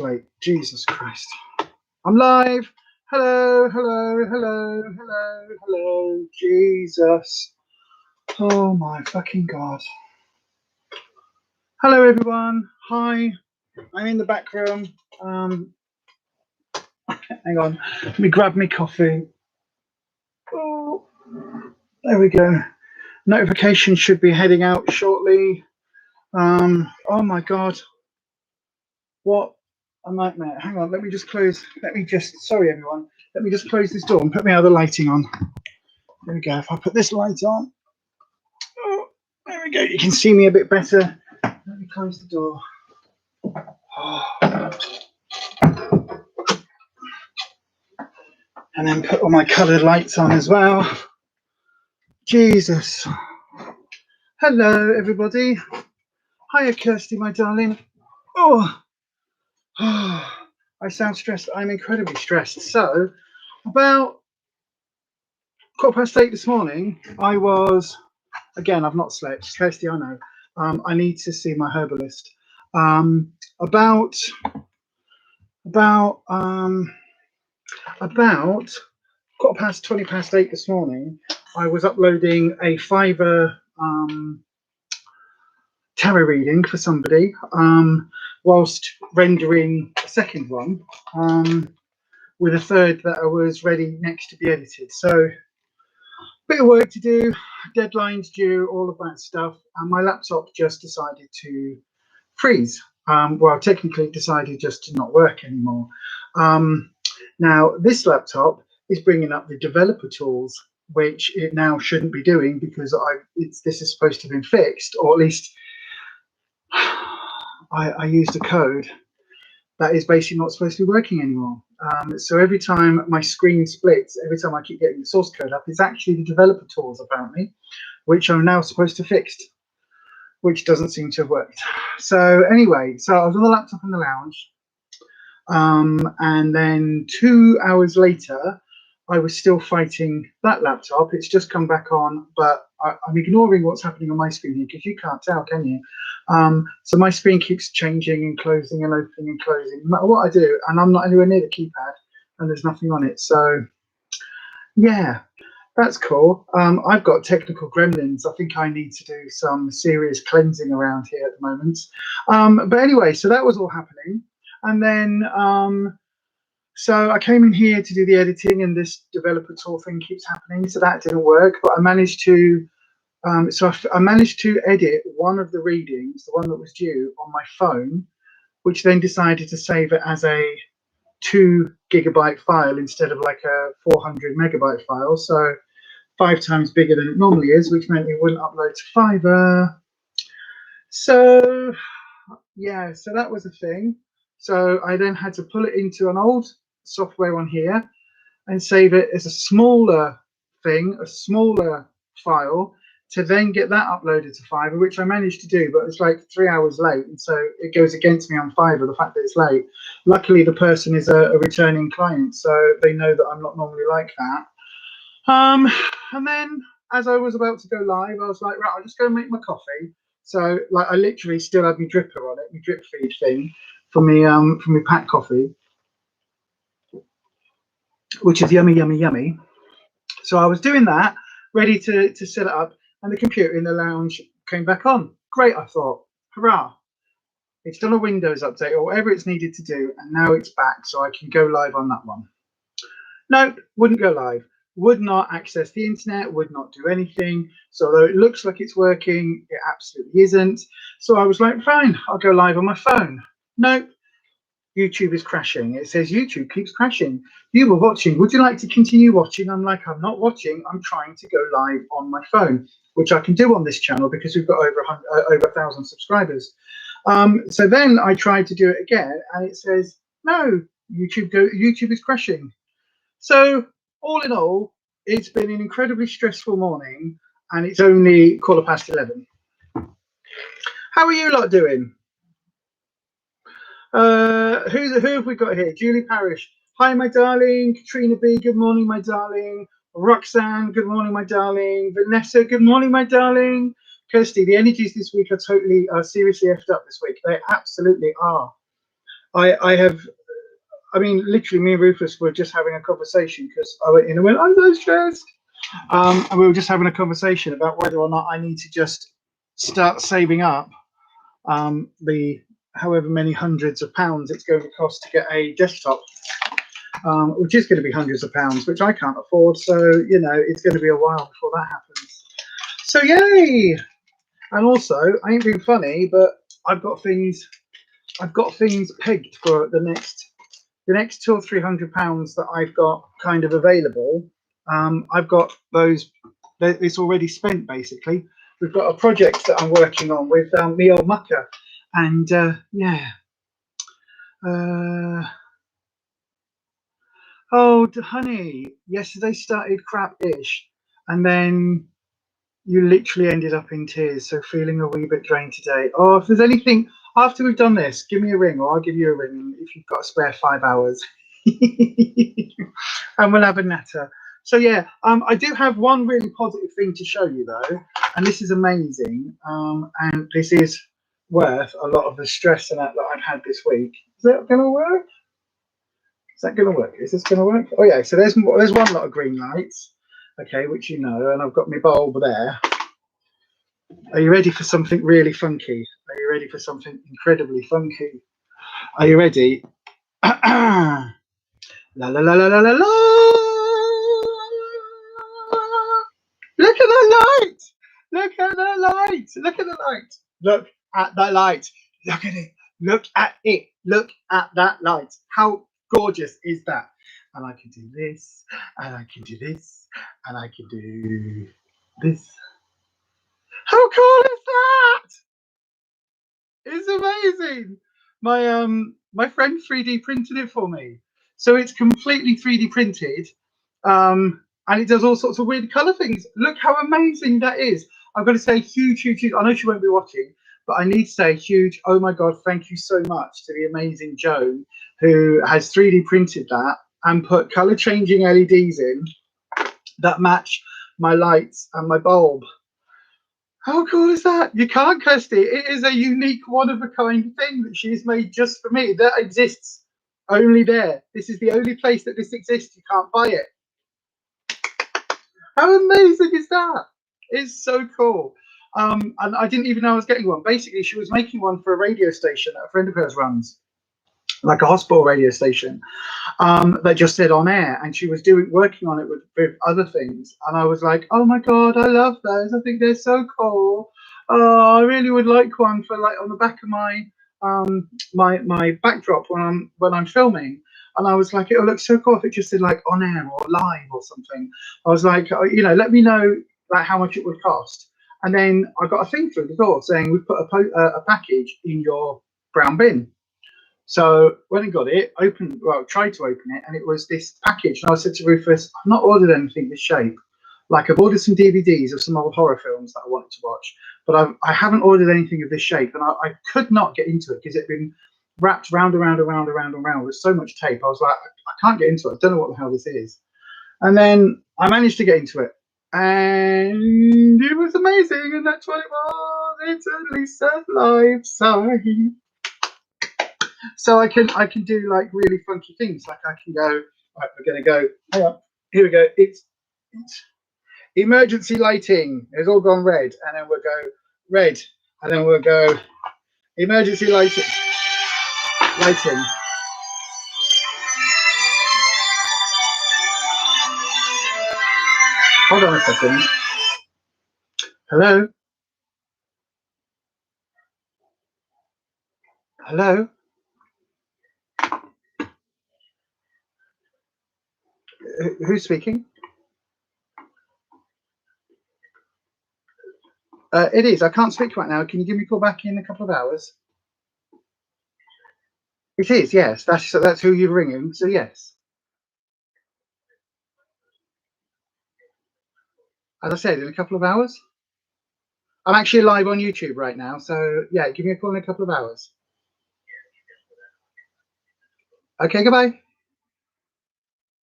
Wait, Jesus Christ. I'm live. Hello, hello, hello, hello, hello. Jesus. Oh my fucking God. Hello everyone. Hi. I'm in the back room. Hang on. Let me grab my coffee. Oh, there we go. Notification should be heading out shortly. Oh my God. What a nightmare. Hang on, let me just close. Sorry everyone. Let me just close this door and put my other lighting on. There we go. If I put this light on, oh, there we go. You can see me a bit better. Let me close the door. Oh. And then put all my coloured lights on as well. Jesus. Hello, everybody. Hiya, Kirsty, my darling. Oh. I sound stressed. I'm incredibly stressed. So, about 8:15 this morning, I was, again, I've not slept. Kirsty, I know. I need to see my herbalist. About 8:20 this morning, I was uploading a Fiverr tarot reading for somebody, whilst rendering a second one, with a third that I was ready next to be edited. So, bit of work to do, deadlines due, all of that stuff, and my laptop just decided to freeze. Well, technically it decided just to not work anymore. Now, this laptop is bringing up the developer tools, which it now shouldn't be doing because this is supposed to have been fixed, or at least I used a code that is basically not supposed to be working anymore. So every time my screen splits, every time I keep getting the source code up, it's actually the developer tools, apparently, which are now supposed to fix, which doesn't seem to have worked. So anyway, so I was on the laptop in the lounge, and then 2 hours later, I was still fighting that laptop. It's just come back on, but I'm ignoring what's happening on my screen here because you can't tell, can you? So my screen keeps changing and closing and opening and closing, no matter what I do, and I'm not anywhere near the keypad, and there's nothing on it. So yeah, that's cool. I've got technical gremlins. I think I need to do some serious cleansing around here at the moment. But anyway, so that was all happening, and then so I came in here to do the editing, and this developer tool thing keeps happening, so that didn't work. But I managed to I managed to edit one of the readings, the one that was due, on my phone, which then decided to save it as a 2 GB file instead of like a 400 megabyte file. So 5 times bigger than it normally is, which meant it wouldn't upload to Fiverr. So yeah, so that was a thing. So I then had to pull it into an old software on here and save it as a smaller thing, a smaller file, to then get that uploaded to Fiverr, which I managed to do, but it's like 3 hours late, and so it goes against me on Fiverr, the fact that it's late. Luckily, the person is a returning client, so they know that I'm not normally like that. And then as I was about to go live, I was like, right, I'll just go and make my coffee. So like I literally still had my dripper on it, my drip feed thing from my pack coffee, which is yummy, yummy, yummy. So I was doing that, ready to set it up, and the computer in the lounge came back on. Great, I thought, hurrah. It's done a Windows update or whatever it's needed to do, and now it's back, so I can go live on that one. No, wouldn't go live. Would not access the internet, would not do anything. So although it looks like it's working, it absolutely isn't. So I was like, fine, I'll go live on my phone. Nope. YouTube is crashing. It says YouTube keeps crashing. You were watching. Would you like to continue watching? I'm like, I'm not watching. I'm trying to go live on my phone, which I can do on this channel because we've got over 1,000 subscribers. So then I tried to do it again, and it says, no, YouTube is crashing. So all in all, it's been an incredibly stressful morning, and it's only 11:15. How are you lot doing? Who have we got here? Julie Parrish. Hi, my darling. Katrina B. Good morning, my darling. Roxanne. Good morning, my darling. Vanessa. Good morning, my darling. Kirsty. The energies this week are seriously effed up this week. They absolutely are. I have. I mean, literally, me and Rufus were just having a conversation because I went in and went, I'm so stressed. And we were just having a conversation about whether or not I need to just start saving up the however many hundreds of pounds it's going to cost to get a desktop, which is going to be hundreds of pounds, which I can't afford. So, you know, it's going to be a while before that happens. So, yay! And also, I ain't being funny, but I've got things pegged for the next £200 or £300 that I've got kind of available. I've got those. It's already spent basically. We've got a project that I'm working on with me old mucker, and yeah. Oh, honey, yesterday started crap-ish, and then you literally ended up in tears. So feeling a wee bit drained today. Oh, if there's anything after we've done this, give me a ring, or I'll give you a ring if you've got a spare 5 hours, and we'll have a natter. So yeah, I do have one really positive thing to show you though, and this is amazing. And this is worth a lot of the stress and that I've had this week. Is that going to work? Is that going to work? Is this going to work? Oh yeah. So there's one lot of green lights, okay, which you know, and I've got my bulb there. Are you ready for something really funky? Are you ready for something incredibly funky? Are you ready? La la la la la la la. Look at the light! Look at the light! Look at the light! Look at the light! Look at it! Look at it! Look at that light! How gorgeous is that? And I can do this, and I can do this, and I can do this. How cool is that? It's amazing. My friend 3D printed it for me, so it's completely 3D printed, and it does all sorts of weird color things. Look how amazing that is. I've got to say huge. I know she won't be watching, but I need to say huge. Oh my god, thank you so much to the amazing Joan who has 3D printed that and put color changing LEDs in that match my lights and my bulb. How cool is that? You can't, Kirsty. It is a unique, one-of-a-kind thing that she's made just for me. That exists only there. This is the only place that this exists. You can't buy it. How amazing is that? It's so cool. And I didn't even know I was getting one. Basically, she was making one for a radio station that a friend of hers runs, like a hospital radio station, that just said on air, and she was working on it with other things, and I was like, oh my god, I love those. I think they're so cool. Oh, I really would like one for like on the back of my my backdrop when I'm filming. And I was like, it would look so cool if it just said like on air or live or something. I was like, you know, let me know like how much it would cost. And then I got a thing through the door saying we've put a package in your brown bin. So when I got it, tried to open it, and it was this package. And I said to Rufus, I've not ordered anything this shape. Like I've ordered some DVDs of some old horror films that I wanted to watch, but I haven't ordered anything of this shape. And I could not get into it because it'd been wrapped round with so much tape. I was like, I can't get into it. I don't know what the hell this is. And then I managed to get into it, and it was amazing. And that's what it was. It's a Lisa life sign. So I can do like really funky things. Like I can go, right, we're going to go, hang on, here we go. It's emergency lighting. It's all gone red. And then we'll go red. And then we'll go emergency lighting. Hold on a second. Hello? Hello? Who's speaking? It is. I can't speak right now. Can you give me a call back in a couple of hours? It is, yes. That's who you're ringing. So yes. As I said, in a couple of hours. I'm actually live on YouTube right now. So yeah, give me a call in a couple of hours. Okay, goodbye.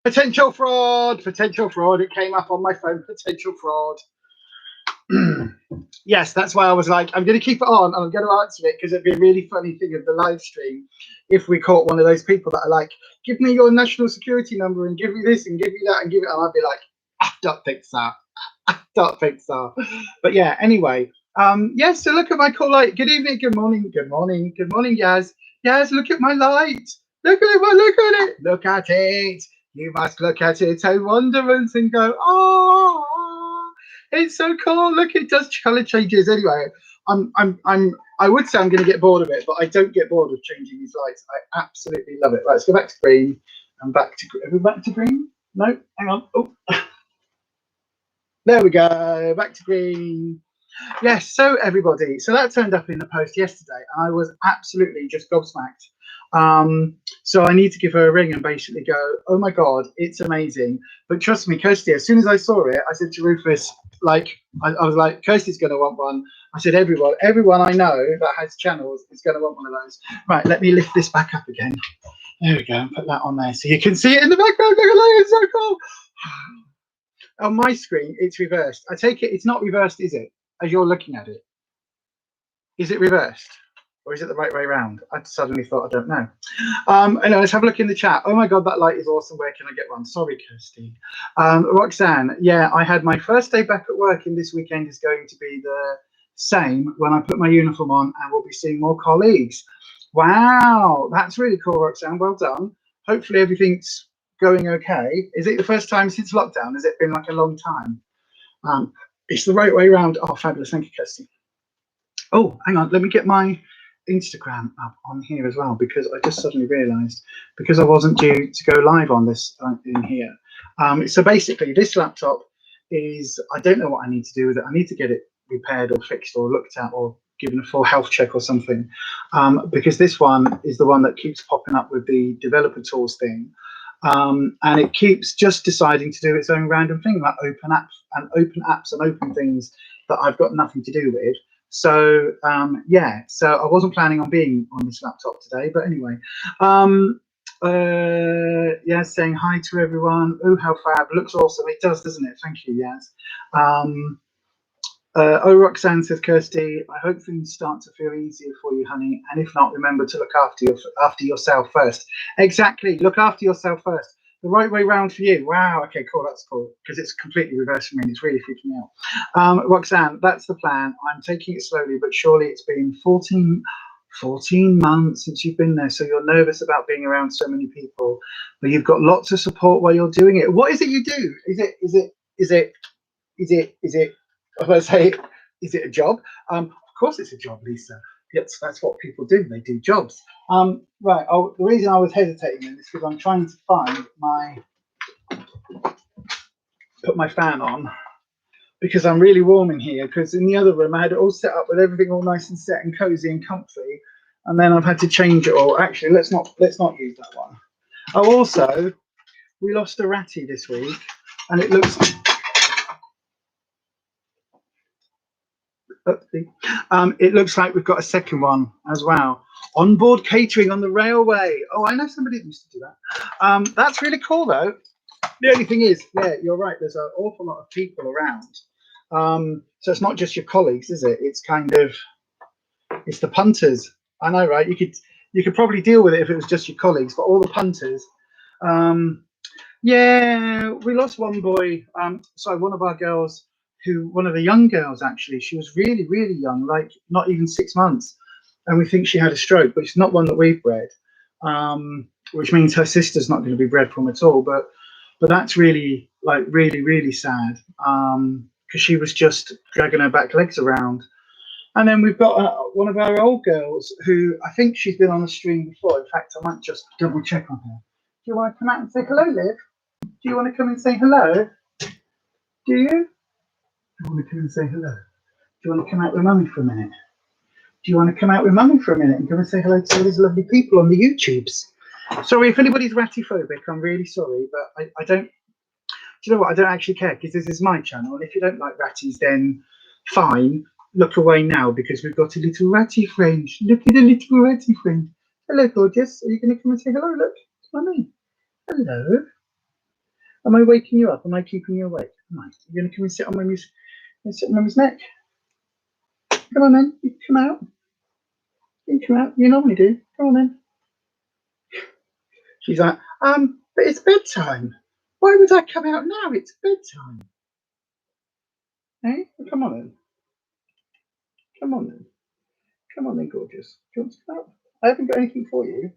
Potential fraud. It came up on my phone. Potential fraud. Yes, that's why I was like, I'm going to keep it on and I'm going to answer it because it'd be a really funny thing of the live stream if we caught one of those people that are like, give me your national security number and give me this and give me that and give it. And I'd be like, I don't think so. I don't think so. But yeah, anyway. Yes, so look at my call light. Good evening, good morning, good morning, good morning, Yaz. Yaz, look at my light. Look at it, look at it. Look at it. You must look at it, oh wonderment, and go, oh, it's so cool. Look, it does color changes. Anyway, I would say I'm going to get bored of it, but I don't get bored of changing these lights. I absolutely love it. Right, let's go back to green and back to. Are we back to green? No, hang on. Oh, there we go. Back to green. Yes. So everybody, so that turned up in the post yesterday, and I was absolutely just gobsmacked. So I need to give her a ring and basically go, oh my God, it's amazing. But trust me, Kirsty, as soon as I saw it, I said to Rufus, like, I was like, Kirsty's going to want one. I said, everyone I know that has channels is going to want one of those. Right, let me lift this back up again. There we go, and put that on there so you can see it in the background. Look at that, it's so cool. On my screen, it's reversed. I take it it's not reversed, is it? As you're looking at it. Is it reversed? Or is it the right way around? I suddenly thought, I don't know. Anyway, let's have a look in the chat. Oh my God, that light is awesome. Where can I get one? Sorry, Kirsty. Roxanne, yeah, I had my first day back at work, and this weekend is going to be the same when I put my uniform on, and we'll be seeing more colleagues. Wow, that's really cool, Roxanne. Well done. Hopefully everything's going okay. Is it the first time since lockdown? Has it been like a long time? It's the right way around. Oh, fabulous. Thank you, Kirsty. Oh, hang on. Let me get my Instagram up on here as well, because I just suddenly realized, because I wasn't due to go live on this in here. So basically this laptop is, I don't know what I need to do with it. I need to get it repaired or fixed or looked at or given a full health check or something, because this one is the one that keeps popping up with the developer tools thing, and it keeps just deciding to do its own random thing, like open apps and open things that I've got nothing to do with. So yeah, so I wasn't planning on being on this laptop today, but anyway, yeah, saying hi to everyone. Oh, how fab! Looks awesome. It does, doesn't it? Thank you, Yaz. Oh, Roxanne says, Kirsty, I hope things start to feel easier for you, honey. And if not, remember to look after yourself first. Exactly, look after yourself first. The right way round for you. Wow. Okay, cool. That's cool, because it's completely reversed for me and it's really freaking me out. Roxanne, that's the plan. I'm taking it slowly, but surely it's been 14 months since you've been there, so you're nervous about being around so many people, but you've got lots of support while you're doing it. What is it you do? Is it I was say, is it a job? Of course it's a job, Lisa. Yes, that's what people do. They do jobs. Right. Oh, the reason I was hesitating is because I'm trying to find put my fan on, because I'm really warm in here. Because in the other room I had it all set up with everything all nice and set and cozy and comfy, and then I've had to change it all. Actually, let's not use that one. Oh, also, we lost a ratty this week, and it looks. It looks like we've got a second one as well. Onboard catering on the railway. Oh, I know somebody that used to do that. That's really cool, though. The only thing is, yeah, you're right. There's an awful lot of people around. So it's not just your colleagues, is it? It's kind of, it's the punters. I know, right? You could probably deal with it if it was just your colleagues, but all the punters. Yeah, we lost one boy. So one of our girls, one of the young girls actually, she was really, really young, like not even 6 months, and we think she had a stroke, but it's not one that we've bred, which means her sister's not going to be bred from at all. But that's really, like, really, really sad, because she was just dragging her back legs around. And then we've got one of our old girls who I think she's been on the stream before. In fact, I might just double check on her. Do you want to come out and say hello, Liv? Do you want to come and say hello? Do you? Do you want to come and say hello? Do you want to come out with Mummy for a minute? Do you want to come out with Mummy for a minute and come and say hello to all these lovely people on the YouTubes? Sorry, if anybody's ratty-phobic, I'm really sorry, but I don't... Do you know what? I don't actually care, because this is my channel, and if you don't like ratties, then fine. Look away now, because we've got a little ratty friend. Look at the little ratty friend. Hello, gorgeous. Are you going to come and say hello? Look, it's Mummy. Hello. Am I waking you up? Am I keeping you awake? Am I? Are you going to come and sit on Mummy's neck? Come on then. You come out. You come out. You normally do. Come on then. She's like, but it's bedtime. Why would I come out now? It's bedtime. Hey, come on then. Come on then. Come on then, gorgeous. Do you want to come out? I haven't got anything for you.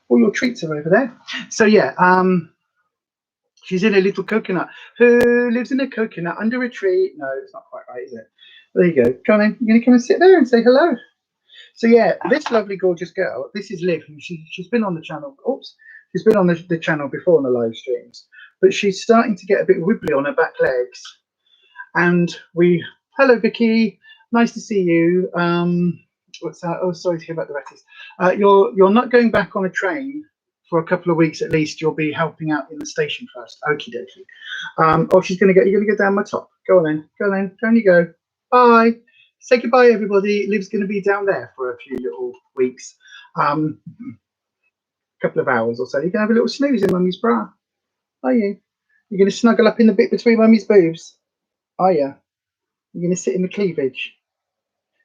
All your treats are over there. So yeah, she's in a little coconut. Who lives in a coconut under a tree? No, it's not quite right, is it? There you go. Come on in. You're going to come and sit there and say hello. So yeah, this lovely, gorgeous girl, this is Liv. She's been on the channel. Oops. She's been on the channel before on the live streams. But she's starting to get a bit wibbly on her back legs. And hello, Vicky. Nice to see you. What's that? Oh, sorry to hear about the ratties. You're not going back on a train for a couple of weeks at least. You'll be helping out in the station first. Okie dokie. Oh, you're gonna go down my top. Go on then. Go then. Down you go. Bye. Say goodbye, everybody. Liv's gonna be down there for a few little weeks. Couple of hours or so. You can have a little snooze in Mummy's bra. Are you? You're gonna snuggle up in the bit between Mummy's boobs. Are you? You're gonna sit in the cleavage.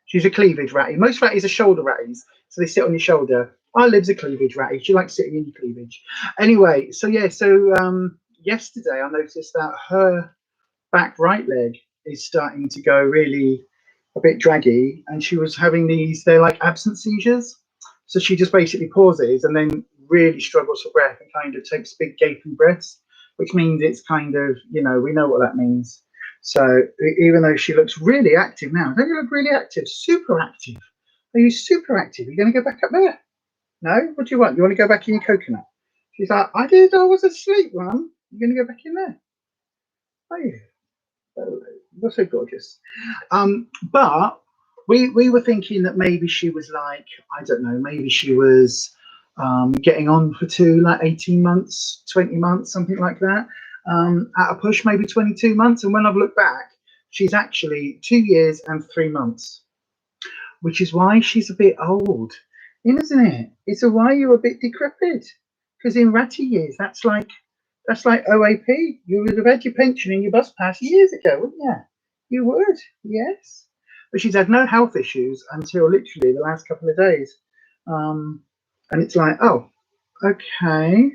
She's a cleavage ratty. Most ratties are shoulder ratties, so they sit on your shoulder. Liv's a cleavage ratty. She likes sitting in your cleavage. Anyway, so yeah, yesterday I noticed that her back right leg is starting to go really a bit draggy, and she was having they're like absence seizures. So she just basically pauses and then really struggles for breath and kind of takes big gaping breaths, which means it's kind of, we know what that means. So even though she looks really active now, don't you look really active? Super active. Are you super active? Are you going to go back up there? No? What do you want? You want to go back in your coconut? She's like, I was asleep, Mum. You're going to go back in there? Are you? Oh, you're so gorgeous. But we were thinking that maybe she was like, I don't know, maybe she was getting on for 18 months, 20 months, something like that. At a push, maybe 22 months. And when I've looked back, she's actually 2 years and 3 months, which is why she's a bit old, isn't it? It's why you're a bit decrepit. Because in ratty years, that's like OAP. You would have had your pension and your bus pass years ago, wouldn't you? You would, yes. But she's had no health issues until literally the last couple of days. And it's like, oh, okay.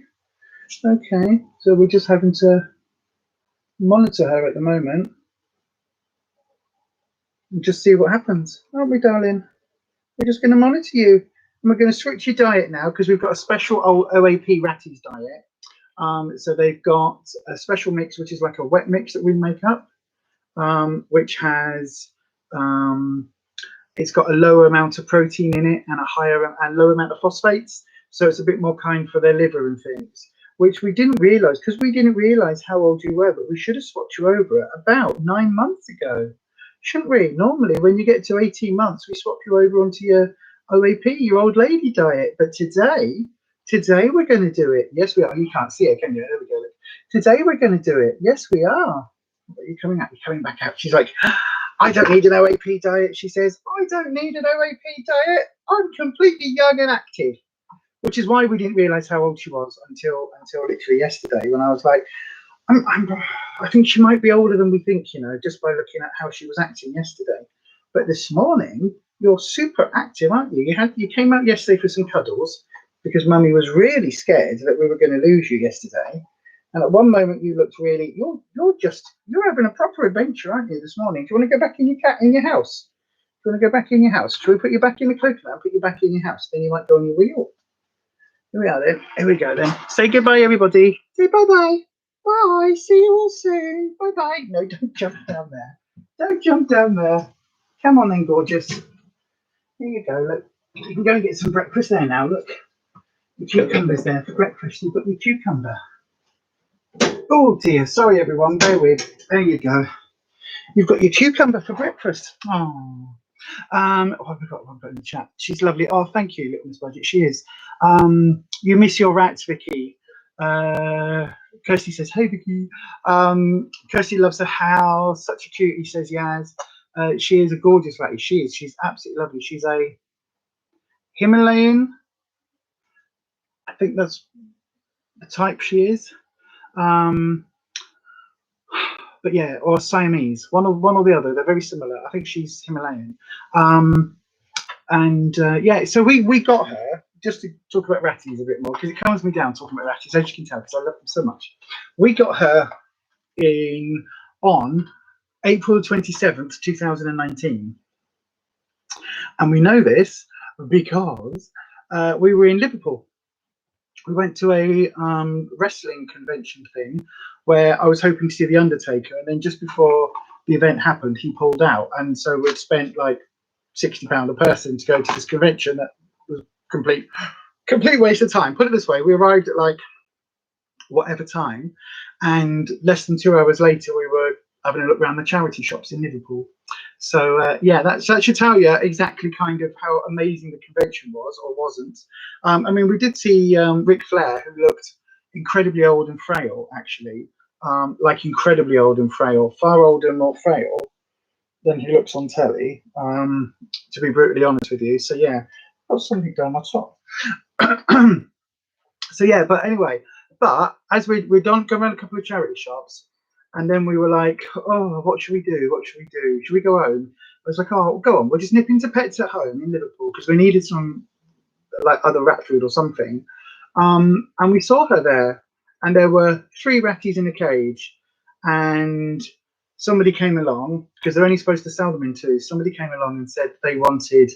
Okay, so we're just having to monitor her at the moment and just see what happens, aren't we, darling? We're just going to monitor you, and we're going to switch your diet now because we've got a special old OAP ratties diet. So they've got a special mix, which is like a wet mix that we make up, which has it's got a lower amount of protein in it and a higher and lower amount of phosphates, so it's a bit more kind for their liver and things. Which we didn't realise, because we didn't realise how old you were, but we should have swapped you over about 9 months ago, shouldn't we? Normally, when you get to 18 months, we swap you over onto your OAP, your old lady diet. But today we're going to do it. Yes, we are. You can't see it, can you? There we go. Today we're going to do it. Yes, we are. What are you coming out? You're coming back out. She's like, I don't need an OAP diet. She says, I don't need an OAP diet. I'm completely young and active. Which is why we didn't realise how old she was until literally yesterday, when I was like, I think she might be older than we think, just by looking at how she was acting yesterday. But this morning, you're super active, aren't you? You came out yesterday for some cuddles because Mummy was really scared that we were going to lose you yesterday. And at one moment, you looked really, you're having a proper adventure, aren't you, this morning? Do you want to go back in your house? Do you want to go back in your house? Shall we put you back in the coconut and put you back in your house? Then you might go on your wheel. Here we are then. Here we go then. Say goodbye, everybody. Say bye-bye. Bye. See you all soon. Bye-bye. No, don't jump down there. Don't jump down there. Come on then, gorgeous. Here you go. Look, you can go and get some breakfast there now. Look, the cucumber's there for breakfast. You've got your cucumber. Oh dear. Sorry, everyone. Bear with. There you go. You've got your cucumber for breakfast. Oh. I forgot one in the chat. She's lovely. Oh, thank you, Little Miss Budget. She is. You miss your rats, Vicky. Kirsty says, hey, Vicky. Kirsty loves the house. Such a cutie, says Yaz. She is a gorgeous ratty. She is. She's absolutely lovely. She's a Himalayan. I think that's the type she is. but yeah, or Siamese, one or the other. They're very similar. I think she's Himalayan. Yeah, so we got her just to talk about ratties a bit more because it calms me down talking about ratties, as you can tell, because I love them so much. We got her on April 27th, 2019, and we know this because we were in Liverpool. We went to a wrestling convention thing where I was hoping to see The Undertaker, and then just before the event happened, he pulled out, and so we'd spent like £60 a person to go to this convention. That was complete waste of time. Put it this way, we arrived at like whatever time, and less than 2 hours later we were having a look around the charity shops in Liverpool. So yeah, that should tell you exactly kind of how amazing the convention was or wasn't. I mean, we did see Ric Flair, who looked incredibly old and frail, actually, like incredibly old and frail, far older and more frail than he looks on telly, to be brutally honest with you. So yeah, got something down my top. So yeah, but anyway, but as we'd done go around a couple of charity shops, and then we were like, oh, what should we do? What should we do? Should we go home? I was like, oh, go on, we'll just nip into Pets at Home in Liverpool because we needed some like other rat food or something. And we saw her there, and there were 3 ratties in a cage, and somebody came along because they're only supposed to sell them in 2. Somebody came along and said they wanted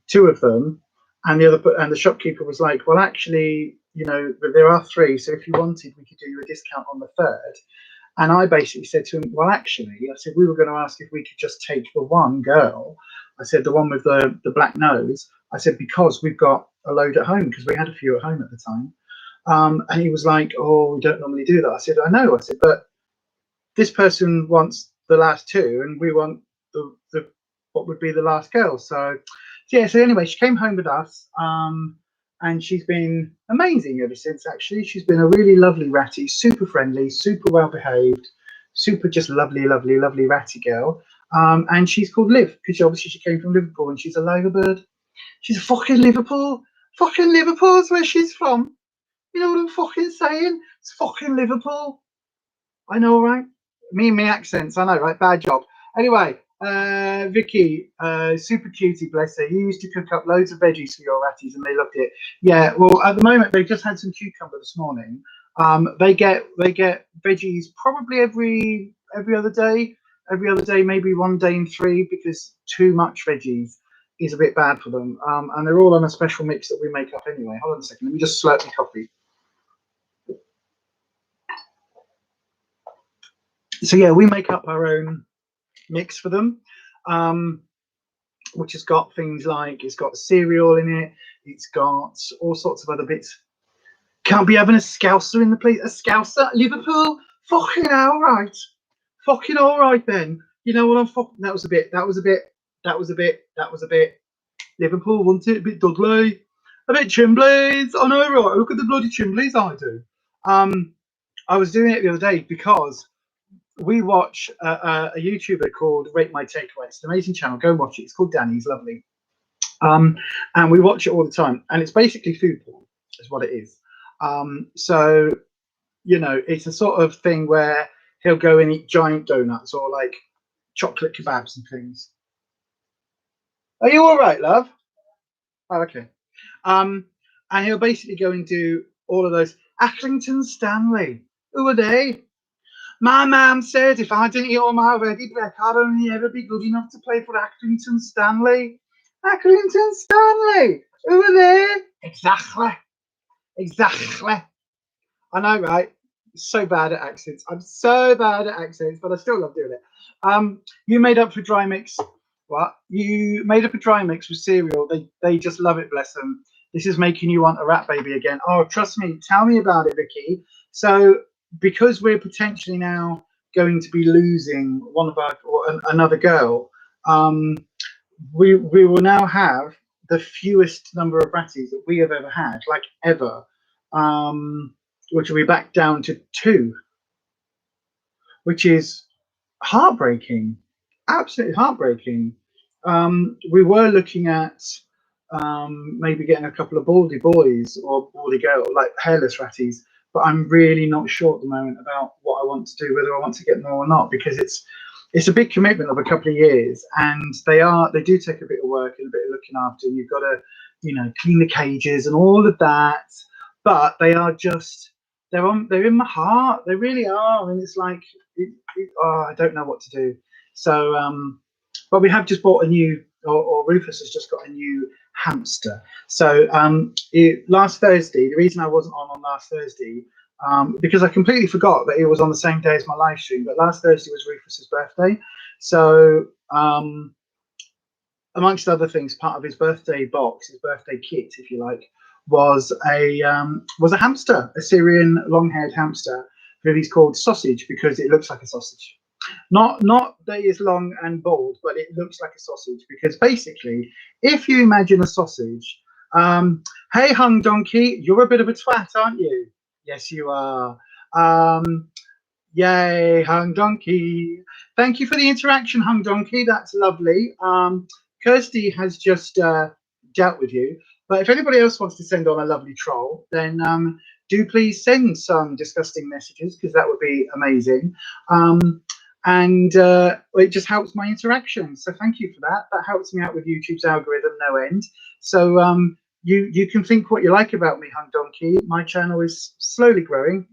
2 of them, and the shopkeeper was like, well, actually, you know, there are 3, so if you wanted, we could do you a discount on the 3rd. And I basically said to him, well, actually, I said, we were going to ask if we could just take the one girl. I said, the one with the black nose. I said, because we've got a load at home, because we had a few at home at the time. And he was like, oh, we don't normally do that. I said, I know. I said, but this person wants the last 2, and we want the what would be the last girl. So yeah, so anyway, she came home with us, and she's been amazing ever since. Actually, she's been a really lovely ratty, super friendly, super well behaved, super just lovely ratty girl. And she's called Liv because obviously she came from Liverpool, and she's a Labour bird. She's a fucking Liverpool. Fucking Liverpool's where she's from. You know what I'm fucking saying? It's fucking Liverpool. I know, right? Me and me accents, I know, right? Bad job. Anyway, Vicky, super cutie, bless her. You used to cook up loads of veggies for your ratties, and they loved it. Yeah, well, at the moment they've just had some cucumber this morning. They get veggies probably every other day. Every other day, maybe 1 day in 3, because too much veggies is a bit bad for them. And they're all on a special mix that we make up anyway. Hold on a second, let me just slurp my coffee. So yeah, we make up our own mix for them, which has got things like, it's got cereal in it, it's got all sorts of other bits. Can't be having a Scouser in the place. A Scouser, Liverpool, fucking all right, fucking all right then. You know what I'm fucking. That was a bit Liverpool, wasn't it? A bit Dudley, a bit Chimbleys. I know, right? Look at the bloody Chimbleys I do. I was doing it the other day because we watch a YouTuber called Rate My Takeaway. It's an amazing channel. Go watch it. It's called Danny. He's lovely. And we watch it all the time. And it's basically food porn, is what it is. So, you know, it's a sort of thing where he'll go and eat giant donuts or like chocolate kebabs and things. Are you all right, love? Oh, okay. And he'll basically go and do all of those. Accrington Stanley. Who are they? My mum said if I didn't eat all my ready break, I'd only ever be good enough to play for Accrington Stanley. Accrington Stanley! Who are they? Exactly. I know, right? So bad at accents. I'm so bad at accents, but I still love doing it. You made up for dry mix. What? You made up a dry mix with cereal. They just love it, bless them. This is making you want a rat baby again. Oh, trust me. Tell me about it, Vicky. So, because we're potentially now going to be losing one of our or another girl, we will now have the fewest number of ratties that we have ever had, like ever, which will be back down to 2, which is heartbreaking, absolutely heartbreaking. We were looking at maybe getting a couple of baldy boys or baldy girl, like hairless ratties, but I'm really not sure at the moment about what I want to do, whether I want to get more or not, because it's a big commitment of a couple of years, and they do take a bit of work and a bit of looking after, and you've got to, you know, clean the cages and all of that. But they are just, they're in my heart. They really are. And it's like, oh, I don't know what to do. So, but we have just bought a new, or Rufus has just got a new hamster. So last Thursday, the reason I wasn't on last Thursday, because I completely forgot that it was on the same day as my live stream, but last Thursday was Rufus's birthday. So amongst other things, part of his birthday box, his birthday kit, if you like, was a hamster, a Syrian long-haired hamster, who he's called Sausage because it looks like a sausage. Not that it's long and bald, but it looks like a sausage because basically, if you imagine a sausage, hey hung donkey, you're a bit of a twat, aren't you? Yes, you are. Yay, hung donkey. Thank you for the interaction, hung donkey. That's lovely. Kirsty has just dealt with you, but if anybody else wants to send on a lovely troll, then do please send some disgusting messages, because that would be amazing. And it just helps my interaction. So thank you for that. That helps me out with YouTube's algorithm no end. So you can think what you like about me, hung donkey. My channel is slowly growing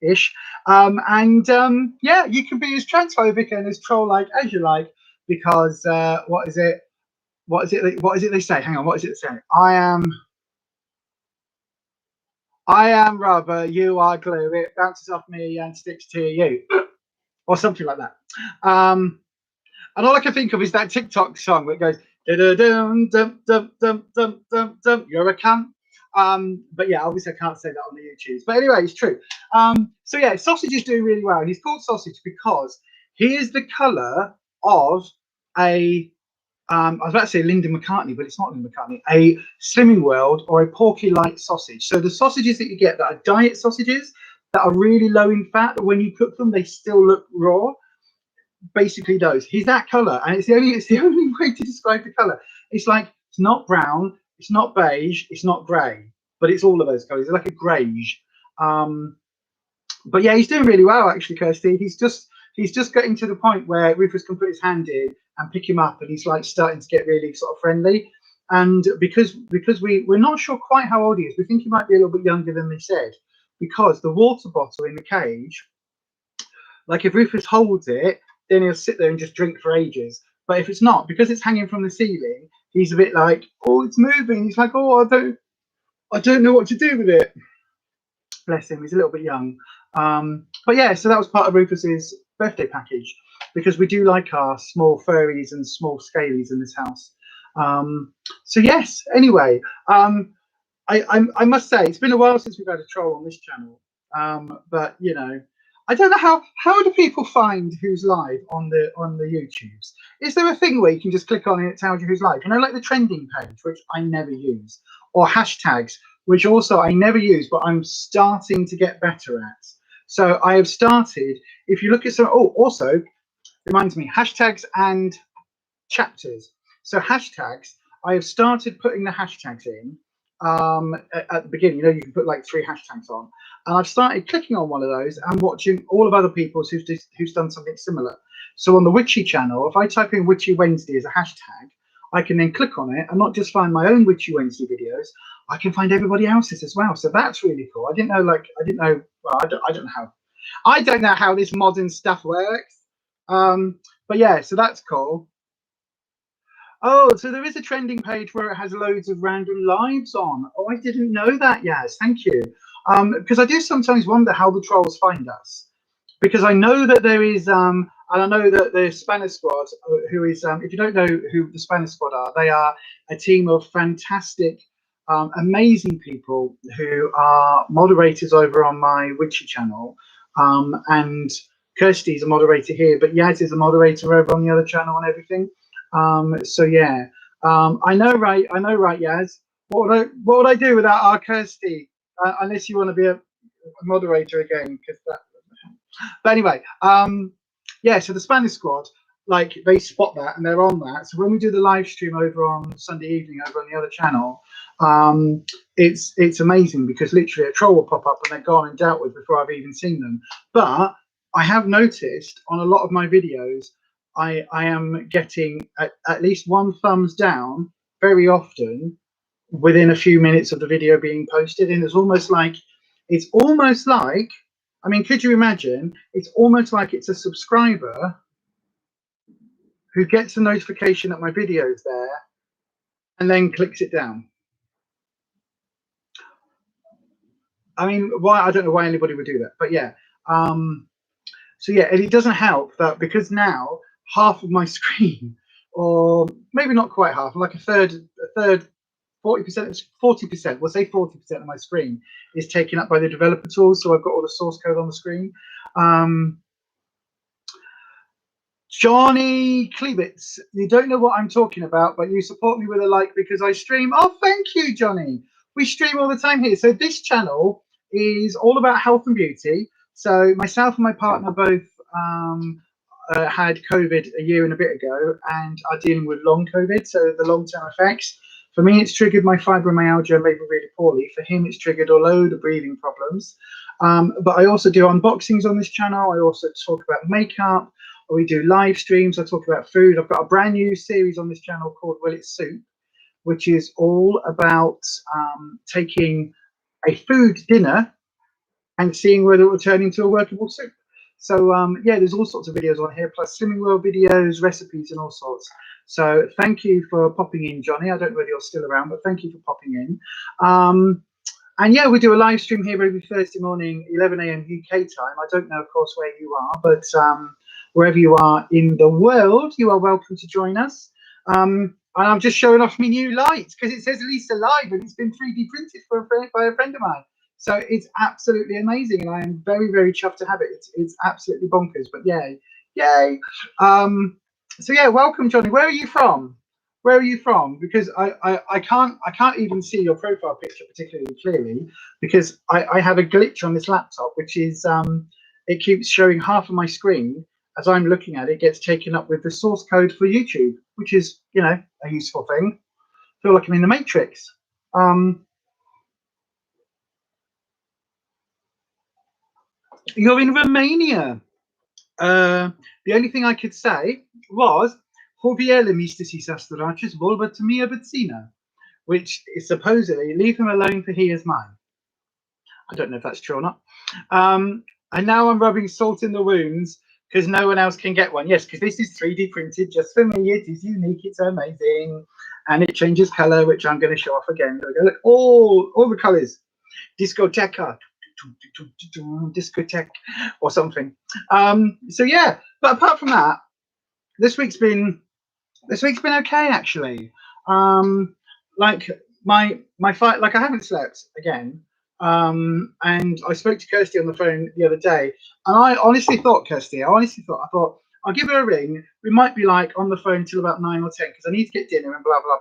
ish. Yeah, you can be as transphobic and as troll-like as you like, because what is it they say? Hang on, what is it saying? I am rubber, you are glue, it bounces off me and sticks to you, or something like that. And all I can think of is that TikTok song that goes dum dum dum dum dum dum dum, you're a cunt. But yeah, obviously I can't say that on the YouTubes, but anyway, it's true. So yeah, Sausage is doing really well. He's called Sausage because he is the colour of a I was about to say Linda McCartney, but it's not Linda McCartney, a Slimming World or a Porky Light sausage. So the sausages that you get that are diet sausages that are really low in fat, but when you cook them, they still look raw. Basically those. He's that colour, and it's the only way to describe the colour. It's like, it's not brown, it's not beige, it's not grey, but it's all of those colours. It's like a greige. But yeah, he's doing really well actually, Kirsty. He's just getting to the point where Rufus can put his hand in and pick him up, and he's like starting to get really sort of friendly. And because we're not sure quite how old he is, we think he might be a little bit younger than they said, because the water bottle in the cage, like if Rufus holds it, then he'll sit there and just drink for ages. But if it's not, because it's hanging from the ceiling, he's a bit like, oh, it's moving. He's like, oh, I don't know what to do with it. Bless him, he's a little bit young. But yeah, so that was part of Rufus's birthday package, because we do like our small furries and small scalies in this house. So yes, anyway, I must say it's been a while since we've had a troll on this channel. But you know, I don't know how do people find who's live on the YouTubes? Is there a thing where you can just click on it and it tells you who's live? You know, like the trending page, which I never use, or hashtags, which also I never use, but I'm starting to get better at. So I have started, if you look at some, oh, also reminds me, hashtags and chapters. So hashtags, I have started putting the hashtags in at the beginning. You know, you can put like 3 hashtags on, and I've started clicking on one of those and watching all of other people's who's done something similar. So on the Witchy channel, if I type in Witchy Wednesday as a hashtag, I can then click on it and not just find my own Witchy Wednesday videos, I can find everybody else's as well. So that's really cool. I didn't know, well, I don't know how this modern stuff works. But yeah, so that's cool. Oh, so there is a trending page where it has loads of random lives on. Oh, I didn't know that, Yaz. Thank you. Because I do sometimes wonder how the trolls find us. Because I know that there is, and I know that the Spanish Squad, who is, if you don't know who the Spanish Squad are, they are a team of fantastic, amazing people who are moderators over on my Witchy channel. And Kirsty's a moderator here, but Yaz is a moderator over on the other channel and everything. So yeah, I know, right, Yaz. What would I do without our Kirsty? Unless you want to be a moderator again, because that. But anyway, yeah. So the Spanish Squad, like, they spot that and they're on that. So when we do the live stream over on Sunday evening over on the other channel, It's amazing because literally a troll will pop up and they're gone and dealt with before I've even seen them. But I have noticed on a lot of my videos, I am getting at least one thumbs down very often within a few minutes of the video being posted, and it's almost like I mean, could you imagine? It's almost like it's a subscriber who gets a notification that my video is there and then clicks it down. I mean, why? I don't know why anybody would do that, but yeah. So yeah, and it doesn't help that because now half of my screen, or maybe not quite half, like a third, 40%, 40%, we'll say 40% of my screen is taken up by the developer tools. So I've got all the source code on the screen. Johnny Klebitz, you don't know what I'm talking about, but you support me with a like because I stream. Oh, thank you, Johnny. We stream all the time here. So this channel is all about health and beauty. So myself and my partner both had COVID a year and a bit ago and are dealing with long COVID, so the long-term effects. For me, it's triggered my fibromyalgia maybe really poorly. For him, it's triggered a load of breathing problems. But I also do unboxings on this channel. I also talk about makeup. We do live streams. I talk about food. I've got a brand new series on this channel called Will It Soup, which is all about taking a food dinner and seeing whether it will turn into a workable soup. So yeah, there's all sorts of videos on here, plus Slimming World videos, recipes, and all sorts. So thank you for popping in, Johnny. I don't know whether you're still around, but thank you for popping in. And yeah, we do a live stream here every Thursday morning, 11 a.m. UK time. I don't know, of course, where you are, but wherever you are in the world, you are welcome to join us. And I'm just showing off my new lights because it says Lisa Live and it's been 3D printed by a friend of mine. So it's absolutely amazing, and I am very, very chuffed to have it. It's absolutely bonkers, but yay, yay. So yeah, welcome, Johnny. Where are you from? Where are you from? Because I can't even see your profile picture particularly clearly because I have a glitch on this laptop, which is it keeps showing half of my screen as I'm looking at it gets taken up with the source code for YouTube, which is, you know, a useful thing. I feel like I'm in the Matrix. You're in Romania. The only thing I could say was Hobiele Mysticis Astoracis Volva to Mia Betzina, which is supposedly leave him alone for he is mine. I don't know if that's true or not. And now I'm rubbing salt in the wounds because no one else can get one. Yes, because this is 3D printed just for me. It is unique. It's amazing. And it changes color, which I'm going to show off again. There we go. Look, all the colors. Discoteca. Discotheque or something. So yeah, but apart from that, this week's been okay actually. Like my fight, like I haven't slept again. And I spoke to Kirsty on the phone the other day, and I honestly thought, Kirsty, I thought I'll give her a ring. We might be like on the phone till about 9 or 10 because I need to get dinner and blah blah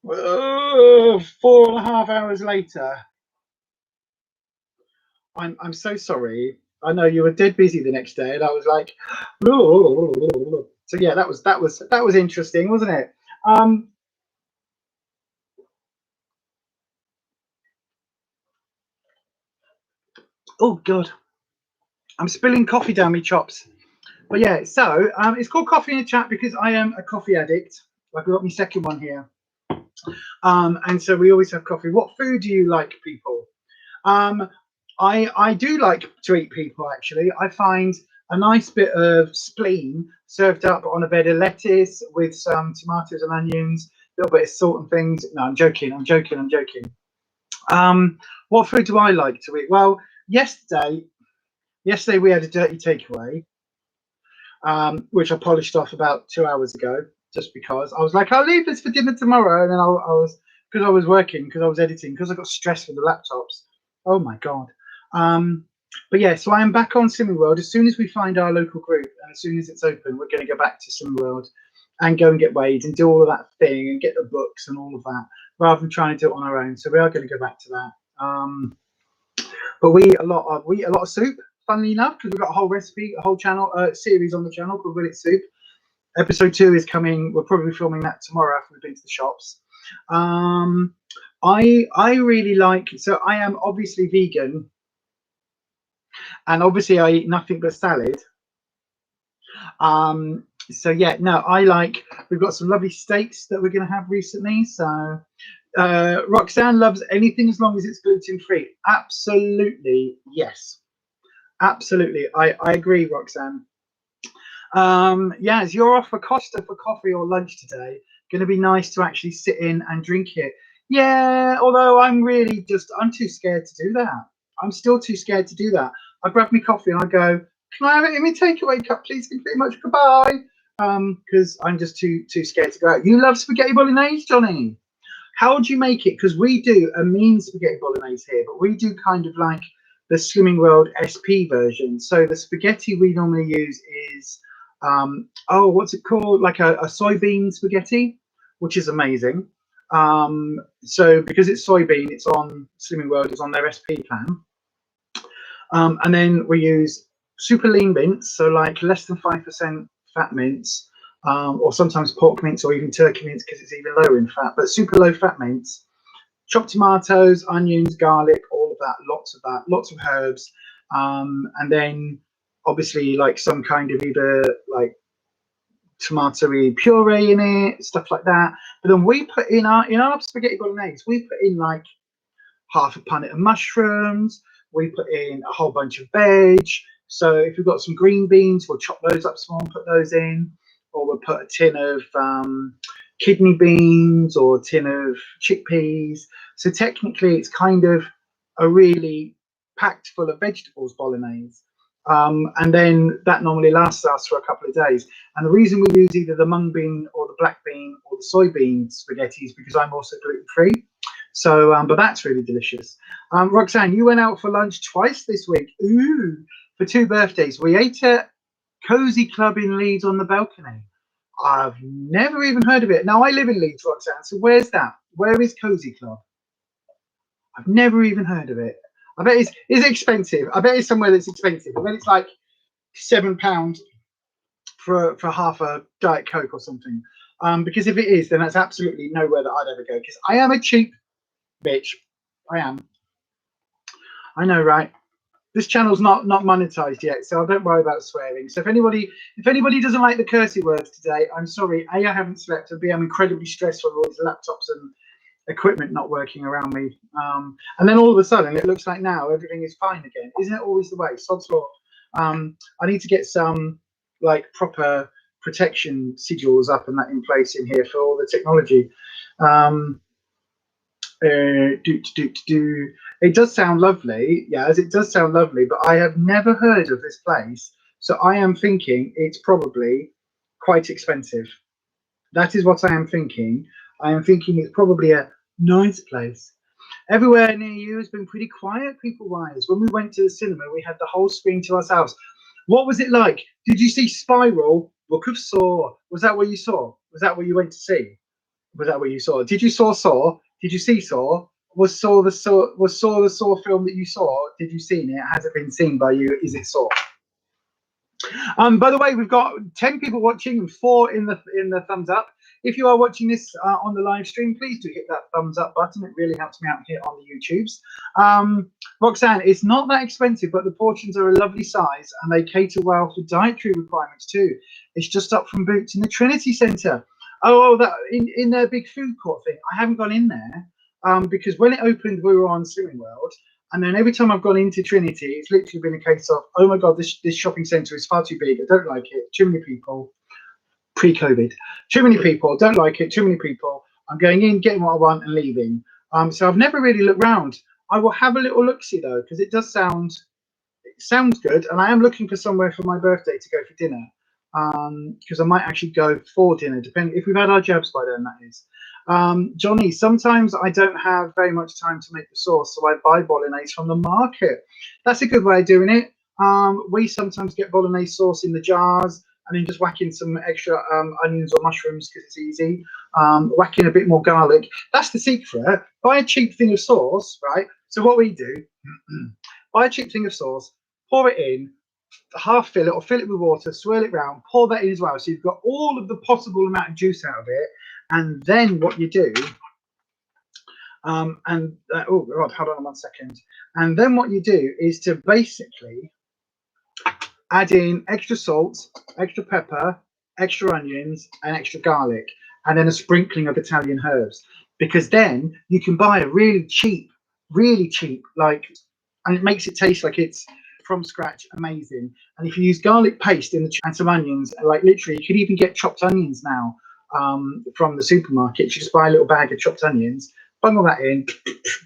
blah. 4.5 hours later. I'm so sorry. I know you were dead busy the next day, and I was like, so yeah, that was interesting, wasn't it? Oh god, I'm spilling coffee down my chops. But yeah, so it's called Coffee in a Chat because I am a coffee addict. Like I've got my second one here, and so we always have coffee. What food do you like, people? I do like to eat people, actually. I find a nice bit of spleen served up on a bed of lettuce with some tomatoes and onions, a little bit of salt and things. No, I'm joking. What food do I like to eat? Well, yesterday we had a dirty takeaway, which I polished off about 2 hours ago, just because I was like, I'll leave this for dinner tomorrow. And then because I was working, because I was editing, because I got stressed with the laptops. Oh my God. But yeah, so I am back on Slimming World. As soon as we find our local group and as soon as it's open, we're going to go back to Slimming World and go and get weighed and do all of that thing and get the books and all of that, rather than trying to do it on our own. So we are going to go back to that. But we eat a lot of soup, funnily enough, because we've got a whole recipe, a whole channel series on the channel called Will It Soup. Episode 2 is coming. We're probably filming that tomorrow after we've been to the shops. I really like, so I am obviously vegan, and obviously I eat nothing but salad. So yeah, no, I like, we've got some lovely steaks that we're going to have recently. So Roxanne loves anything as long as it's gluten free. Absolutely, yes, absolutely. I agree, Roxanne. Yes, you're off for Costa for coffee or lunch today. Going to be nice to actually sit in and drink it. Yeah, although I'm too scared to do that. I'm still too scared to do that. I grab my coffee and I go, can I have it in my takeaway cup, please? Thank you very much. Goodbye. Because I'm just too scared to go out. You love spaghetti bolognese, Johnny? How do you make it? Because we do a mean spaghetti bolognese here, but we do kind of like the Slimming World SP version. So the spaghetti we normally use is, oh, what's it called? Like a soybean spaghetti, which is amazing. So because it's soybean, it's on Slimming World, it's on their SP plan. And then we use super lean mince, so like less than 5% fat mince, or sometimes pork mince or even turkey mince because it's even lower in fat, but super low fat mince. Chopped tomatoes, onions, garlic, all of that, lots of herbs, and then obviously like some kind of either like tomatoey puree in it, stuff like that. But then we put in our spaghetti bolognese, we put in like half a punnet of mushrooms. We put in a whole bunch of veg. So if we've got some green beans, we'll chop those up small and put those in. Or we'll put a tin of kidney beans or a tin of chickpeas. So technically it's kind of a really packed full of vegetables bolognese. And then that normally lasts us for a couple of days. And the reason we use either the mung bean or the black bean or the soybean spaghetti is because I'm also gluten free. So, but that's really delicious. Roxanne, you went out for lunch twice this week. Ooh, for 2 birthdays. We ate at Cozy Club in Leeds on the balcony. I've never even heard of it. Now, I live in Leeds, Roxanne. So where's that? Where is Cozy Club? I've never even heard of it. I bet it's expensive. I bet it's somewhere that's expensive. I bet it's like £7 for half a Diet Coke or something. Because if it is, then that's absolutely nowhere that I'd ever go. Because I am a cheap bitch. I am. I know, right? This channel's not monetized yet, so don't worry about swearing. So if anybody doesn't like the cursey words today, I'm sorry. A, I haven't slept, and B, I'm incredibly stressed with all these laptops and equipment not working around me. And then all of a sudden, it looks like now everything is fine again. Isn't it always the way? Sod's law. I need to get some like proper protection sigils up and that in place in here for all the technology. It does sound lovely, yes, it does sound lovely, but I have never heard of this place, so I am thinking it's probably quite expensive. That is what I am thinking. I am thinking it's probably a nice place. Everywhere near you has been pretty quiet, people-wise. When we went to the cinema, we had the whole screen to ourselves. What was it like? Did you see Spiral, Book of Saw? Was that what you saw? Was that what you went to see? Was that what you saw? Did you saw Saw? Did you see Saw? Was Saw the Saw film that you saw? Did you see it? Has it been seen by you? Is it Saw? By the way, we've got 10 people watching and 4 in the thumbs up. If you are watching this on the live stream, please do hit that thumbs up button. It really helps me out here on the YouTubes. Roxanne, it's not that expensive, but the portions are a lovely size and they cater well for dietary requirements too. It's just up from Boots in the Trinity Centre. Oh, that in their big food court thing. I haven't gone in there because when it opened, we were on Slimming World. And then every time I've gone into Trinity, it's literally been a case of, oh my God, this shopping centre is far too big. I don't like it. Too many people. Pre-COVID. Too many people. Don't like it. Too many people. I'm going in, getting what I want and leaving. So I've never really looked round. I will have a little look-see though, because it sounds good. And I am looking for somewhere for my birthday to go for dinner. Because I might actually go for dinner, depending if we've had our jabs by then, that is. Johnny, sometimes I don't have very much time to make the sauce, so I buy bolognese from the market. That's a good way of doing it. We sometimes get bolognese sauce in the jars and then just whack in some extra onions or mushrooms because it's easy. Whack in a bit more garlic. That's the secret. Buy a cheap thing of sauce, right? So what we do, buy a cheap thing of sauce, pour it in, half fill it or fill it with water, swirl it round, pour that in as well. So you've got all of the possible amount of juice out of it. And then what you do Oh God, hold on 1 second. And then what you do is to basically add in extra salt, extra pepper, extra onions, and extra garlic, and then a sprinkling of Italian herbs. Because then you can buy a really cheap, like, and it makes it taste like it's from scratch, amazing. And if you use garlic paste and some onions, like literally, you could even get chopped onions now from the supermarket. You just buy a little bag of chopped onions, bung all that in,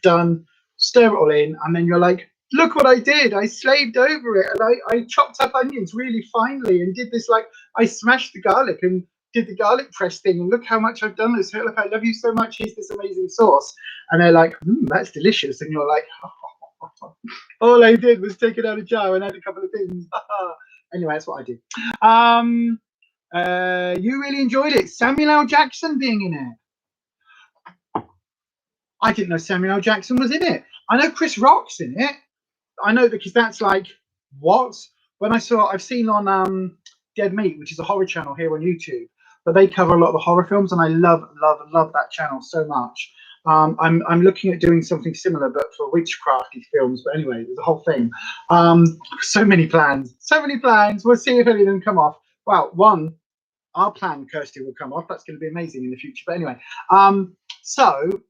done, stir it all in, and then you're like, look what I did. I slaved over it, and I chopped up onions really finely and did this, like, I smashed the garlic and did the garlic press thing, and look how much I've done this. Look, I love you so much. Here's this amazing sauce. And they're like, that's delicious. And you're like, all I did was take it out of a jar and add a couple of things. Anyway, that's what I did. You really enjoyed it. Samuel L. Jackson being in it. I didn't know Samuel L. Jackson was in it. I know Chris Rock's in it. I know, because that's like, what? When I've seen on Dead Meat, which is a horror channel here on YouTube, but they cover a lot of the horror films, and I love that channel so much. I'm looking at doing something similar, but for witchcrafty films. But anyway, there's a whole thing. So many plans. We'll see if any of them come off. Well, one, our plan, Kirsty, will come off. That's going to be amazing in the future. But anyway, so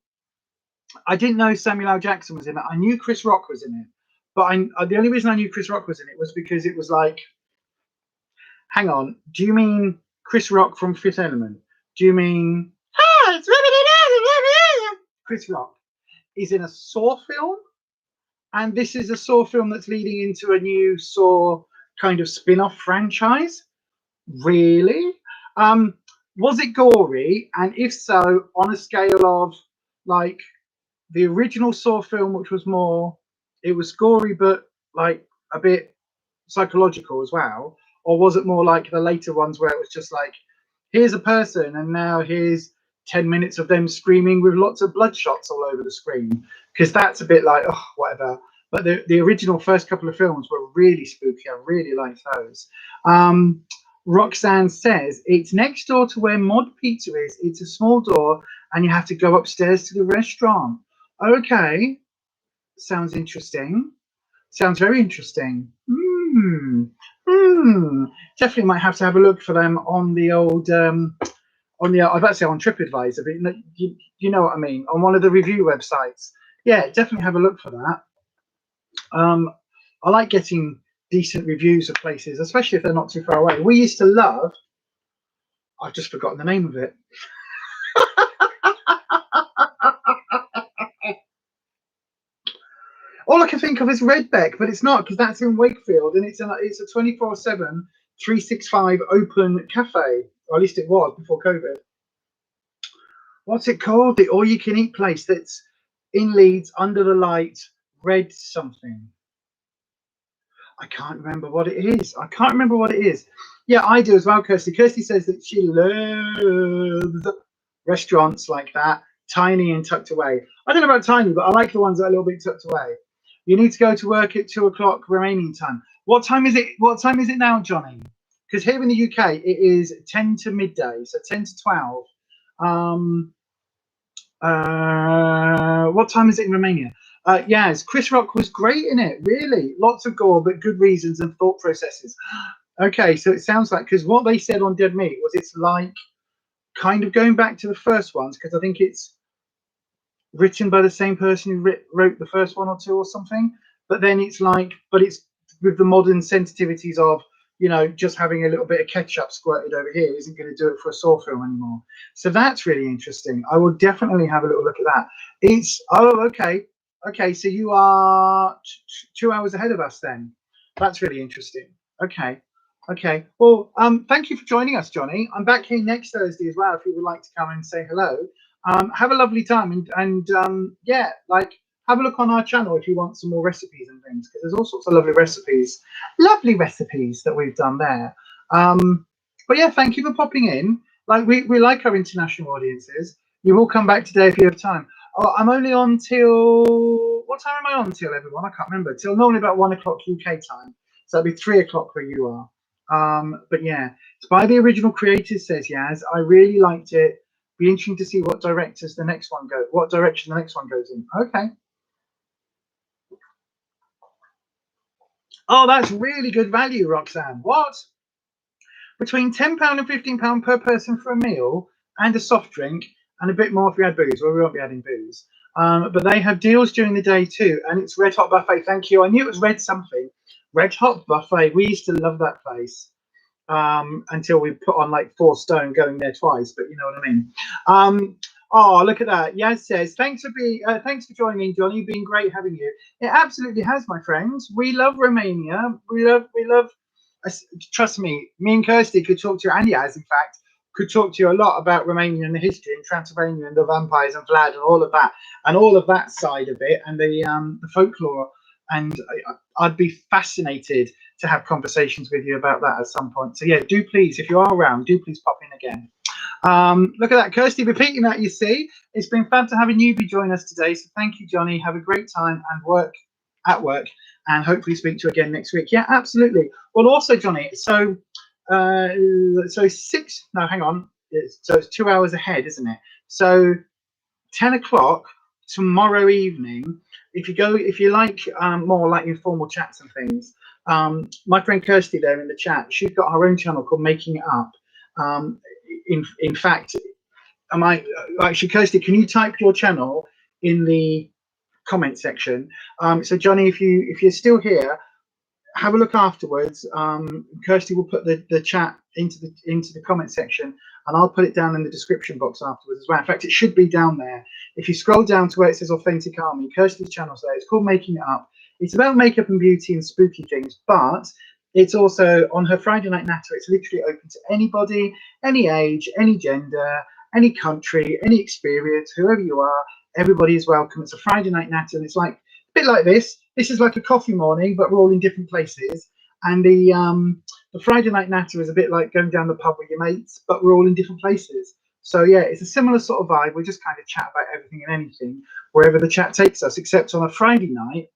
I didn't know Samuel L. Jackson was in it. I knew Chris Rock was in it. But the only reason I knew Chris Rock was in it was because it was like, hang on, do you mean Chris Rock from Fifth Element? Do you mean Chris Rock is in a Saw film? And this is a Saw film that's leading into a new Saw kind of spin-off franchise? Really? Was it gory? And if so, on a scale of like the original Saw film, which was more, it was gory but like a bit psychological as well, or was it more like the later ones where it was just like, here's a person and now here's 10 minutes of them screaming with lots of blood shots all over the screen? Because that's a bit like, oh, whatever. But the original first couple of films were really spooky. I really liked those. Roxanne says it's next door to where Mod Pizza is. It's a small door and you have to go upstairs to the restaurant. Okay, sounds interesting. Sounds very interesting. Definitely might have to have a look for them on the old I'm about to say on TripAdvisor, but you know what I mean, on one of the review websites. Yeah, definitely have a look for that. I like getting decent reviews of places, especially if they're not too far away. We used to love, I've just forgotten the name of it. All I can think of is Redbeck, but it's not, because that's in Wakefield, and it's a 24/7, 365 open cafe, or at least it was before COVID. What's it called? The all-you-can-eat place that's in Leeds, under the light, red something. I can't remember what it is. Yeah, I do as well, Kirsty. Kirsty says that she loves restaurants like that, tiny and tucked away. I don't know about tiny, but I like the ones that are a little bit tucked away. You need to go to work at 2 o'clock remaining time. What time is it? What time is it now, Johnny? Because here in the UK, it is 10 to midday, so 10 to 12. What time is it in Romania? Yes, Chris Rock was great in it, really. Lots of gore, but good reasons and thought processes. Okay, so it sounds like, because what they said on Dead Meat was it's like kind of going back to the first ones, because I think it's written by the same person who wrote the first one or two or something. But then it's like, but it's with the modern sensitivities of, you know, just having a little bit of ketchup squirted over here isn't going to do it for a Saw film anymore. So that's really interesting. I will definitely have a little look at that. It's, oh, okay. Okay, so you are 2 hours ahead of us then. That's really interesting. Okay. Okay. Well, thank you for joining us, Johnny. I'm back here next Thursday as well if you would like to come and say hello. Have a lovely time, and yeah, like, have a look on our channel if you want some more recipes and things, because there's all sorts of lovely recipes that we've done there. But yeah, thank you for popping in. Like, we like our international audiences. You will come back today if you have time. Oh, I'm only on till, what time am I on till, everyone? I can't remember. Till normally about 1 o'clock UK time. So it'll be 3 o'clock where you are. But yeah, it's by the original creators, says Yaz. I really liked it Be interesting to see what direction the next one goes in. Okay. Oh, that's really good value, Roxanne. What? Between £10 and £15 per person for a meal and a soft drink, and a bit more if we had booze. Well, we won't be adding booze. But they have deals during the day too, and it's Red Hot Buffet. Thank you. I knew it was Red something. Red Hot Buffet. We used to love that place until we put on like 4 stone going there twice. But you know what I mean. Oh, look at that. Yaz says, thanks for joining in, Johnny. Been great having you. It absolutely has, my friends. We love Romania. We love. Trust me, me and Kirsty could talk to you, and Yaz, in fact, could talk to you a lot about Romania and the history and Transylvania and the vampires and Vlad and all of that side of it, and the folklore. And I'd be fascinated to have conversations with you about that at some point. So yeah, do please, if you are around, do please pop in again. Look at that, Kirsty repeating that. You see, it's been fun to have a newbie join us today. So thank you, Johnny. Have a great time and work, and hopefully speak to you again next week. Yeah, absolutely. Well, also, Johnny, so six. No, hang on. So it's 2 hours ahead, isn't it? So 10 o'clock tomorrow evening. If you like more like informal chats and things, my friend Kirsty there in the chat, she's got her own channel called Making It Up. In fact, actually, Kirsty, can you type your channel in the comment section? So Johnny, if you're still here, have a look afterwards. Kirsty will put the chat into the comment section, and I'll put it down in the description box afterwards as well. In fact, it should be down there. If you scroll down to where it says Authentic Army, Kirsty's channel's there. It's called Making It Up. It's about makeup and beauty and spooky things, but it's also on her Friday Night Natter. It's literally open to anybody, any age, any gender, any country, any experience, whoever you are. Everybody is welcome. It's a Friday Night Natter, and it's like a bit like this. This is like a coffee morning, but we're all in different places. And the Friday Night Natter is a bit like going down the pub with your mates, but we're all in different places. So yeah, it's a similar sort of vibe. We just kind of chat about everything and anything wherever the chat takes us. Except on a Friday night,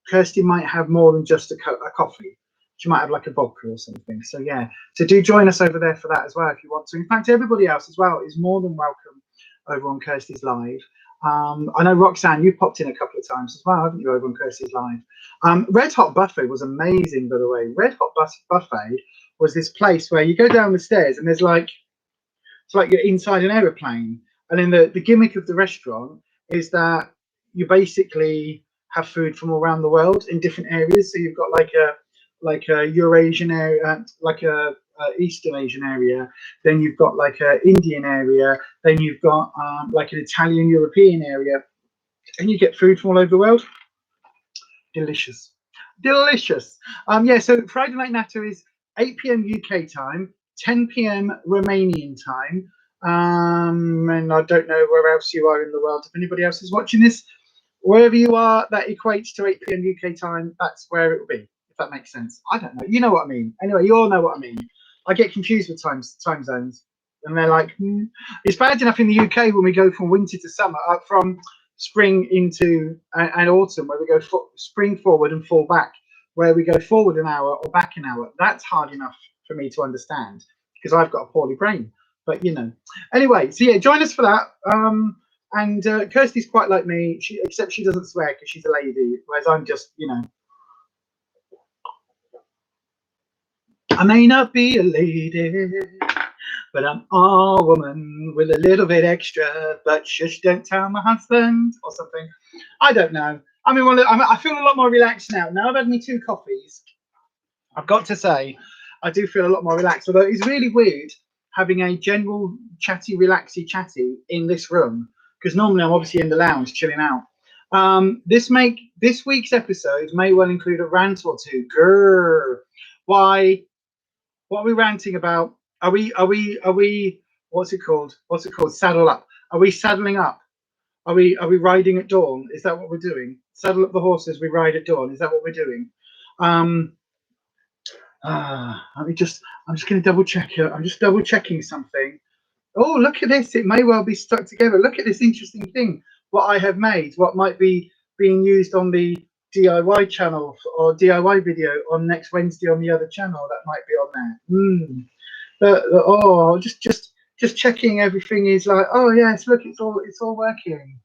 Kirsty might have more than just a coffee. She might have like a vodka or something. So yeah, so do join us over there for that as well if you want to. In fact, everybody else as well is more than welcome over on Kirsty's Live. I know, Roxanne, you've popped in a couple of times as well, haven't you, over on Kirsty's Live? Red Hot Buffet was amazing, by the way. Red Hot Buffet was this place where you go down the stairs and there's like, it's like you're inside an aeroplane. And then the gimmick of the restaurant is that you basically have food from all around the world in different areas. So you've got like a Eurasian area, like a Eastern Asian area, then you've got like a Indian area, then you've got like an Italian European area, and you get food from all over the world. Delicious. Yeah, so Friday Night Natter is 8 p.m. UK time, 10 p.m. Romanian time, and I don't know where else you are in the world. If anybody else is watching this, wherever you are, that equates to 8 p.m. UK time, that's where it will be, if that makes sense. I don't know. You know what I mean. Anyway, you all know what I mean. I get confused with time zones, and they're like, It's bad enough in the UK when we go from winter to summer, from spring into and autumn, where we go spring forward and fall back, where we go forward an hour or back an hour. That's hard enough for me to understand because I've got a poorly brain. But you know, anyway, so yeah, join us for that. And Kirsty's quite like me, except she doesn't swear because she's a lady, whereas I'm just, you know. I may not be a lady, but I'm a woman with a little bit extra. But shush, don't tell my husband or something. I don't know. I mean, well, I feel a lot more relaxed now. Now I've had me 2 coffees. I've got to say, I do feel a lot more relaxed. Although it's really weird having a general chatty, relaxy chatty in this room, because normally I'm obviously in the lounge chilling out. This week's episode may well include a rant or two. Grrr. Why? What are we ranting about? Are we what's it called? Saddle up. Are we saddling up? Are we riding at dawn? Is that what we're doing? Saddle up the horses, we ride at dawn. Is that what we're doing? I'm just gonna double check here. I'm just double checking something. Oh, look at this. It may well be stuck together. Look at this interesting thing. What I have made, what might be being used on the DIY channel or DIY video on next Wednesday on the other channel, that might be on there. But oh, just Just checking everything is like, oh yes, look, it's all working.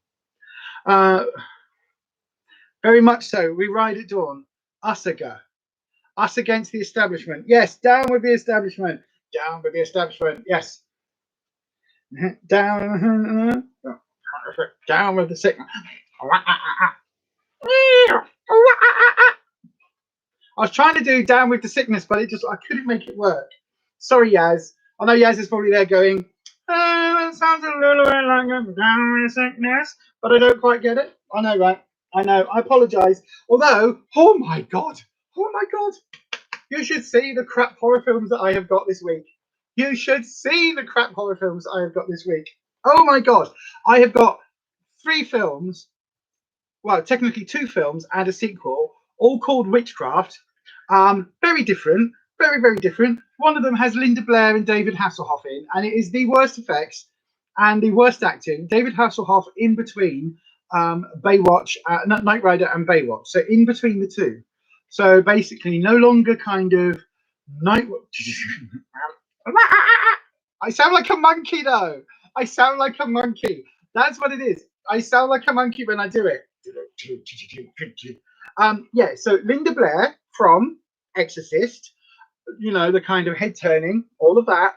Very much so. We ride at dawn. Us against the establishment. Yes, down with the establishment. Down with the establishment. Yes. Down. Down with the sickness. I was trying to do down with the sickness, but I couldn't make it work. Sorry, Yaz. I know Yaz is probably there going, that sounds a little bit like a down with sickness, but I don't quite get it. I know, right? I know. I apologise. Although, oh my God, you should see the crap horror films that I have got this week. You should see the crap horror films I have got this week. Oh my God, I have got 3 films. Well, technically 2 films and a sequel, all called Witchcraft. Very different, very different. One of them has Linda Blair and David Hasselhoff in, and it is the worst effects and the worst acting. David Hasselhoff in between Baywatch, Knight Rider and Baywatch. So in between the two. So basically no longer kind of night. I sound like a monkey though. I sound like a monkey. That's what it is. I sound like a monkey when I do it. Yeah, so Linda Blair from Exorcist, you know, the kind of head turning, all of that,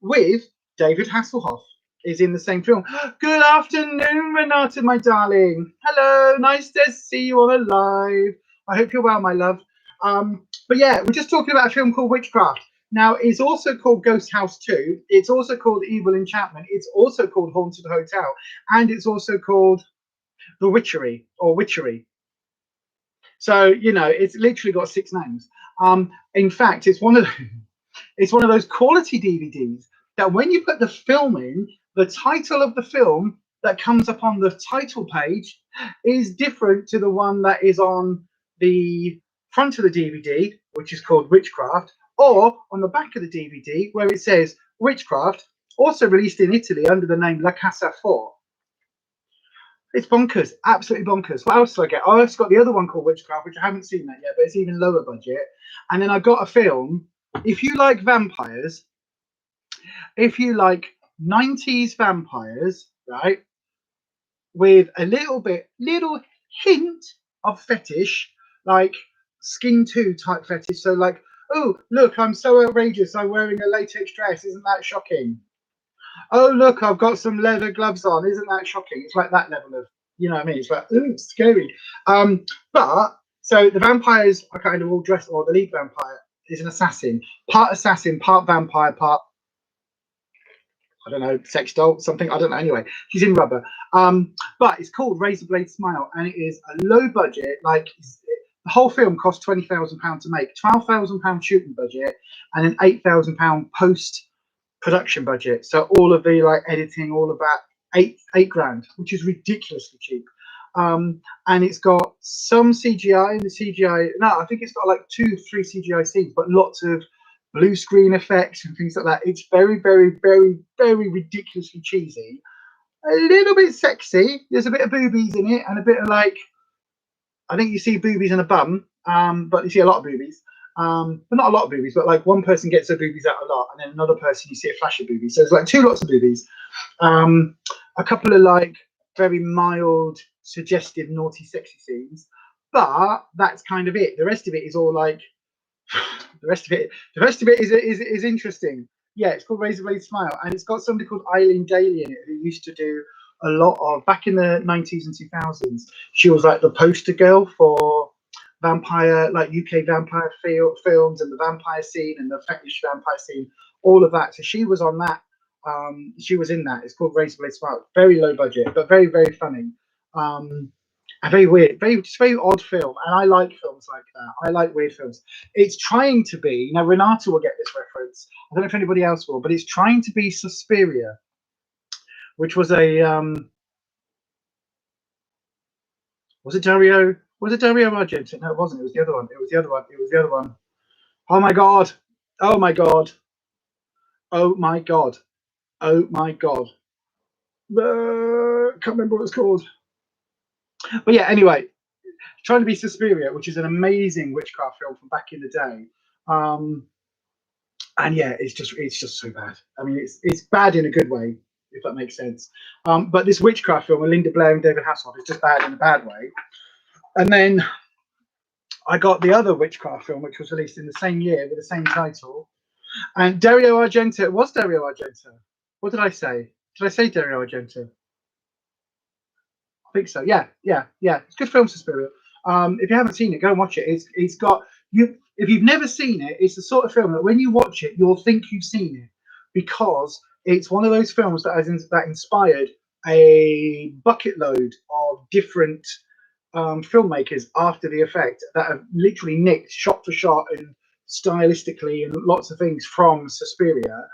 with David Hasselhoff is in the same film. Good afternoon, Renata, my darling. Hello, nice to see you on a live. I hope you're well, my love. But yeah, we're just talking about a film called Witchcraft. Now, it's also called Ghost House 2. It's also called Evil Enchantment. It's also called Haunted Hotel. And it's also called The Witchery or Witchery. So, you know, it's literally got 6 names. In fact, it's one of those quality DVDs that when you put the film in, the title of the film that comes up on the title page is different to the one that is on the front of the DVD, which is called Witchcraft, or on the back of the DVD where it says Witchcraft, also released in Italy under the name La Casa 4. It's bonkers, absolutely bonkers. What else did I get? I also got the other one called Witchcraft, which I haven't seen that yet, but it's even lower budget. And then I got a film. If you like vampires, if you like 90s vampires, right, with a little hint of fetish, like Skin 2 type fetish. So like, oh, look, I'm so outrageous. I'm wearing a latex dress. Isn't that shocking? Oh, look, I've got some leather gloves on. Isn't that shocking? It's like that level of, you know what I mean? It's like, ooh, it's scary. But so the vampires are kind of all dressed, or the lead vampire is an assassin, part vampire, part, I don't know, sex doll, something. I don't know. Anyway, she's in rubber. But it's called Razor Blade Smile, and it is a low budget. Like the whole film cost £20,000 to make, £12,000 shooting budget, and an £8,000 post production budget. So all of the like editing, all of that, eight grand, which is ridiculously cheap. And it's got some CGI, and the CGI, no, I think it's got like 2-3 CGI scenes, but lots of blue screen effects and things like that. It's very ridiculously cheesy, a little bit sexy. There's a bit of boobies in it, and a bit of like, I think you see boobies and a bum, but you see a lot of boobies. But not a lot of boobies, but like one person gets their boobies out a lot, and then another person you see a flash of boobies. So there's like 2 lots of boobies, a couple of like very mild, suggestive, naughty, sexy scenes. But that's kind of it. The rest of it is all like, the rest of it is interesting. Yeah, it's called Razor Blade Smile, and it's got somebody called Eileen Daly in it who used to do a lot of, back in the 90s and 2000s. She was like the poster girl for vampire, like UK vampire films, and the vampire scene and the fetish vampire scene, all of that. So she was on that. She was in that. It's called Razor Blade Smile. Very low budget, but very funny. A very weird, just very odd film, and I like films like that. I like weird films. It's trying to be, now Renata will get this reference. I don't know if anybody else will, but it's trying to be Suspiria, which was a was it Dario Argento? No, it wasn't. It was the other one. Oh my god! Oh my god! Oh my god! Oh my god! Can't remember what it's called. But yeah, anyway, trying to be Suspiria, which is an amazing witchcraft film from back in the day. And yeah, it's just so bad. I mean, it's bad in a good way, if that makes sense. But this witchcraft film with Linda Blair and David Hasselhoff is just bad in a bad way. And then I got the other witchcraft film, which was released in the same year with the same title. And Dario Argento, it was Dario Argento. What did I say? Did I say Dario Argento? I think so. Yeah. It's a good film, Suspiria. If you haven't seen it, go and watch it. It's got you. If you've never seen it, it's the sort of film that when you watch it, you'll think you've seen it, because it's one of those films that inspired a bucket load of different filmmakers after the effect, that have literally nicked shot for shot and stylistically and lots of things from Suspiria.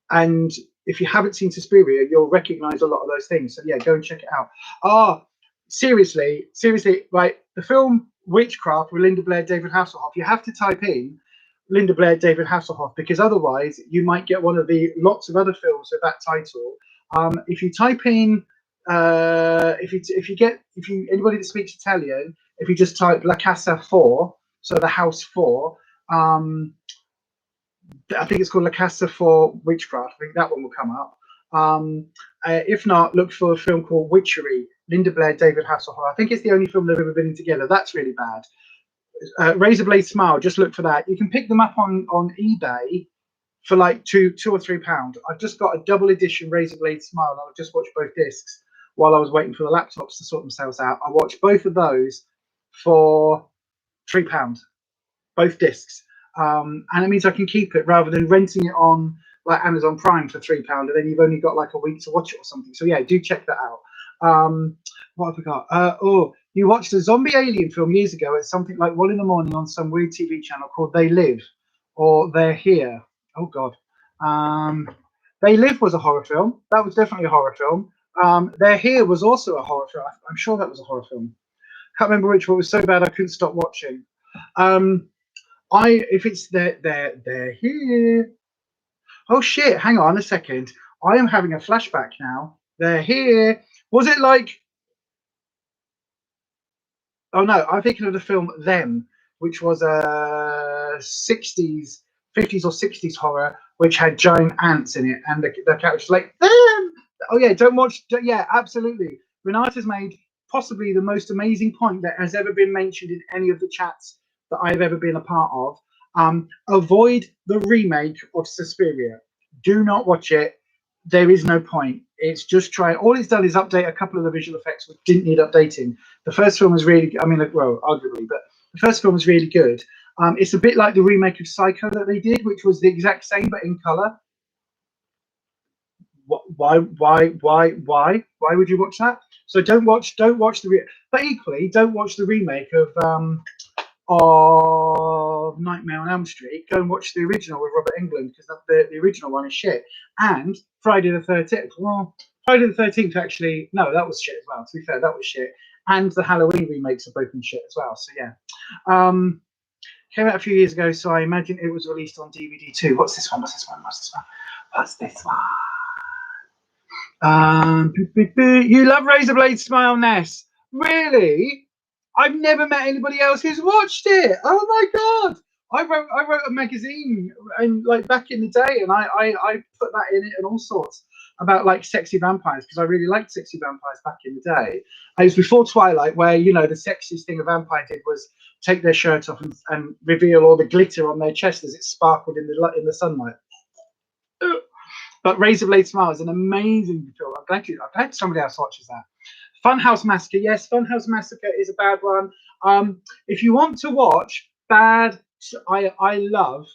And if you haven't seen Suspiria, you'll recognize a lot of those things. So yeah, go and check it out. Seriously, right? The film Witchcraft with Linda Blair, David Hasselhoff. You have to type in Linda Blair, David Hasselhoff, because otherwise you might get one of the lots of other films with that title. If you type in, if you anybody that speaks Italian, if you just type La Casa 4, so the house 4. I think it's called La Casa for Witchcraft. I think that one will come up. If not, look for a film called Witchery, Linda Blair, David Hasselhoff. I think it's the only film they've ever been in together. That's really bad. Razorblade Smile, just look for that. You can pick them up on eBay for like £2 or £3. I've just got a double edition Razorblade Smile, and I've just watched both discs while I was waiting for the laptops to sort themselves out. I watched both of those for £3, both discs. And it means I can keep it rather than renting it on like Amazon Prime for £3, and then you've only got like a week to watch it or something. So yeah, do check that out. What have we got? You watched a zombie alien film years ago at something like 1 a.m. on some weird TV channel called They Live, or They're Here. Oh God. They Live was a horror film. That was definitely a horror film. They're Here was also a horror film. I'm sure that was a horror film. Can't remember which one. It was so bad I couldn't stop watching. If it's they're here. Oh shit! Hang on a second. I am having a flashback now. They're here. Was it like? Oh no, I'm thinking of the film Them, which was a 60s, 50s or 60s horror, which had giant ants in it, and the characters like them. Oh yeah, don't watch. Yeah, absolutely. Renata's made possibly the most amazing point that has ever been mentioned in any of the chats that I've ever been a part of. Avoid the remake of Suspiria. Do not watch it. There is no point. It's just trying. All it's done is update a couple of the visual effects, which didn't need updating. The first film was really, I mean, well, arguably, but the first film was really good. It's a bit like the remake of Psycho that they did, which was the exact same but in color. Why would you watch that? So don't watch but equally don't watch the remake of Nightmare on Elm Street. Go and watch the original with Robert Englund, because the original one is shit. And Friday the 13th. Well, Friday the 13th actually, no, that was shit as well. To be fair, that was shit. And the Halloween remakes are both been shit as well. So yeah, came out a few years ago. So I imagine it was released on DVD too. What's this one? You love Razorblade Smile, Ness? Really? I've never met anybody else who's watched it. Oh my God! I wrote a magazine and like back in the day, and I put that in it and all sorts about like sexy vampires, because I really liked sexy vampires back in the day. It was before Twilight, where the sexiest thing a vampire did was take their shirt off and reveal all the glitter on their chest as it sparkled in the sunlight. But Razorblade Smile is an amazing film. I'm glad somebody else watches that. Funhouse Massacre. Yes, Funhouse Massacre is a bad one. If you want to watch bad, I love.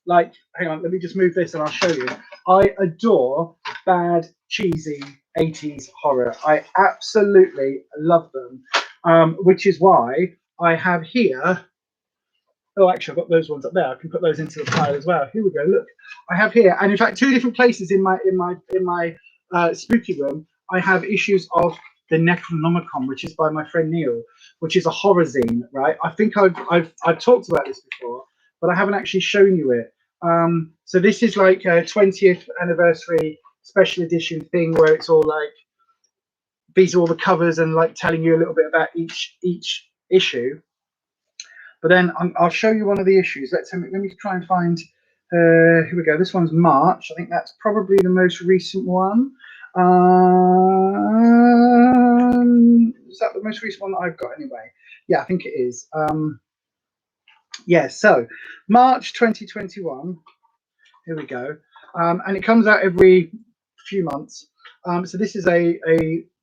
Like, hang on, let me just move this and I'll show you. I adore bad, cheesy 80s horror. I absolutely love them, which is why I have here. Oh, actually, I've got those ones up there. I can put those into the pile as well. Here we go. Look, I have here, and in fact, 2 different places in my spooky room. I have issues of the Necronomicon, which is by my friend Neil, which is a horror zine. Right? I think I've talked about this before, but I haven't actually shown you it. So this is like a 20th anniversary special edition thing where it's all like these are all the covers and like telling you a little bit about each issue. But then I'll show you one of the issues. Let me try and find. Here we go. This one's March. I think that's probably the most recent one. Is that the most recent one that I've got anyway? Yeah, I think it is. Yeah, so March 2021. Here we go. And it comes out every few months. So this is a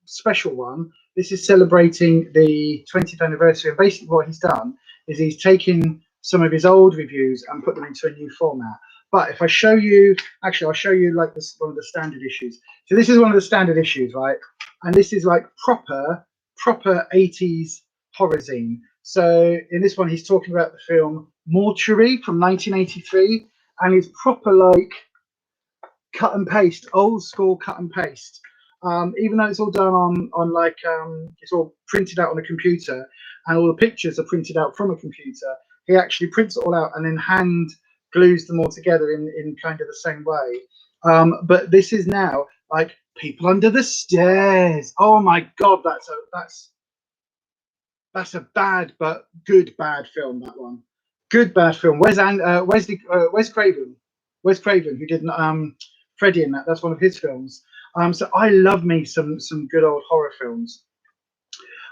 special one. This is celebrating the 20th anniversary. And basically what he's done is he's taken some of his old reviews and put them into a new format. But if I show you, actually, I'll show you like this, one of the standard issues. So this is one of the standard issues, right? And this is like proper 80s horror zine. So in this one, he's talking about the film Mortuary from 1983, and it's proper like cut and paste, old school cut and paste. Even though it's all done on like it's all printed out on a computer, and all the pictures are printed out from a computer, he actually prints it all out and then hand glues them all together in kind of the same way. But this is now like People Under the Stairs. Oh my god, that's a bad but good bad film. That one, good bad film. Wes Craven, who did Freddy in that. That's one of his films. So I love me some good old horror films.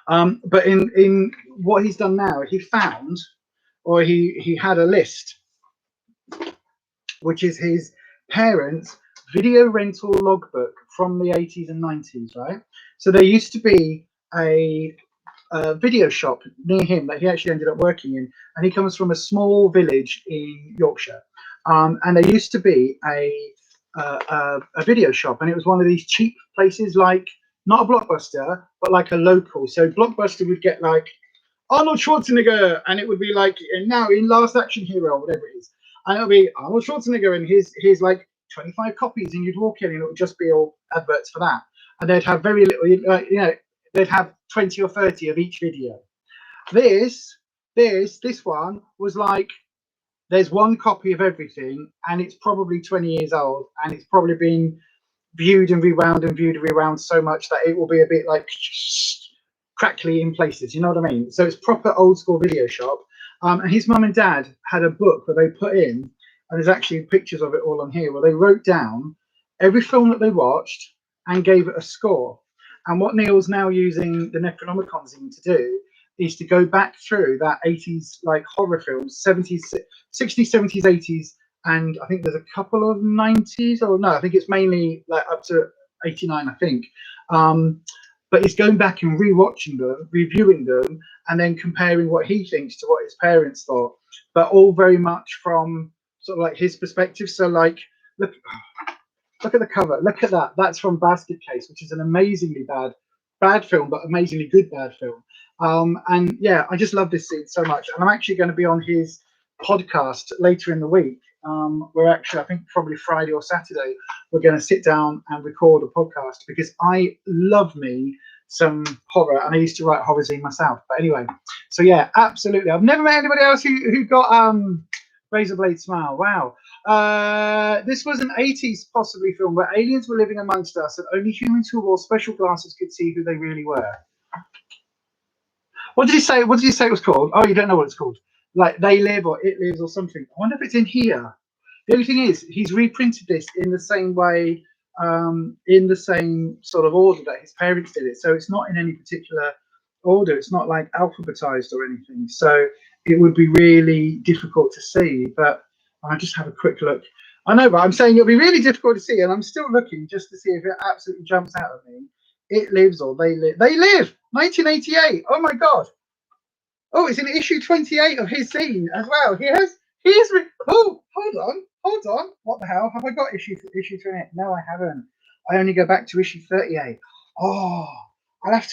But in what he's done now, he found, or he had a list, which is his parents' video rental logbook from the 80s and 90s, right? So there used to be a video shop near him that he actually ended up working in, and he comes from a small village in Yorkshire. And there used to be a video shop, and it was one of these cheap places, like not a Blockbuster, but like a local. So Blockbuster would get like Arnold Schwarzenegger, and it would be like now in Last Action Hero, whatever it is, and it'll be Arnold Schwarzenegger, and here's like 25 copies, and you'd walk in, and it would just be all adverts for that, and they'd have very little, they'd have 20 or 30 of each video. This one was like, there's one copy of everything, and it's probably 20 years old, and it's probably been viewed and rewound and viewed and rewound so much that it will be a bit like crackly in places, you know what I mean? So it's proper old school video shop. And his mum and dad had a book where they put in, and there's actually pictures of it all on here, where they wrote down every film that they watched and gave it a score. And what Neil's now using the Necronomicon zine to do is to go back through that 80s like horror films, 70s, 60s, 70s, 80s, and I think there's a couple of 90s, or no, I think it's mainly like up to 89, I think. But he's going back and rewatching them, reviewing them, and then comparing what he thinks to what his parents thought, but all very much from sort of like his perspective. So like, look at the cover, look at that. That's from Basket Case, which is an amazingly bad film, but amazingly good bad film. And yeah, I just love this scene so much. And I'm actually going to be on his podcast later in the week. We're actually, I think probably Friday or Saturday, we're going to sit down and record a podcast, because I love me some horror, and I used to write horror zine myself. But anyway, so yeah, absolutely. I've never met anybody else who got Razor Blade Smile. Wow. This was an 80s possibly film where aliens were living amongst us, and only humans who wore special glasses could see who they really were. What did you say? What did you say it was called? Oh, you don't know what it's called. Like They Live or It Lives or something. I wonder if it's in here. The only thing is, he's reprinted this in the same way, in the same sort of order that his parents did it. So it's not in any particular order. It's not like alphabetized or anything. So it would be really difficult to see. But I'll just have a quick look. I know, but I'm saying it'll be really difficult to see, and I'm still looking just to see if it absolutely jumps out at me. It Lives or They Live. They Live, 1988. Oh my God. Oh, it's in issue 28 of his zine as well. Oh, hold on. What the hell? Have I got issue 28? No, I haven't. I only go back to issue 38. Oh, I'll have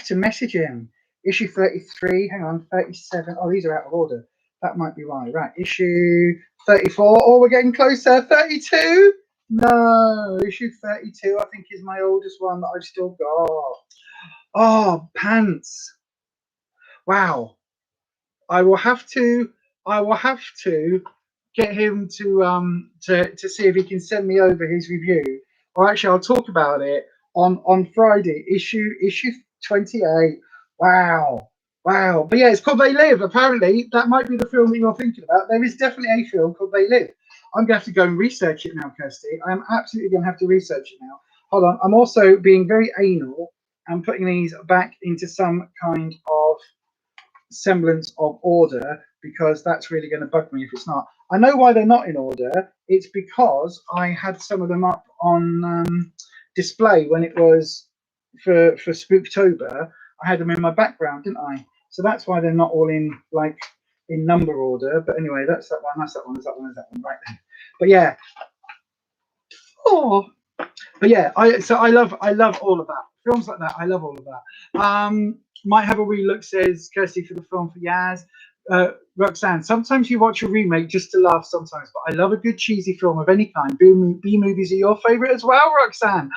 to message him. Issue 33. Hang on, 37. Oh, these are out of order. That might be why. Right, issue 34. Oh, we're getting closer. 32. No, issue 32. I think is my oldest one that I've still got. Oh, pants. Wow. I will have to get him to see if he can send me over his review. Or actually, I'll talk about it on Friday. Issue 28. Wow. Wow. But yeah, it's called They Live. Apparently, that might be the film that you're thinking about. There is definitely a film called They Live. I'm going to have to go and research it now, Kirsty. I'm absolutely going to have to research it now. Hold on. I'm also being very anal and putting these back into some kind of semblance of order, because that's really going to bug me if it's not. I know why they're not in order. It's because I had some of them up on display when it was for Spooktober. I had them in my background, didn't I? So that's why they're not all in like in number order. But anyway, that's that one. That's that one. That's that one. That's that one. Right then. But yeah. Oh. But yeah, I love all of that. Films like that, I love all of that. Might have a wee look, says Kirsty, for the film for Yaz. Roxanne, sometimes you watch a remake just to laugh sometimes, but I love a good cheesy film of any kind. B movies are your favourite as well, Roxanne?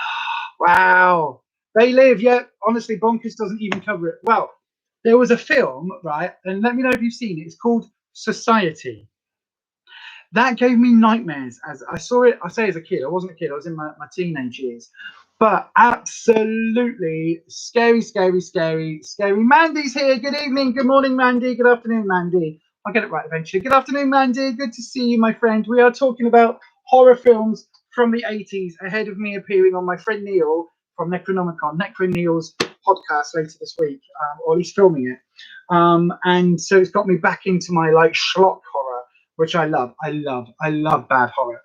Wow. They Live, yeah. Honestly, Bonkers doesn't even cover it. Well, there was a film, right? And let me know if you've seen it. It's called Society. That gave me nightmares as I saw it. I say as a kid, I wasn't a kid, I was in my teenage years, but absolutely scary, scary, scary, scary. Mandy's here. Good evening, good morning, Mandy. Good afternoon, Mandy. I'll get it right eventually. Good afternoon, Mandy. Good to see you, my friend. We are talking about horror films from the 80s ahead of me appearing on my friend Neil from Necronomicon, Necro Neil's podcast later this week, or at least filming it. And so it's got me back into my like schlock horror, which I love. I love bad horror.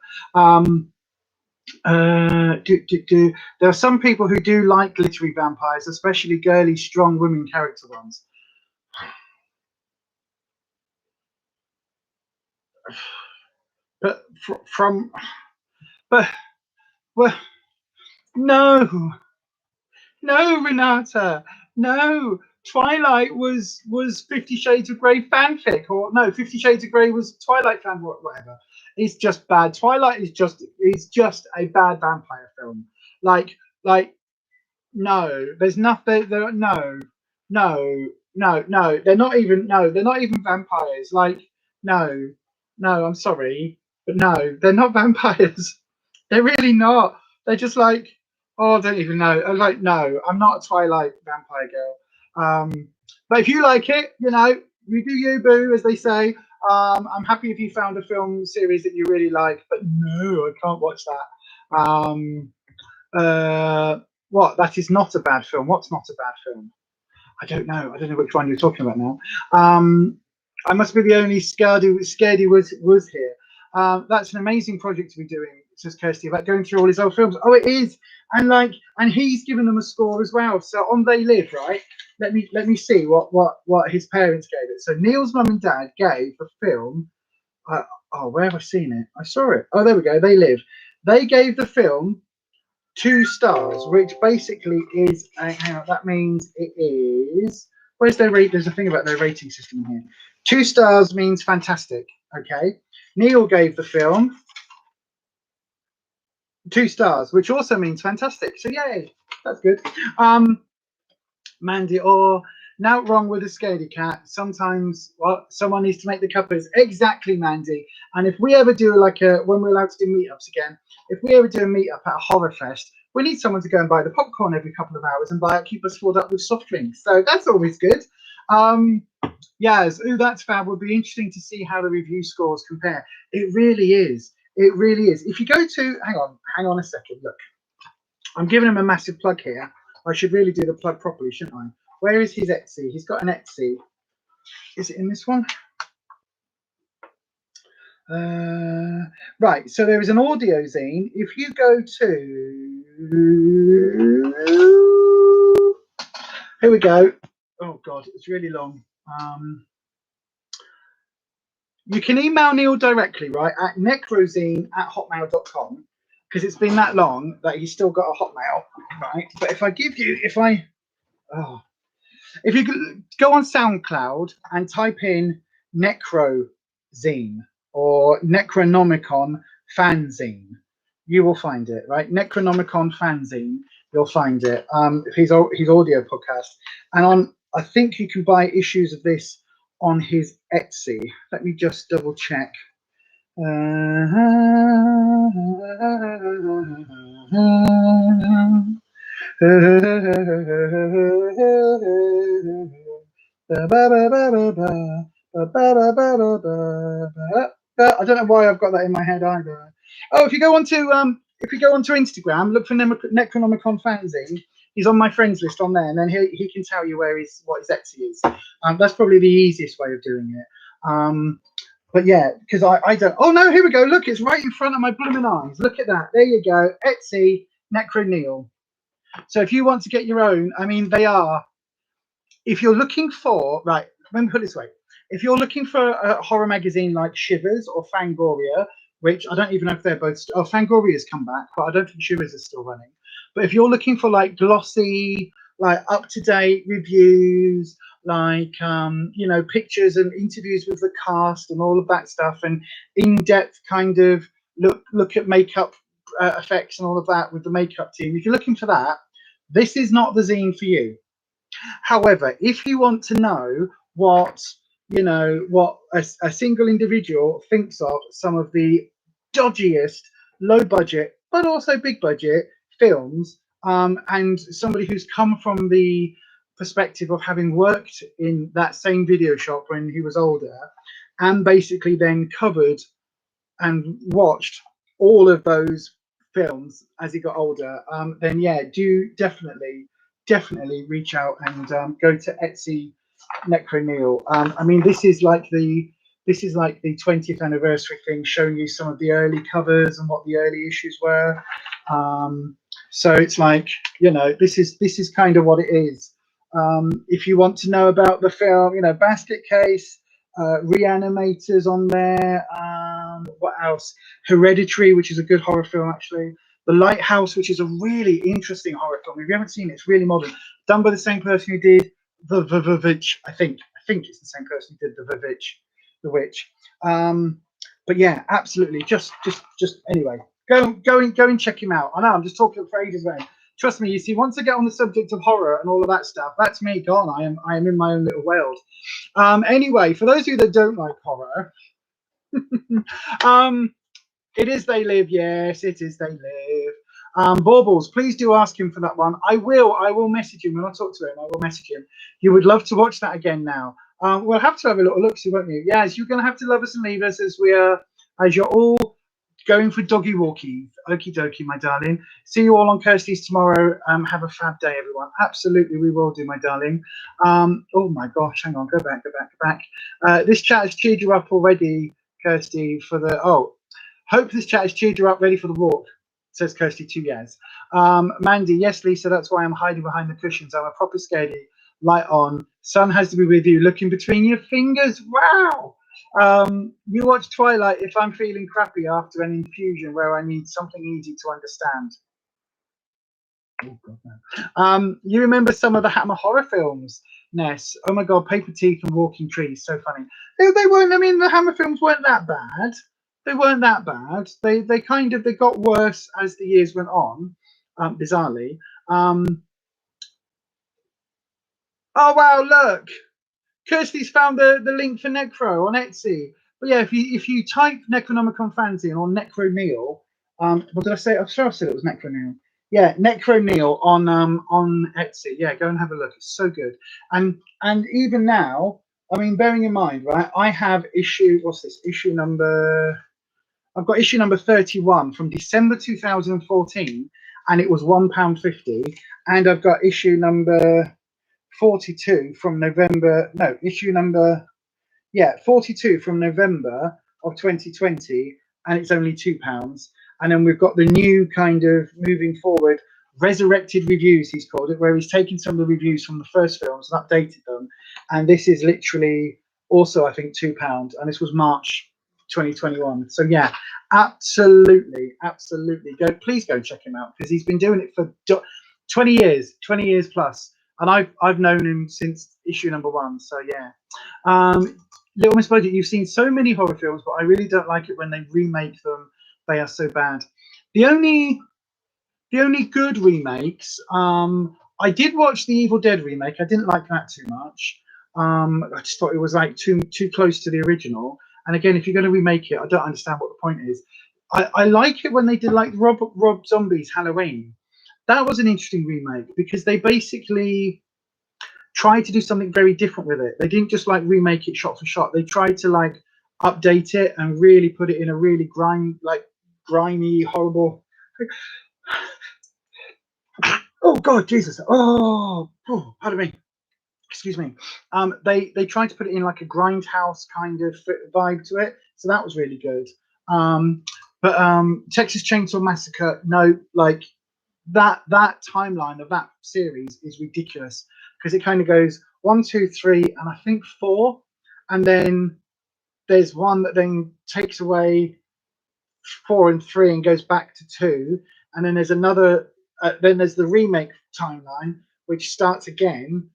There are some people who do like glittery vampires, especially girly, strong women character ones. But well, no, Renata, no. Twilight was 50 Shades of Grey fanfic, or no, 50 Shades of Grey was Twilight fan, whatever. It's just bad. Twilight is just a bad vampire film. Like no, there's nothing. No. They're not even vampires. Like no. I'm sorry, but no, they're not vampires. They're really not. They're just like, oh, I don't even know. I'm like, no, I'm not a Twilight vampire girl. But if you like it, you do you, boo, as they say. I'm happy if you found a film series that you really like, but no, I can't watch that. What? That is not a bad film. What's not a bad film? I don't know. I don't know which one you're talking about now. I must be the only scaredy was here. That's an amazing project to be doing, says Kirsty, about going through all his old films. Oh, it is, and he's given them a score as well. So on They Live, right? Let me see what his parents gave it. So Neil's mum and dad gave the film. Where have I seen it? I saw it. Oh, there we go. They Live. They gave the film 2 stars, which basically is hang on, that means it is. Where's their rate? There's a thing about their rating system in here. 2 stars means fantastic. Okay, Neil gave the film 2 stars, which also means fantastic. So yay, that's good. Mandy, or now wrong with a scaredy cat. Sometimes, well, someone needs to make the covers. Exactly, Mandy. And if we ever do when we're allowed to do meetups again, if we ever do a meetup at a horror fest, we need someone to go and buy the popcorn every couple of hours and keep us filled up with soft drinks. So that's always good. Yes, ooh, that's fab. Would be interesting to see how the review scores compare. It really is. It really is. If you go to, hang on a second. Look, I'm giving him a massive plug here. I should really do the plug properly, shouldn't I? Where is his Etsy? He's got an Etsy. Is it in this one? Right, so there is an audio zine. If you go to... Here we go. Oh, God, it's really long. You can email Neil directly, right, at necrozine@hotmail.com, because it's been that long that he's still got a Hotmail, right? But if you go on SoundCloud and type in Necrozine or Necronomicon fanzine, you will find it, right? Necronomicon fanzine, you'll find it. His audio podcast, and I think you can buy issues of this on his Etsy. Let me just double check. I don't know why I've got that in my head either. Oh, if you go onto Instagram, look for Necronomicon Fanzine. He's on my friends list on there, and then he can tell you what his Etsy is. That's probably the easiest way of doing it. But yeah, because I don't. Oh no, here we go. Look, it's right in front of my blooming eyes. Look at that. There you go. Etsy Necro Neil. So if you want to get your own, I mean, they are. If you're looking for, right, let me put it this way. If you're looking for a horror magazine like Shivers or Fangoria, which I don't even know if they're both, Fangoria's come back, but I don't think Shivers is still running. But if you're looking for like glossy, like up-to-date reviews, like, you know, pictures and interviews with the cast and all of that stuff, and in-depth kind of look at makeup effects and all of that with the makeup team, if you're looking for that, this is not the zine for you. However, if you want to know what, you know, what a single individual thinks of some of the dodgiest, low budget, but also big budget films, and somebody who's come from the perspective of having worked in that same video shop when he was older, and basically then covered and watched all of those films as he got older, then yeah, do definitely reach out and go to Etsy Necro Neil. I mean, this is like the 20th anniversary thing, showing you some of the early covers and what the early issues were. So it's like, you know, this is kind of what it is. If you want to know about the film, you know, Basket Case, Reanimators on there. What else? Hereditary, which is a good horror film actually. The Lighthouse, which is a really interesting horror film. If you haven't seen it, it's really modern. Done by the same person who did the Witch. I think it's the same person who did the Witch. But yeah, absolutely. Just anyway, go and check him out. I know I'm just talking for ages, man. Trust me, you see, once I get on the subject of horror and all of that stuff, that's me gone. I am in my own little world. Anyway, for those of you that don't like horror, it is They Live. Yes, it is They Live. Baubles, please do ask him for that one. I will message him when I talk to him. I will message him. You would love to watch that again now. We'll have to have a little look, see, won't you? Yes, you're going to have to love us and leave us as you're all going for doggy walkies. Okie dokie, my darling. See you all on Kirsty's tomorrow. Have a fab day, everyone. Absolutely, we will do, my darling. Oh my gosh, hang on, go back. This chat has cheered you up already, Kirsty, for the hope this chat has cheered you up, ready for the walk, says Kirsty 2 years. Mandy, yes, Lisa, that's why I'm hiding behind the cushions. I'm a proper scaredy. Light on. Sun has to be with you, looking between your fingers. Wow. You watch Twilight if I'm feeling crappy after an infusion where I need something easy to understand. Oh, God, no. You remember some of the Hammer horror films, Ness? Oh my God, Paper Teeth and Walking Trees, so funny. They weren't. I mean, the Hammer films weren't that bad. They weren't that bad. They got worse as the years went on, bizarrely. Oh wow, look, Kirsty's found the link for Necro on Etsy. But yeah, if you type Necronomicon Fanzine or Necro Neil, what did I say? I'm sure I said it was Necro Neil. Yeah, Necro Neil on Etsy. Yeah, go and have a look. It's so good. And even now, I mean, bearing in mind, right? I have what's this? I've got issue number 31 from December 2014, and it was £1.50. And I've got issue number 42 from November. No, issue number 42 from November of 2020, and it's only £2. And then we've got the new kind of moving forward resurrected reviews, he's called it, where he's taken some of the reviews from the first films and updated them. And this is literally also, I think, £2, and this was March 2021. So yeah, absolutely please go check him out, because he's been doing it for 20 years plus, and I've known him since issue number 1. So yeah. Little Miss Budget, you've seen so many horror films, but I really don't like it when they remake them. They are so bad. The only good remakes, I did watch the Evil Dead remake. I didn't like that too much. I just thought it was like too close to the original. And again, if you're going to remake it, I don't understand what the point is. I like it when they did like Rob Zombie's Halloween. That was an interesting remake, because they basically tried to do something very different with it. They didn't just like remake it shot for shot. They tried to like update it and really put it in a really grimy, horrible. Oh God, Jesus! Oh, pardon me. Excuse me. They tried to put it in like a grindhouse kind of vibe to it, so that was really good. But Texas Chainsaw Massacre, no, like that timeline of that series is ridiculous because it kind of goes 1, 2, 3, and I think 4, and then there's one that then takes away 4 and 3 and goes back to 2, and then there's another. Then there's the remake timeline which starts again,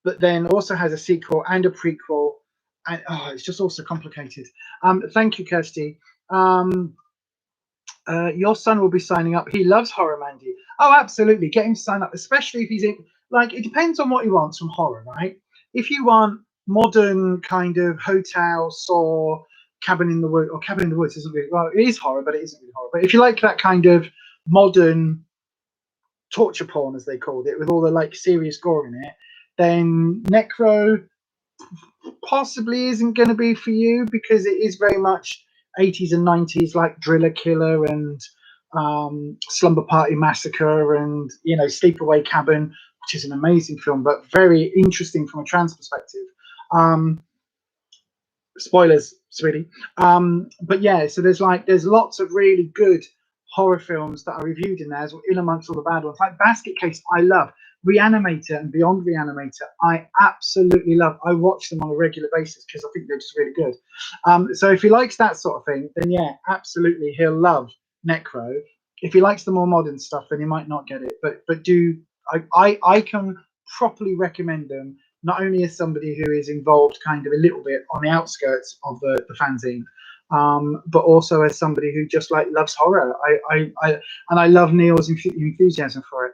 but then also has a sequel and a prequel, and it's just also complicated. Thank you, Kirsty. Your son will be signing up. He loves horror, Mandy. Oh, absolutely. Get him to sign up, especially if he's in, like, it depends on what he wants from horror, right? If you want modern kind of hotel, Saw, Cabin in the Woods, or Cabin in the Woods isn't really, well, it is horror, but it isn't really horror. But if you like that kind of modern torture porn, as they called it, with all the like serious gore in it, then Necro possibly isn't going to be for you because it is very much 80s and 90s, like Driller Killer and Slumber Party Massacre and, you know, Sleepaway Cabin, which is an amazing film, but very interesting from a trans perspective. Spoilers, sweetie. But yeah, so there's lots of really good horror films that are reviewed in there, in amongst all the bad ones. Like Basket Case, I love. Reanimator and Beyond Reanimator, I absolutely love. I watch them on a regular basis because I think they're just really good. So if he likes that sort of thing, then yeah, absolutely, he'll love Necro. If he likes the more modern stuff, then he might not get it. But I can properly recommend them, not only as somebody who is involved kind of a little bit on the outskirts of the fanzine, but also as somebody who just like loves horror. I love Neil's enthusiasm for it.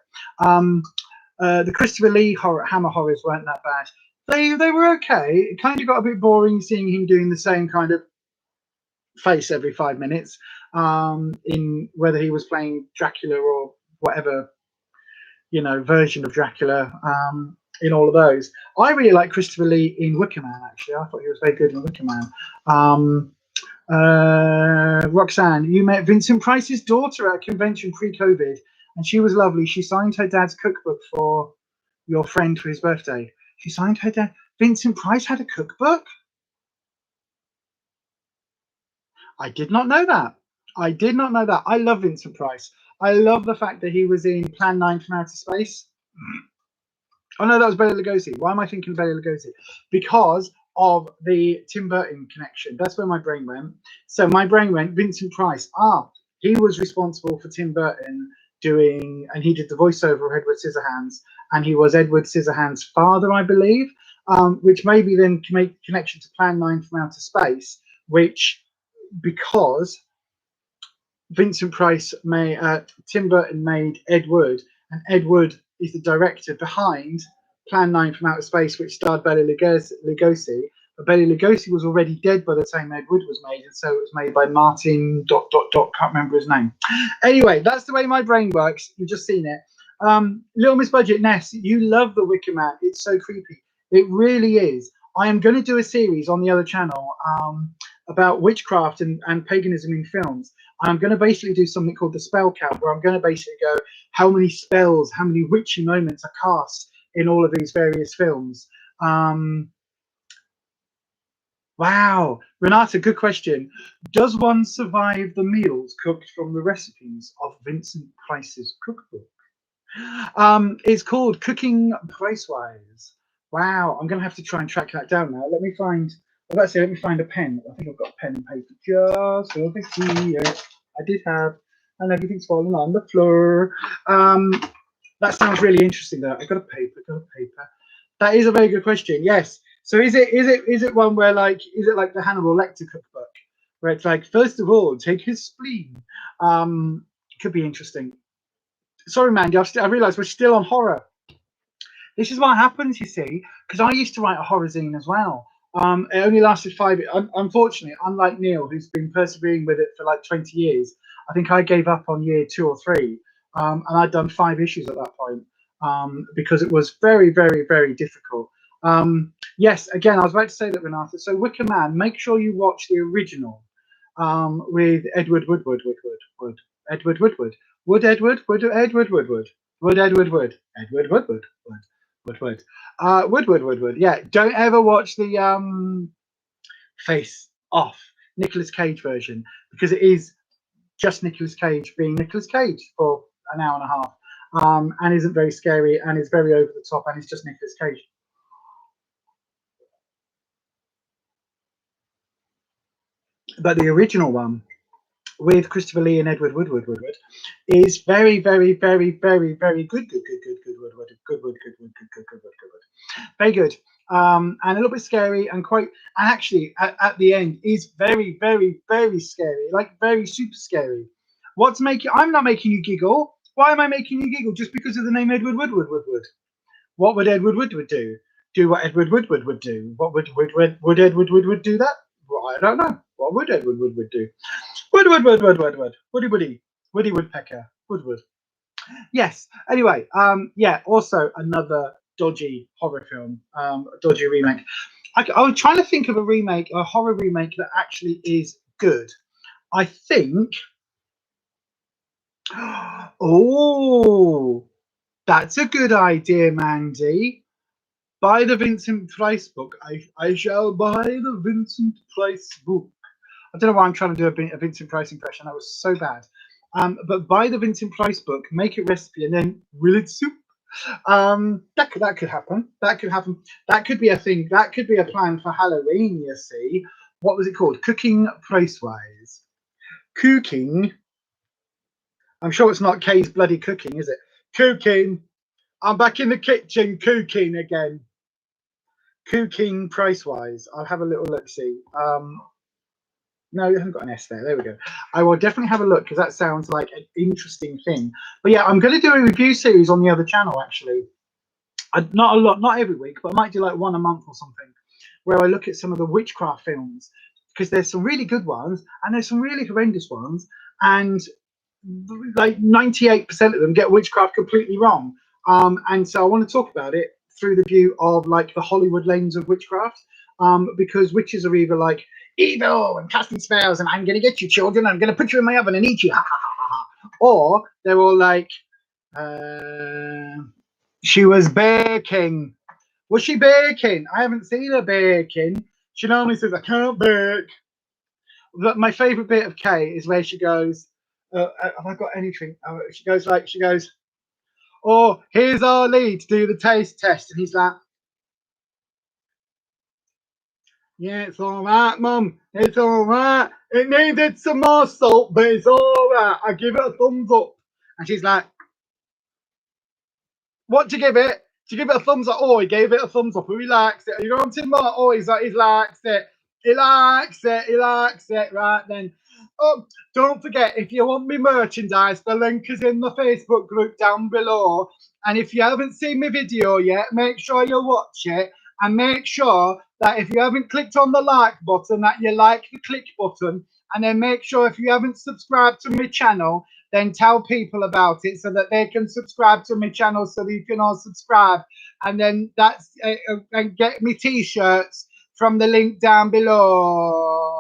The Christopher Lee Hammer horrors weren't that bad. They were okay. It kind of got a bit boring seeing him doing the same kind of face every 5 minutes, in whether he was playing Dracula or whatever, you know, version of Dracula. In all of those, I really like Christopher Lee in Wicker Man. Actually, I thought he was very good in Wicker Man. Roxanne, you met Vincent Price's daughter at a convention pre-COVID, and she was lovely. She signed her dad's cookbook for your friend for his birthday. She signed her dad. Vincent Price had a cookbook? I did not know that. I did not know that. I love Vincent Price. I love the fact that he was in Plan 9 from Outer Space. Oh no, that was Bela Lugosi. Why am I thinking Bela Lugosi? Because of the Tim Burton connection. That's where my brain went. So my brain went Vincent Price. He was responsible for Tim Burton doing, and he did the voiceover of Edward Scissorhands, and he was Edward Scissorhands' father, I believe, which maybe then can make connection to Plan 9 from Outer Space, which, because Vincent Price Tim Burton made Ed Wood, and Ed Wood is the director behind Plan 9 from Outer Space, which starred Bela Lugosi. But Bela Lugosi was already dead by the time Ed Wood was made, and so it was made by Martin ... can't remember his name. Anyway, that's the way my brain works. You've just seen it. Little Miss Budget, Ness, you love The Wicker Man. It's so creepy. It really is. I am going to do a series on the other channel about witchcraft and paganism in films. I'm going to basically do something called the spell count, where I'm going to basically go, how many spells, how many witchy moments are cast in all of these various films. Wow, Renata, good question. Does one survive the meals cooked from the recipes of Vincent Price's cookbook? It's called Cooking Pricewise. Wow, I'm going to have to try and track that down now. Let me find a pen. I think I've got a pen and paper just over here. I did have, and everything's falling on the floor. That sounds really interesting though. I got a paper, That is a very good question. Yes. So is it one where, like, is it like the Hannibal Lecter cookbook, where it's like, first of all, take his spleen? Could be interesting. Sorry, Mandy, I realised we're still on horror. This is what happens, you see, because I used to write a horror zine as well. It only lasted 5 years. Unfortunately, unlike Neil, who's been persevering with it for like 20 years, I think I gave up on year 2 or 3, and I'd done 5 issues at that point. because it was very, very, very difficult. Yes, again, I was about to say that, Vanessa. So Wicker Man, make sure you watch the original with Edward Woodward, Edward Woodward, Woodward. Yeah, don't ever watch the Face Off Nicolas Cage version, because it is just Nicolas Cage being Nicolas Cage for an hour and a half, and isn't very scary, and is very over the top, and it's just Nicolas Cage. But the original one with Christopher Lee and Edward Woodward is very, very, very, very, very good. Very good. And a little bit scary, and quite, and actually at the end is very, very, very scary, like very super scary. What's making, I'm not making you giggle. Why am I making you giggle? Just because of the name Edward Woodward. What would Edward Woodward do? Do what Edward Woodward would do. What would Edward Woodward do that? Well, I don't know. What would Edward Woodward do? Woody Woodpecker, Woodward. Yes. Anyway, yeah. Also another dodgy horror film, dodgy remake. I was trying to think of a remake, a horror remake that actually is good. I think. Oh, that's a good idea, Mandy. Buy the Vincent Price book. I shall buy the Vincent Price book. I don't know why I'm trying to do a Vincent Price impression. That was so bad. But buy the Vincent Price book, make a recipe, and then will it soup. That could happen. That could happen. That could be a thing. That could be a plan for Halloween. You see, what was it called? Cooking Pricewise. Cooking. I'm sure it's not Kay's bloody cooking, is it? Cooking. I'm back in the kitchen cooking again. Cooking Pricewise. I'll have a little look. See. No, you haven't got an S there. There we go. I will definitely have a look, because that sounds like an interesting thing. But yeah, I'm going to do a review series on the other channel, actually. Not a lot, not every week, but I might do like one a month or something, where I look at some of the witchcraft films, because there's some really good ones and there's some really horrendous ones, and like 98% of them get witchcraft completely wrong. And so I want to talk about it through the view of like the Hollywood lens of witchcraft, because witches are either like evil and casting spells and I'm going to get you children, I'm going to put you in my oven and eat you, ha ha ha ha, or they're all like, she was baking. Was she baking? I haven't seen her baking. She normally says, I can't bake. But my favourite bit of Kay is where she goes, have I got anything? She goes, oh, here's our lead to do the taste test. And he's like, yeah, it's all right, Mum. It's all right. It needed some more salt, but it's all right. I give it a thumbs up. And she's like, what to give it? To give it a thumbs up? Oh, he gave it a thumbs up. He likes it. You wanting more? Oh, he likes it. He likes it. He likes it. Right then. Oh, don't forget, if you want me merchandise, the link is in the Facebook group down below. And if you haven't seen my video yet, make sure you watch it. And make sure that if you haven't clicked on the like button, that you like the click button. And then make sure if you haven't subscribed to my channel, then tell people about it so that they can subscribe to my channel, so that you can all subscribe. And then that's and get me t-shirts from the link down below.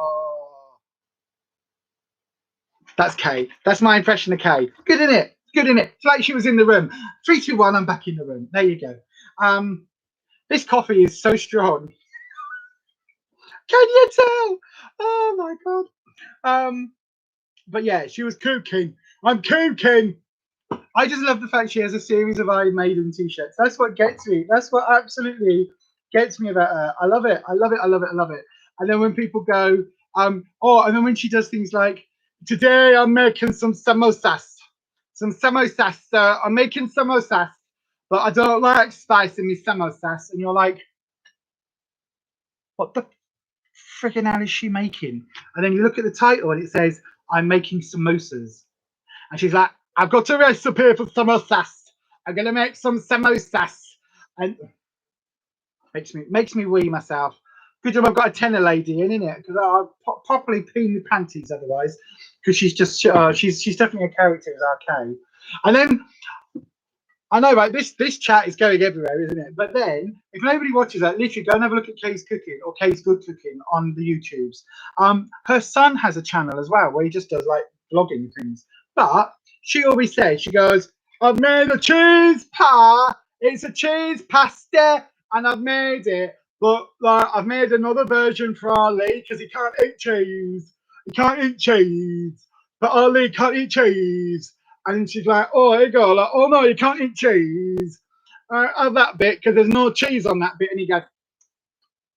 That's Kay. That's my impression of Kay. Good, isn't it? Good, isn't it? It's like she was in the room. 3, 2, 1, I'm back in the room. There you go. This coffee is so strong. Can you tell? Oh my god. But yeah, she was cooking. I'm cooking. I just love the fact she has a series of Iron Maiden t-shirts. That's what gets me. That's what absolutely gets me about her. I love it. I love it. I love it. I love it. And then when people go, oh, and then when she does things like, today I'm making some samosas. Some samosas, sir. I'm making samosas, but I don't like spice in my samosas. And you're like, what the freaking hell is she making? And then you look at the title and it says, I'm making samosas. And she's like, I've got a recipe for samosas. I'm going to make some samosas. And makes me wee myself. Good job I've got a tenor lady in it, because I'll properly pee my panties otherwise, because she's just, she's definitely a character as RK. And then I know, right? This chat is going everywhere, isn't it? But then, if nobody watches that, literally go and have a look at Kay's Cooking or Kay's Good Cooking on the YouTubes. Her son has a channel as well where he just does like vlogging things. But she always says, she goes, "I've made a cheese pie. It's a cheese pasta, and I've made it. But like, I've made another version for Ollie because he can't eat cheese. He can't eat cheese. But Ollie can't eat cheese." And she's like, "Oh, here you go." Like, "Oh no, you can't eat cheese. Have that bit because there's no cheese on that bit." And he goes,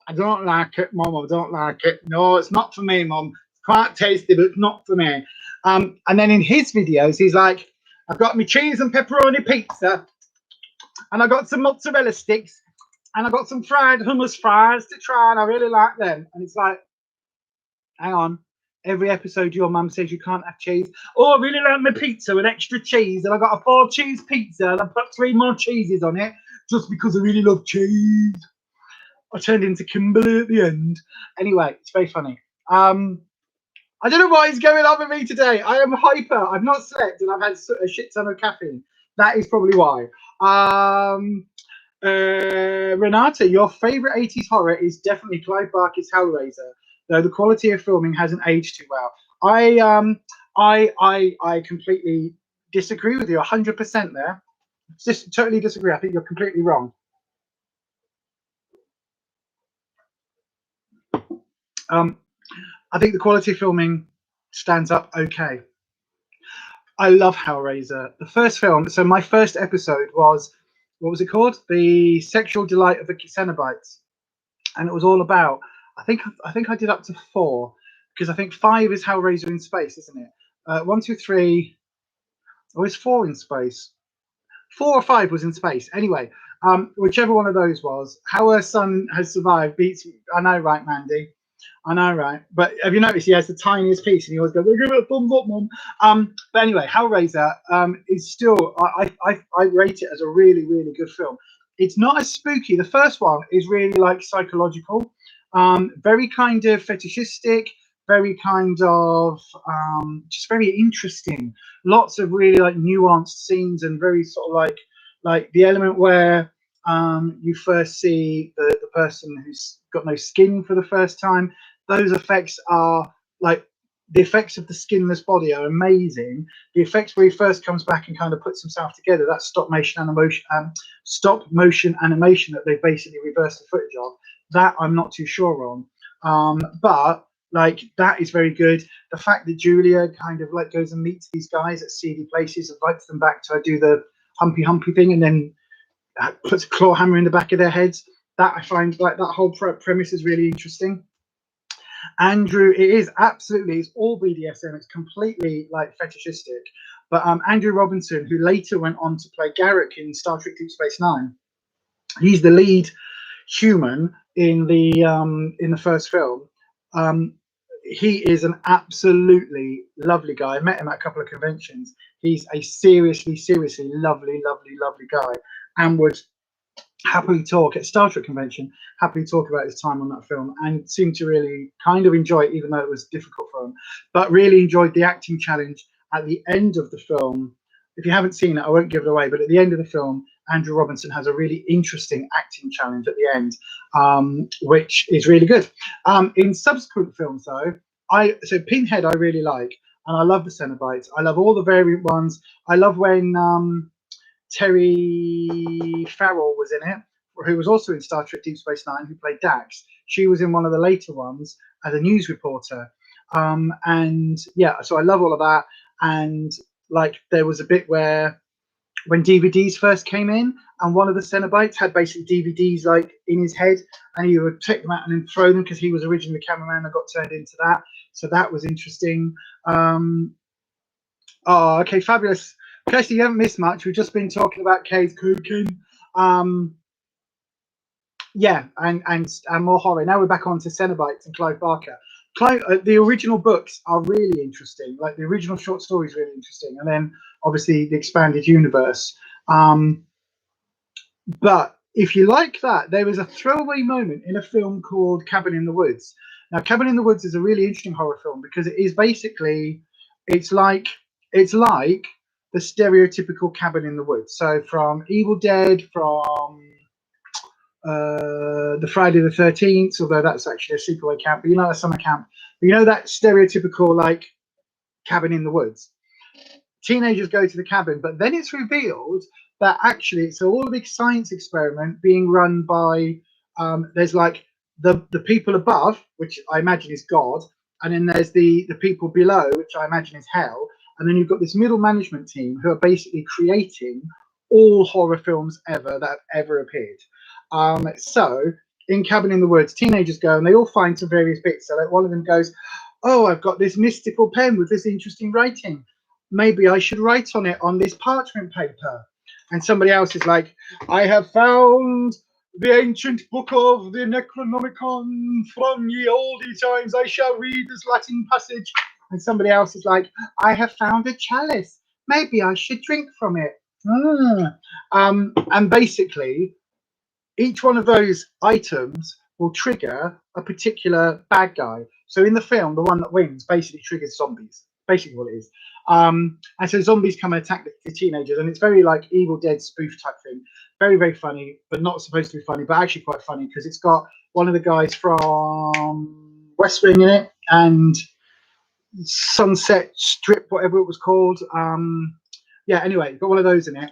"I don't like it, Mum. I don't like it. No, it's not for me, Mum. It's quite tasty, but it's not for me." And then in his videos, he's like, "I've got my cheese and pepperoni pizza, and I got some mozzarella sticks, and I got some fried hummus fries to try, and I really like them." And it's like, hang on. Every episode, your mum says you can't have cheese. "Oh, I really like my pizza with extra cheese, and I got a 4-cheese pizza, and I put 3 more cheeses on it just because I really love cheese." I turned into Kimberly at the end. Anyway, it's very funny. I don't know what is going on with me today. I am hyper. I've not slept, and I've had a shit ton of caffeine. That is probably why. Renata, your favourite 80s horror is definitely Clive Barker's Hellraiser, though the quality of filming hasn't aged too well. I completely disagree with you 100% there. Just totally disagree. I think you're completely wrong. I think the quality of filming stands up okay. I love Hellraiser. The first film, so my first episode was, what was it called? The Sexual Delight of the Cenobites. And it was all about, I think I did up to 4, because I think 5 is Hellraiser in space, isn't it? 1, 2, 3, or is 4 in space? 4 or 5 was in space. Anyway, whichever one of those was, how her son has survived beats. I know, right, Mandy? I know, right? But have you noticed he has the tiniest piece, and he always goes, "Give it a thumbs up, Mum." But anyway, Hellraiser is still. I rate it as a really, really good film. It's not as spooky. The first one is really like psychological, very kind of fetishistic, very kind of just very interesting. Lots of really like nuanced scenes, and very sort of like the element where you first see the person who's got no skin for the first time. Those effects are like, the effects of the skinless body are amazing. The effects where he first comes back and kind of puts himself together, that stop motion animation that they basically reversed the footage of, that I'm not too sure on. But like, that is very good. The fact that Julia kind of like goes and meets these guys at seedy places, invites them back to do the humpy thing, and then puts a claw hammer in the back of their heads. That I find, like, that whole premise is really interesting. Andrew, it is absolutely, it's all BDSM. It's completely like fetishistic. But Andrew Robinson, who later went on to play Garrick in Star Trek Deep Space Nine, he's the lead human in the first film. He is an absolutely lovely guy. I met him at a couple of conventions. He's a seriously lovely guy, and would happily talk at Star Trek convention, happily talk about his time on that film, and seemed to really kind of enjoy it, even though it was difficult for him. But really enjoyed the acting challenge at the end of the film. If you haven't seen it, I won't give it away, but at the end of the film, Andrew Robinson has a really interesting acting challenge at the end, which is really good. In subsequent films, though, so Pinhead I really like, and I love the Cenobites. I love all the variant ones. I love when Terry Farrell was in it, who was also in Star Trek Deep Space Nine, who played Dax. She was in one of the later ones as a news reporter. And yeah, so I love all of that. And like, there was a bit where when DVDs first came in, and one of the Cenobites had basically DVDs like in his head, and he would take them out and then throw them, because he was originally the cameraman that got turned into that. So that was interesting. Oh, okay, fabulous. Kirsty, you haven't missed much. We've just been talking about Kay's Cooking. Yeah, and more horror. Now we're back on to Cenobites and Clive Barker. The original books are really interesting. Like, the original short story is really interesting, and then obviously the expanded universe. But if you like that, there was a throwaway moment in a film called Cabin in the Woods. Now, Cabin in the Woods is a really interesting horror film, because it is basically, it's like the stereotypical cabin in the woods. So from Evil Dead, from the Friday the 13th, although that's actually a sleepaway camp, but you know, a summer camp. But you know that stereotypical like cabin in the woods. Teenagers go to the cabin, but then it's revealed that actually it's all a big science experiment being run by there's like the people above, which I imagine is God, and then there's the people below, which I imagine is hell, and then you've got this middle management team who are basically creating all horror films ever that have ever appeared. So in Cabin in the Woods, teenagers go and they all find some various bits. So like one of them goes, oh, I've got this mystical pen with this interesting writing. Maybe I should write on it on this parchment paper. And somebody else is like, I have found the ancient book of the Necronomicon from ye oldie times. I shall read this Latin passage. And somebody else is like, I have found a chalice. Maybe I should drink from it. And basically, each one of those items will trigger a particular bad guy. So in the film, the one that wins basically triggers zombies. Basically what it is. And so zombies come and attack the teenagers, and it's very like Evil Dead spoof type thing. Very, very funny, but not supposed to be funny, but actually quite funny because it's got one of the guys from West Wing in it and Sunset Strip, whatever it was called. Yeah, anyway, got one of those in it.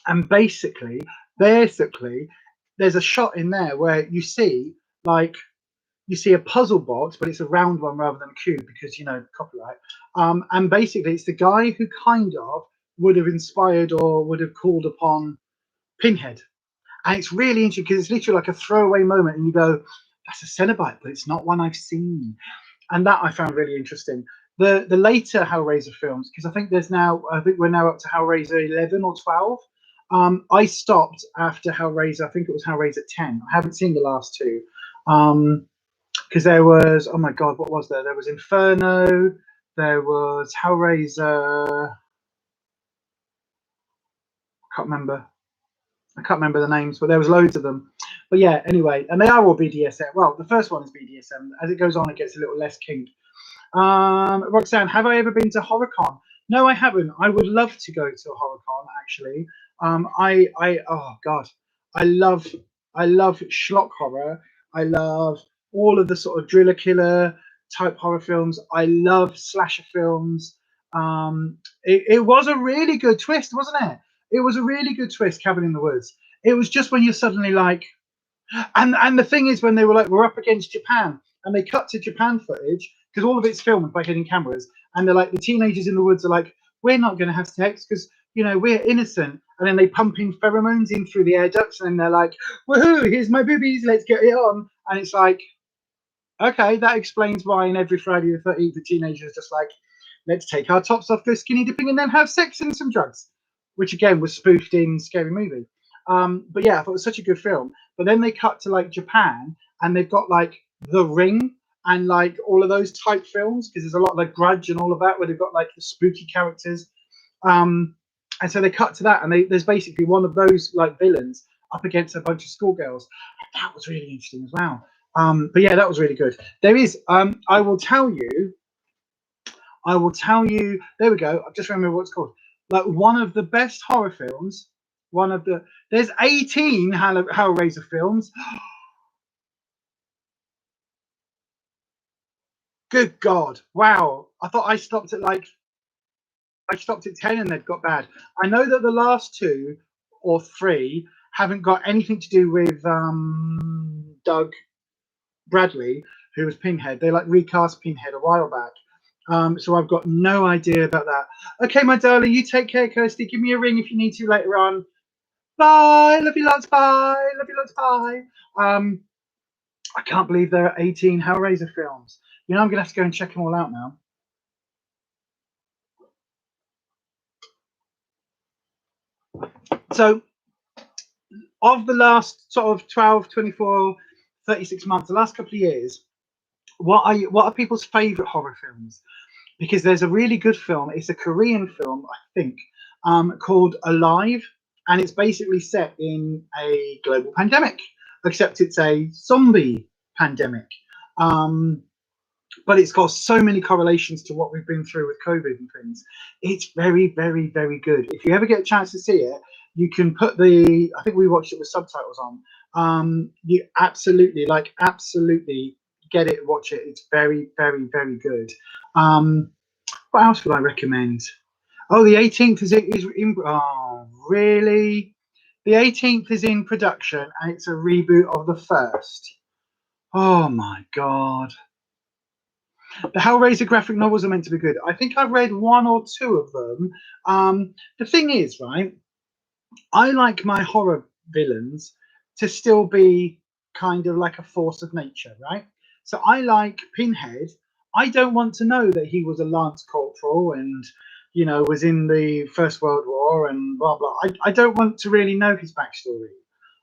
And basically, there's a shot in there where you see a puzzle box, but it's a round one rather than a cube because, you know, copyright. And basically, it's the guy who kind of would have inspired or would have called upon Pinhead. And it's really interesting because it's literally like a throwaway moment, and you go, "That's a Cenobite, but it's not one I've seen." And that I found really interesting. The later Hellraiser films, because I think we're now up to Hellraiser 11 or 12. I stopped after Hellraiser. I think it was Hellraiser 10. I haven't seen the last two. Because there was, oh my god, what was there? There was Inferno, there was Hellraiser. I can't remember the names, but there was loads of them. But yeah, anyway, and they are all BDSM. Well, the first one is BDSM. As it goes on, it gets a little less kink. Roxanne, have I ever been to HorrorCon? No, I haven't. I would love to go to a HorrorCon actually. Oh god, I love schlock horror. I love all of the sort of driller killer type horror films. I love slasher films. It was a really good twist, wasn't it? It was a really good twist, Cabin in the Woods. It was just when you're suddenly like, and the thing is, when they were like, we're up against Japan, and they cut to Japan footage because all of it's filmed by hidden cameras, and they're like, the teenagers in the woods are like, we're not going to have sex because, you know, we're innocent. And then they pump in pheromones in through the air ducts, and they're like, woohoo, here's my boobies, let's get it on. And it's like, okay, that explains why in every Friday the 13th, the teenagers just like, let's take our tops off, go skinny dipping, and then have sex and some drugs, which again was spoofed in Scary Movie. But yeah, I thought it was such a good film. But then they cut to like Japan, and they've got like The Ring and like all of those type films, because there's a lot of like Grudge and all of that where they've got like the spooky characters. And so they cut to that, and there's basically one of those like villains up against a bunch of schoolgirls. That was really interesting as well. But yeah, that was really good. There is, I will tell you, there we go. I've just remembered what it's called. Like one of the best horror films, there's 18 Hellraiser films. Good God. Wow. I thought I stopped at 10 and they'd got bad. I know that the last 2 or 3 haven't got anything to do with Doug Bradley, who was Pinhead. They like recast Pinhead a while back. So I've got no idea about that. Okay, my darling, you take care, Kirsty. Give me a ring if you need to later on. Bye. Love you lots. Bye. Love you lots. Bye. I can't believe there are 18 Hellraiser films. You know, I'm going to have to go and check them all out now. So, of the last sort of 12, 24, 36 months, the last couple of years, what are people's favourite horror films? Because there's a really good film. It's a Korean film, I think, called Alive. And it's basically set in a global pandemic, except it's a zombie pandemic. but it's got so many correlations to what we've been through with COVID and things. It's very, very, very good. If you ever get a chance to see it, you can put the, I think we watched it with subtitles on. You absolutely get it, watch it. It's very, very, very good. What else would I recommend? Oh, the 18th is in, oh, really? The 18th is in production and it's a reboot of the first. Oh my God. The Hellraiser graphic novels are meant to be good. I think I've read one or two of them. The thing is, right, I like my horror villains to still be kind of like a force of nature, right? So I like Pinhead. I don't want to know that he was a Lance Corporal and, you know, was in the First World War and blah, blah. I don't want to really know his backstory.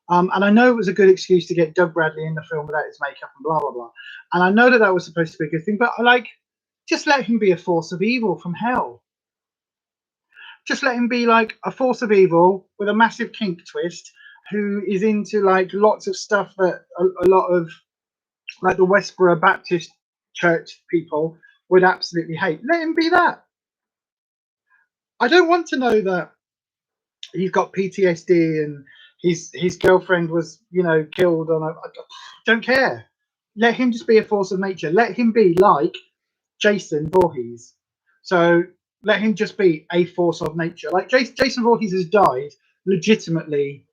And I know it was a good excuse to get Doug Bradley in the film without his makeup and blah, blah, blah. And I know that that was supposed to be a good thing, but I like, just let him be a force of evil from hell. Just let him be like a force of evil with a massive kink twist who is into like lots of stuff that a lot of like the Westboro Baptist Church people would absolutely hate. Let him be that. I don't want to know that he's got PTSD and his girlfriend was, you know, killed on a. I don't care. Let him just be a force of nature. Let him be like Jason Voorhees. So let him just be a force of nature. Like Jason Voorhees has died legitimately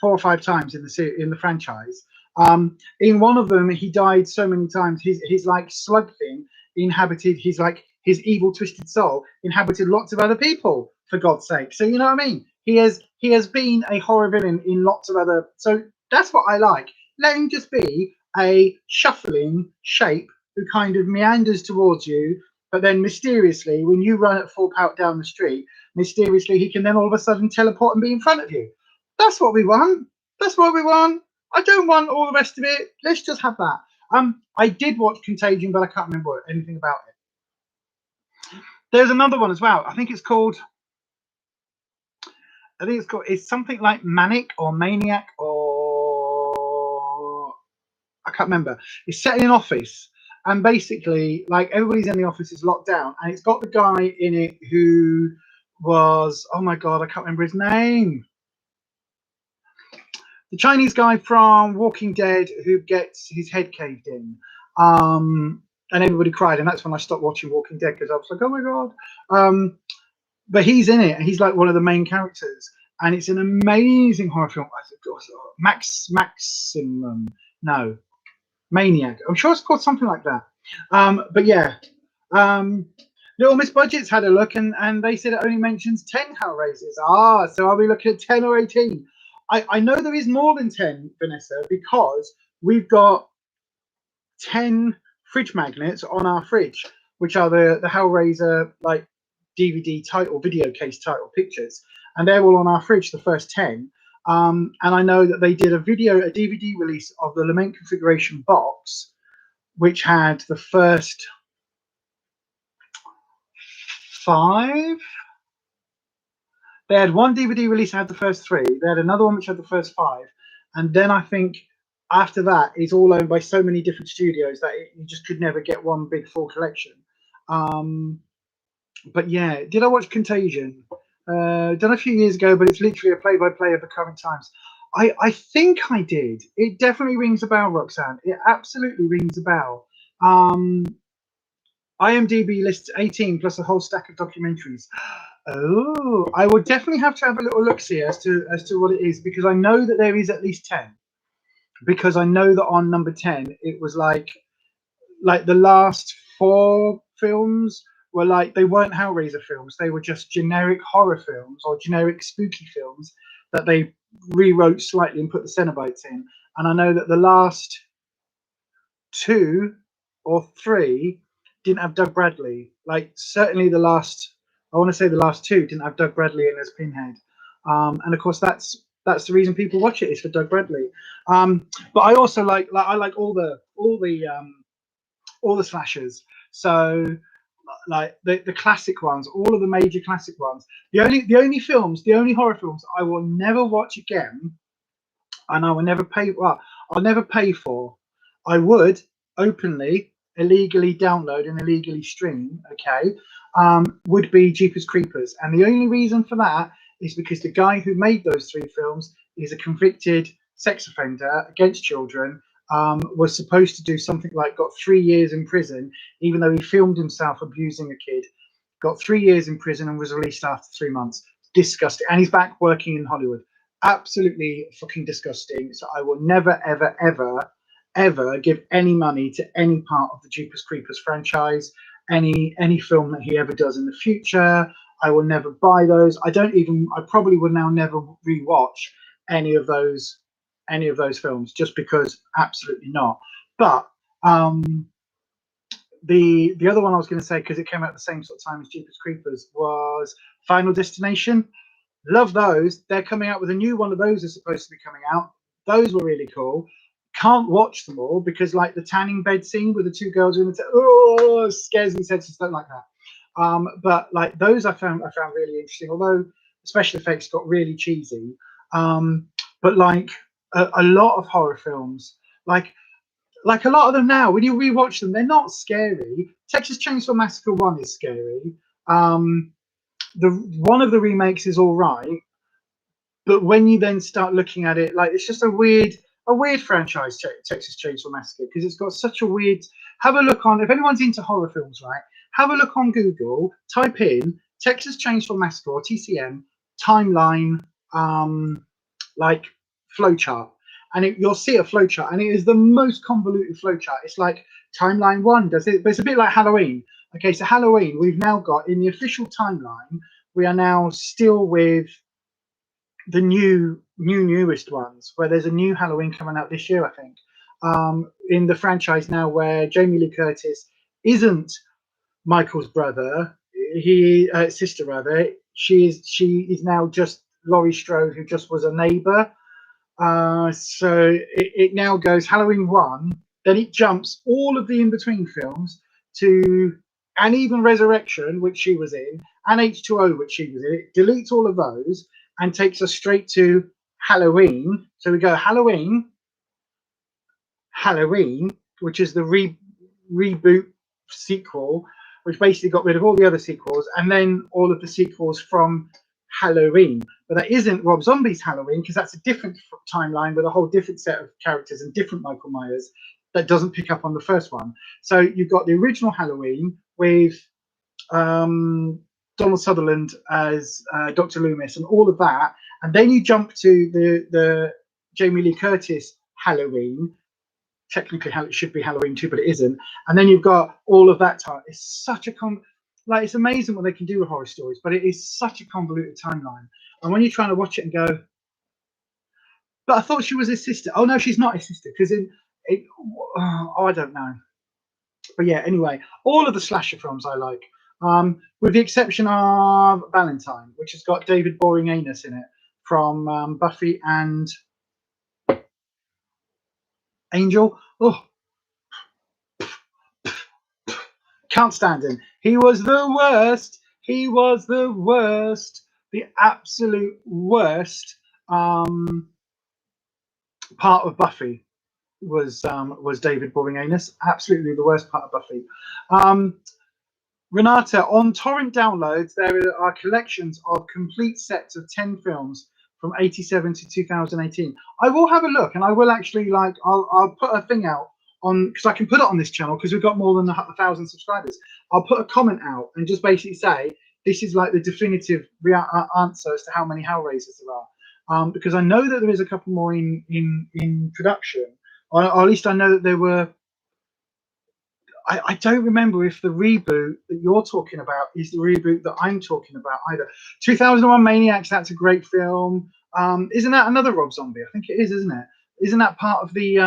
4 or 5 times in the franchise. In one of them, he died so many times. His like slug thing inhabited his evil twisted soul inhabited lots of other people. For God's sake, so you know what I mean. He has been a horror villain in lots of other. So that's what I like. Let him just be a shuffling shape who kind of meanders towards you, but then mysteriously, when you run at full pout down the street, mysteriously he can then all of a sudden teleport and be in front of you. That's what we want. That's what we want. I don't want all the rest of it. Let's just have that. I did watch Contagion, but I can't remember anything about it. There's another one as well. I think it's called. It's something like Manic or Maniac or I can't remember. It's set in an office, and basically, like everybody's in the office is locked down, and it's got the guy in it who was, oh my God, I can't remember his name. The Chinese guy from Walking Dead who gets his head caved in. And everybody cried, and that's when I stopped watching Walking Dead because I was like, oh my God. But he's in it, and he's like one of the main characters, and it's an amazing horror film. Maximum, no, Maniac. I'm sure it's called something like that. But yeah, Little Miss Budgets had a look, and they said it only mentions 10 Hellraisers. So are we looking at 10 or 18? I know there is more than 10, Vanessa, because we've got 10 fridge magnets on our fridge, which are the Hellraiser like DVD title, video case title pictures, and they're all on our fridge, the first 10. And I know that they did a DVD release of the Lament Configuration box, which had the first 5. They had one DVD release that had the first 3. They had another one which had the first 5, and then I think after that it's all owned by so many different studios that you just could never get one big full collection. But yeah, did I watch Contagion? Done a few years ago, but it's literally a play-by-play of the current times. I think I did. It definitely rings a bell, Roxanne. It absolutely rings a bell. IMDb lists 18 plus a whole stack of documentaries. Oh, I would definitely have to have a little look-see as to what it is, because I know that there is at least 10. Because I know that on number 10 it was like the last 4 films were like, they weren't Hellraiser films, they were just generic horror films or generic spooky films that they rewrote slightly and put the Cenobites in. And I know that the last 2 or 3 didn't have Doug Bradley. Like certainly the last 2 didn't have Doug Bradley in as Pinhead. And of course that's the reason people watch it, is for Doug Bradley. But I also like I like all the slashers. So like the classic ones, all of the major classic ones. The only horror films I will never watch again, and I will never pay. Well, I'll never pay for. I would openly illegally download and illegally stream, okay, would be Jeepers Creepers. And the only reason for that is because the guy who made those 3 films is a convicted sex offender against children, was supposed to do something like got 3 years in prison, even though he filmed himself abusing a kid. Got 3 years in prison and was released after 3 months. Disgusting. And he's back working in Hollywood. Absolutely fucking disgusting. So I will never, ever, ever, ever give any money to any part of the Jeepers Creepers franchise, any film that he ever does in the future. I will never buy those. I probably would now never rewatch any of those films, just because absolutely not. But the other one I was going to say, because it came out at the same sort of time as Jeepers Creepers, was Final Destination. Love those. They're coming out with a new one of those is supposed to be coming out. Those were really cool. Can't watch them all because, like, the tanning bed scene with the 2 girls in the scares me. Just don't like that. But like those, I found really interesting. Although the special effects got really cheesy. But like a lot of horror films, like a lot of them now, when you rewatch them, they're not scary. Texas Chainsaw Massacre 1 is scary. The one of the remakes is all right, but when you then start looking at it, like, it's just a weird franchise, Texas Chainsaw Massacre, because it's got such a weird. Have a look on, if anyone's into horror films, right? Have a look on Google, type in Texas Chainsaw Massacre or TCM timeline, like flowchart, and you'll see a flowchart, and it is the most convoluted flowchart. It's like timeline 1 does it, but it's a bit like Halloween. Okay, so Halloween, we've now got in the official timeline, we are now still with the newest ones, where there's a new Halloween coming out this year, I think, in the franchise now, where Jamie Lee Curtis isn't Michael's sister rather. She is now just Laurie Strode, who just was a neighbor. So it now goes Halloween 1, then it jumps all of the in-between films to, and even Resurrection, which she was in, and H2O, which she was in. It deletes all of those and takes us straight to Halloween. So we go Halloween, which is the reboot sequel, which basically got rid of all the other sequels, and then all of the sequels from Halloween. But that isn't Rob Zombie's Halloween, because that's a different timeline with a whole different set of characters and different Michael Myers that doesn't pick up on the first one. So you've got the original Halloween with Donald Sutherland as Dr. Loomis and all of that, and then you jump to the Jamie Lee Curtis Halloween. Technically, it should be Halloween 2, but it isn't. And then you've got all of that time. It's such a it's amazing what they can do with horror stories, but it is such a convoluted timeline. And when you're trying to watch it and go, but I thought she was his sister. Oh no, she's not his sister, because I don't know. But yeah, anyway, all of the slasher films I like, with the exception of Valentine, which has got David Boring Anus in it from Buffy and Angel. Oh, can't stand him. He was the worst. He was the worst. The absolute worst part of Buffy was David Boring Anus. Absolutely the worst part of Buffy. Renata, on torrent downloads, there are collections of complete sets of 10 films from 87 to 2018. I will have a look, and I will actually, like, I'll put a thing out on, because I can put it on this channel because we've got more than 1,000 subscribers. I'll put a comment out and just basically say this is like the definitive answer as to how many Hellraisers there are, because I know that there is a couple more in production, or at least I know that there were. I don't remember if the reboot that you're talking about is the reboot that I'm talking about either. 2001 Maniacs, that's a great film. Isn't that another Rob Zombie? I think it is, isn't it? Isn't that part of the...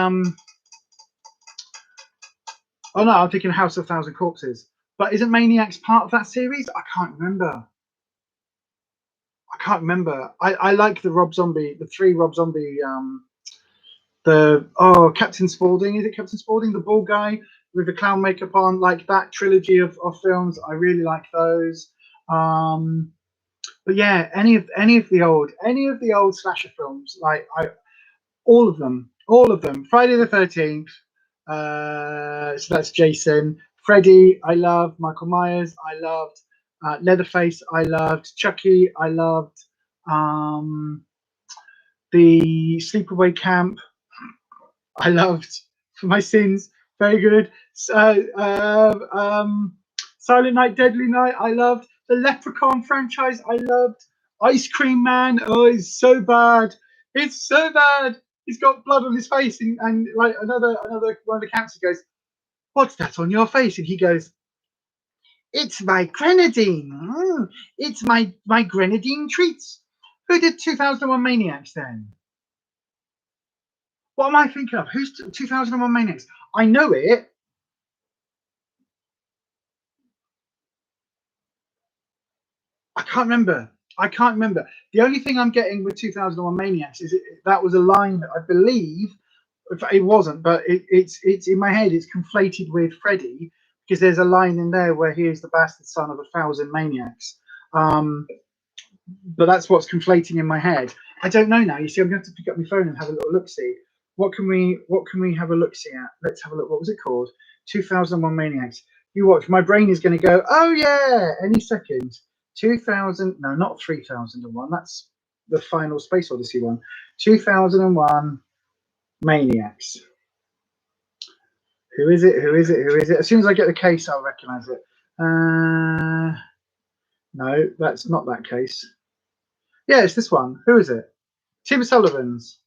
Oh no, I'm thinking House of Thousand Corpses. But isn't Maniacs part of that series? I can't remember. I like the Rob Zombie, the 3 Rob Zombie... Captain Spaulding. Is it Captain Spaulding, the bald guy with the clown makeup on? Like that trilogy of films, I really like those. But yeah, any of the old slasher films, like all of them. Friday the 13th, So that's Jason. Freddy, I loved. Michael Myers, I loved. Leatherface, I loved. Chucky, I loved. The Sleepaway Camp, I loved. For My Sins, very good. Silent Night, Deadly Night, I loved. The Leprechaun franchise, I loved. Ice Cream Man, oh, it's so bad. It's so bad. He's got blood on his face, and like another one of the cancers goes, "What's that on your face?" And he goes, "It's my grenadine. It's my grenadine treats." Who did 2001 Maniacs then? What am I thinking of? Who's 2001 Maniacs? I know it. I can't remember. The only thing I'm getting with 2001 Maniacs is that was a line that I believe, if it wasn't, but it's in my head. It's conflated with Freddy because there's a line in there where he is the bastard son of 1,000 maniacs. But that's what's conflating in my head. I don't know now. You see, I'm going to pick up my phone and have a little look. See, what can we have a look see at? Let's have a look. What was it called? 2001 Maniacs. You watch. My brain is going to go, oh yeah, any second. 2000. No, not 3001. That's the final Space Odyssey one. 2001 Maniacs. Who is it? Who is it? Who is it? As soon as I get the case, I'll recognize it. No, that's not that case. Yeah, it's this one. Who is it? Tim Sullivan's.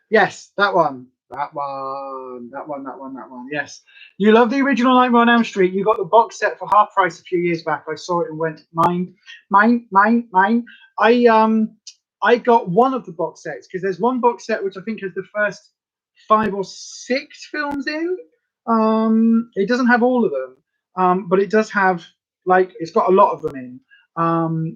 Yes, that one. That one. Yes. You love the original Nightmare on Elm Street. You got the box set for half price a few years back. I saw it and went, mine. I got one of the box sets because there's one box set which I think has the first 5 or 6 films in. It doesn't have all of them, but it does have, like, it's got a lot of them in.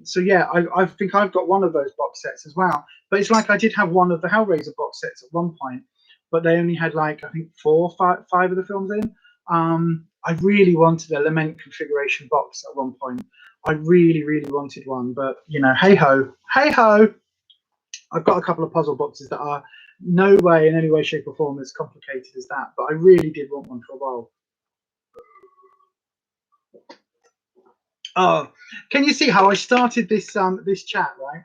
So yeah, I think I've got one of those box sets as well. But it's like I did have one of the Hellraiser box sets at one point, but they only had, like, I think 4 or 5 of the films in. I really wanted a Lament configuration box at one point. I really wanted one, but you know, hey ho. I've got a couple of puzzle boxes that are no way in any way, shape, or form as complicated as that, but I really did want one for a while. Oh, can you see how I started this this chat, right?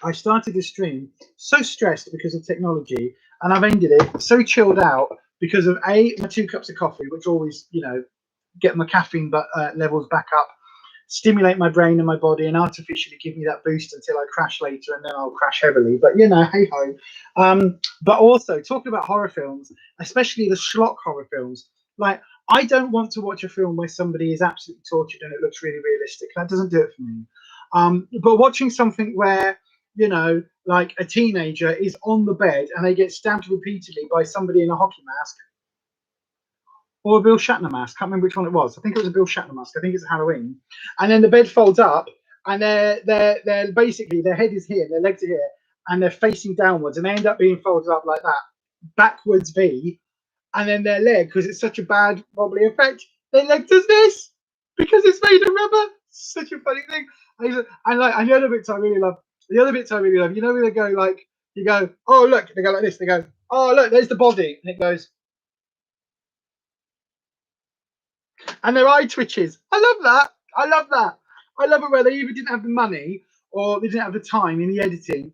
I started this stream so stressed because of technology, and I've ended it so chilled out because of my 2 cups of coffee, which always, you know, get my caffeine levels back up, stimulate my brain and my body, and artificially give me that boost until I crash later, and then I'll crash heavily. But you know, hey ho. But also talking about horror films, especially the schlock horror films, like, I don't want to watch a film where somebody is absolutely tortured and it looks really realistic. That doesn't do it for me. But watching something where, you know, like a teenager is on the bed and they get stabbed repeatedly by somebody in a hockey mask or a Bill Shatner mask. Can't remember which one it was. I think it was a Bill Shatner mask. I think it's Halloween. And then the bed folds up and they're basically, their head is here, their legs are here, and they're facing downwards, and they end up being folded up like that, backwards V. And then their leg, because it's such a bad wobbly effect, their leg does this because it's made of rubber. Such a funny thing. And the other bits I really love. You know, when they go, like, you go, oh look, they go like this. They go, oh look, there's the body, and it goes, and their eye twitches. I love that. I love it where they either didn't have the money or they didn't have the time in the editing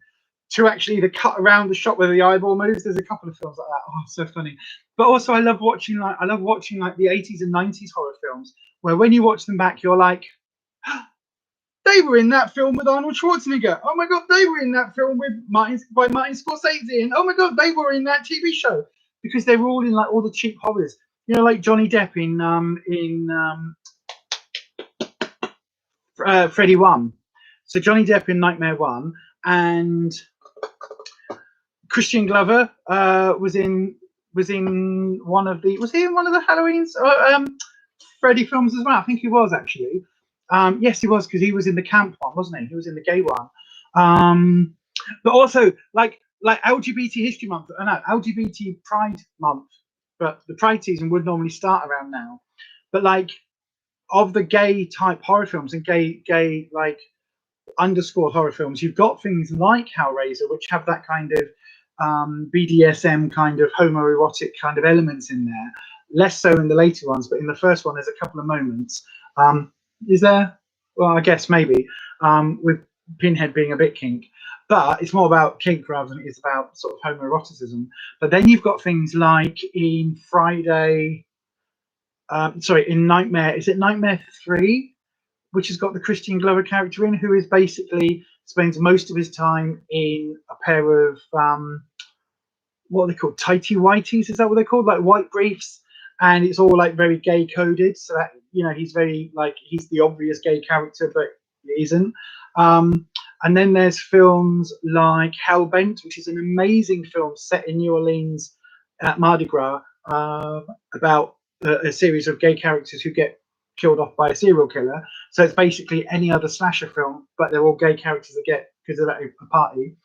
to actually either cut around the shot where the eyeball moves. There's a couple of films like that. Oh, so funny. But also I love watching like the 80s and 90s horror films where when you watch them back, you're like, they were in that film with Arnold Schwarzenegger. Oh my god, they were in that film with Martin Scorsese. And oh my god, they were in that TV show, because they were all in like all the cheap horrors. You know, like Johnny Depp in Freddy 1. So Johnny Depp in Nightmare 1, and Christian Glover was in one of the Halloween's Freddy films as well. I think he was actually. Yes, he was, because he was in the camp one, wasn't he? He was in the gay one. But also like LGBT History Month, no, LGBT Pride Month. But the Pride season would normally start around now. But like, of the gay type horror films and gay like underscore horror films, you've got things like Hellraiser, which have that kind of BDSM kind of homoerotic kind of elements in there. Less so in the later ones, but in the first one, there's a couple of moments. Is there? Well, I guess maybe with Pinhead being a bit kink, but it's more about kink rather than it is about sort of homoeroticism. But then you've got things like in in Nightmare. Is it Nightmare 3? Which has got the Christian Glover character in, who is basically spends most of his time in a pair of what are they called, tighty whities? Is that what they're called? Like white briefs, and it's all like very gay coded. So that he's very like he's the obvious gay character, but he isn't. And then there's films like Hellbent, which is an amazing film set in New Orleans at Mardi Gras about a series of gay characters who get killed off by a serial killer. So it's basically any other slasher film, but they're all gay characters that get because they're at a party.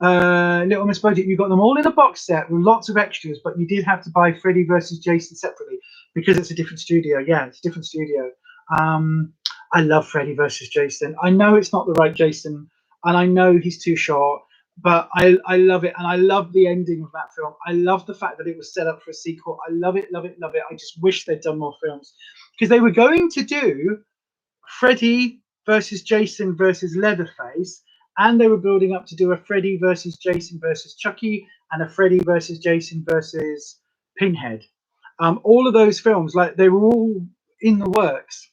Little Miss Budget, you got them all in a box set with lots of extras, but you did have to buy Freddy versus Jason separately because it's a different studio. Yeah, it's a different studio. I love Freddy versus Jason. I know it's not the right Jason, and I know he's too short, but I love it, and I love the ending of that film. I love the fact that it was set up for a sequel. I love it, love it, love it. I just wish they'd done more films because they were going to do Freddy versus Jason versus Leatherface, and they were building up to do a Freddy versus Jason versus Chucky and a Freddy versus Jason versus Pinhead. All of those films, like they were all in the works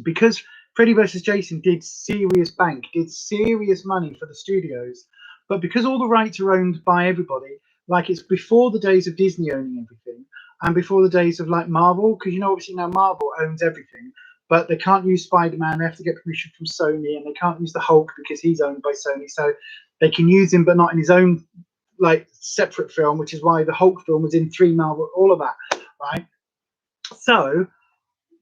because Freddy versus Jason did serious bank, did serious money for the studios, but because all the rights are owned by everybody, like it's before the days of Disney owning everything and before the days of like Marvel, because obviously now Marvel owns everything. But they can't use Spider-Man. They have to get permission from Sony, and they can't use the Hulk because he's owned by Sony. So they can use him, but not in his own like separate film, which is why the Hulk film was in 3 Marvel, all of that, right? So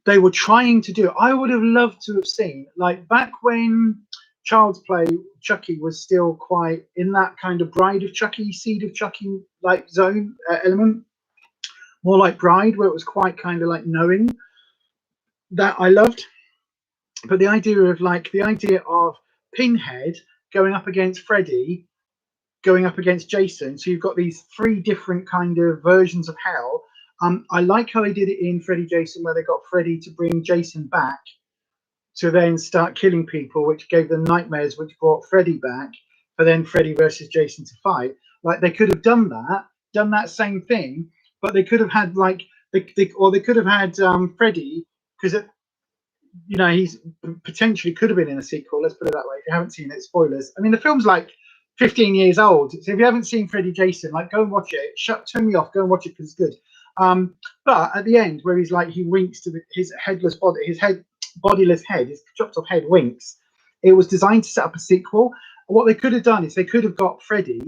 they were trying to do. I would have loved to have seen like back when Child's Play Chucky was still quite in that kind of Bride of Chucky, Seed of Chucky like zone element, more like Bride, where it was quite kind of like knowing. That I loved, but the idea of Pinhead going up against Freddy, going up against Jason, so you've got these 3 different kind of versions of hell. I like how they did it in Freddy Jason, where they got Freddy to bring Jason back to then start killing people, which gave them nightmares, which brought Freddy back, for then Freddy versus Jason to fight. Like they could have done that same thing, but they could have had like they could have had Freddy, because he's potentially could have been in a sequel. Let's put it that way. If you haven't seen it, spoilers. I mean, the film's like 15 years old, so if you haven't seen Freddy Jason, like go and watch it. Turn me off. Go and watch it because it's good. But at the end, where he's like he winks to his headless body, bodiless head, his chopped off head winks. It was designed to set up a sequel. What they could have done is they could have got Freddy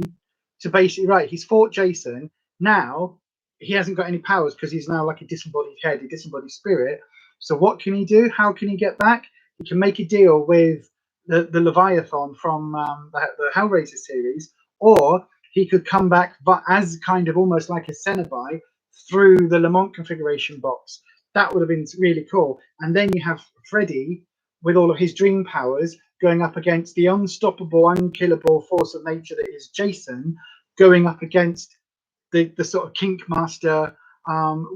to basically he's fought Jason. Now he hasn't got any powers because he's now like a disembodied head, a disembodied spirit. So what can he do? How can he get back? He can make a deal with the Leviathan from the Hellraiser series, or he could come back but as kind of almost like a Cenobite through the Lamont configuration box. That would have been really cool. And then you have Freddy with all of his dream powers going up against the unstoppable, unkillable force of nature that is Jason, going up against the sort of kink master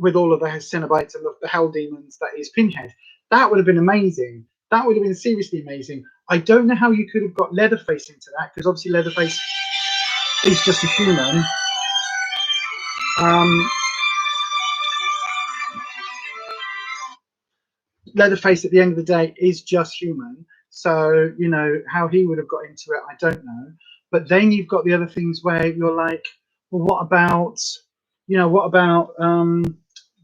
with all of the Cenobites and the hell demons that is Pinhead. That would have been amazing. That would have been seriously amazing. I don't know how you could have got Leatherface into that, because obviously Leatherface is just a human. Leatherface at the end of the day is just human. So, how he would have got into it, I don't know. But then you've got the other things where you're like, well, what about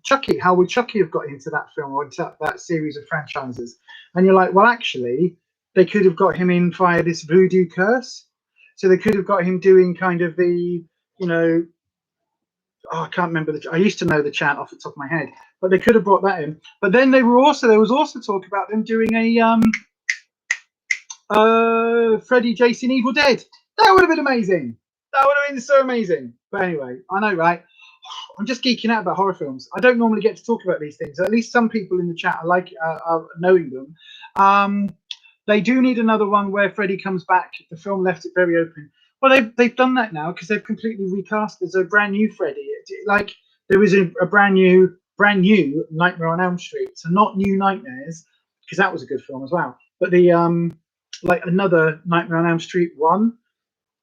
Chucky? How would Chucky have got into that film or into that series of franchises? And you're like, well, actually, they could have got him in via this voodoo curse. So they could have got him doing kind of the, I can't remember I used to know the chant off the top of my head, but they could have brought that in. But then there was also talk about them doing a Freddy, Jason, Evil Dead. That would have been amazing. That would have been so amazing. But anyway, I know, right? I'm just geeking out about horror films. I don't normally get to talk about these things. At least some people in the chat are knowing them. They do need another one where Freddy comes back. The film left it very open. Well, they've done that now because they've completely recast. There's a brand new Freddy. Like there was a brand new Nightmare on Elm Street. So not New Nightmares, because that was a good film as well. But the like another Nightmare on Elm Street one,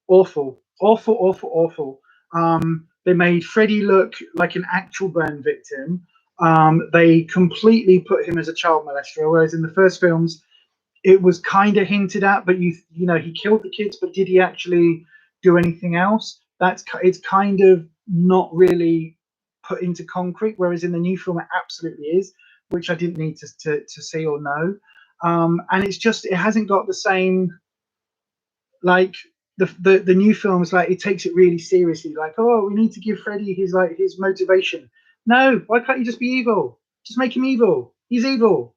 awful, awful, awful, awful. They made Freddy look like an actual burn victim. They completely put him as a child molester, whereas in the first films it was kind of hinted at, but you know he killed the kids, but did he actually do anything else? It's kind of not really put into concrete. Whereas in the new film, it absolutely is, which I didn't need to see or know. And it's just it hasn't got the same like the new films. Like it takes it really seriously. Like, oh, we need to give Freddy his motivation. No, why can't you just be evil? Just make him evil. He's evil.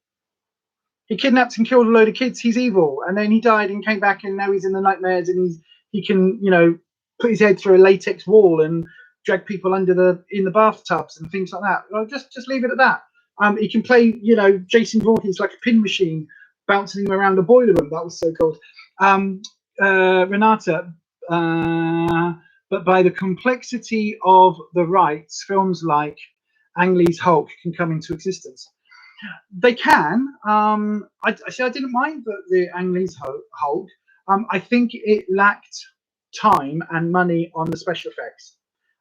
He kidnapped and killed a load of kids. He's evil, and then he died and came back, and now he's in the nightmares, and he can put his head through a latex wall and drag people in the bathtubs and things like that. Well, just leave it at that. He can play Jason Voorhees like a pin machine, bouncing him around a boiler room. That was so cool. Renata, but by the complexity of the rights, films like Ang Lee's Hulk can come into existence. They can. I didn't mind the Ang Lee's Hulk. I think it lacked time and money on the special effects.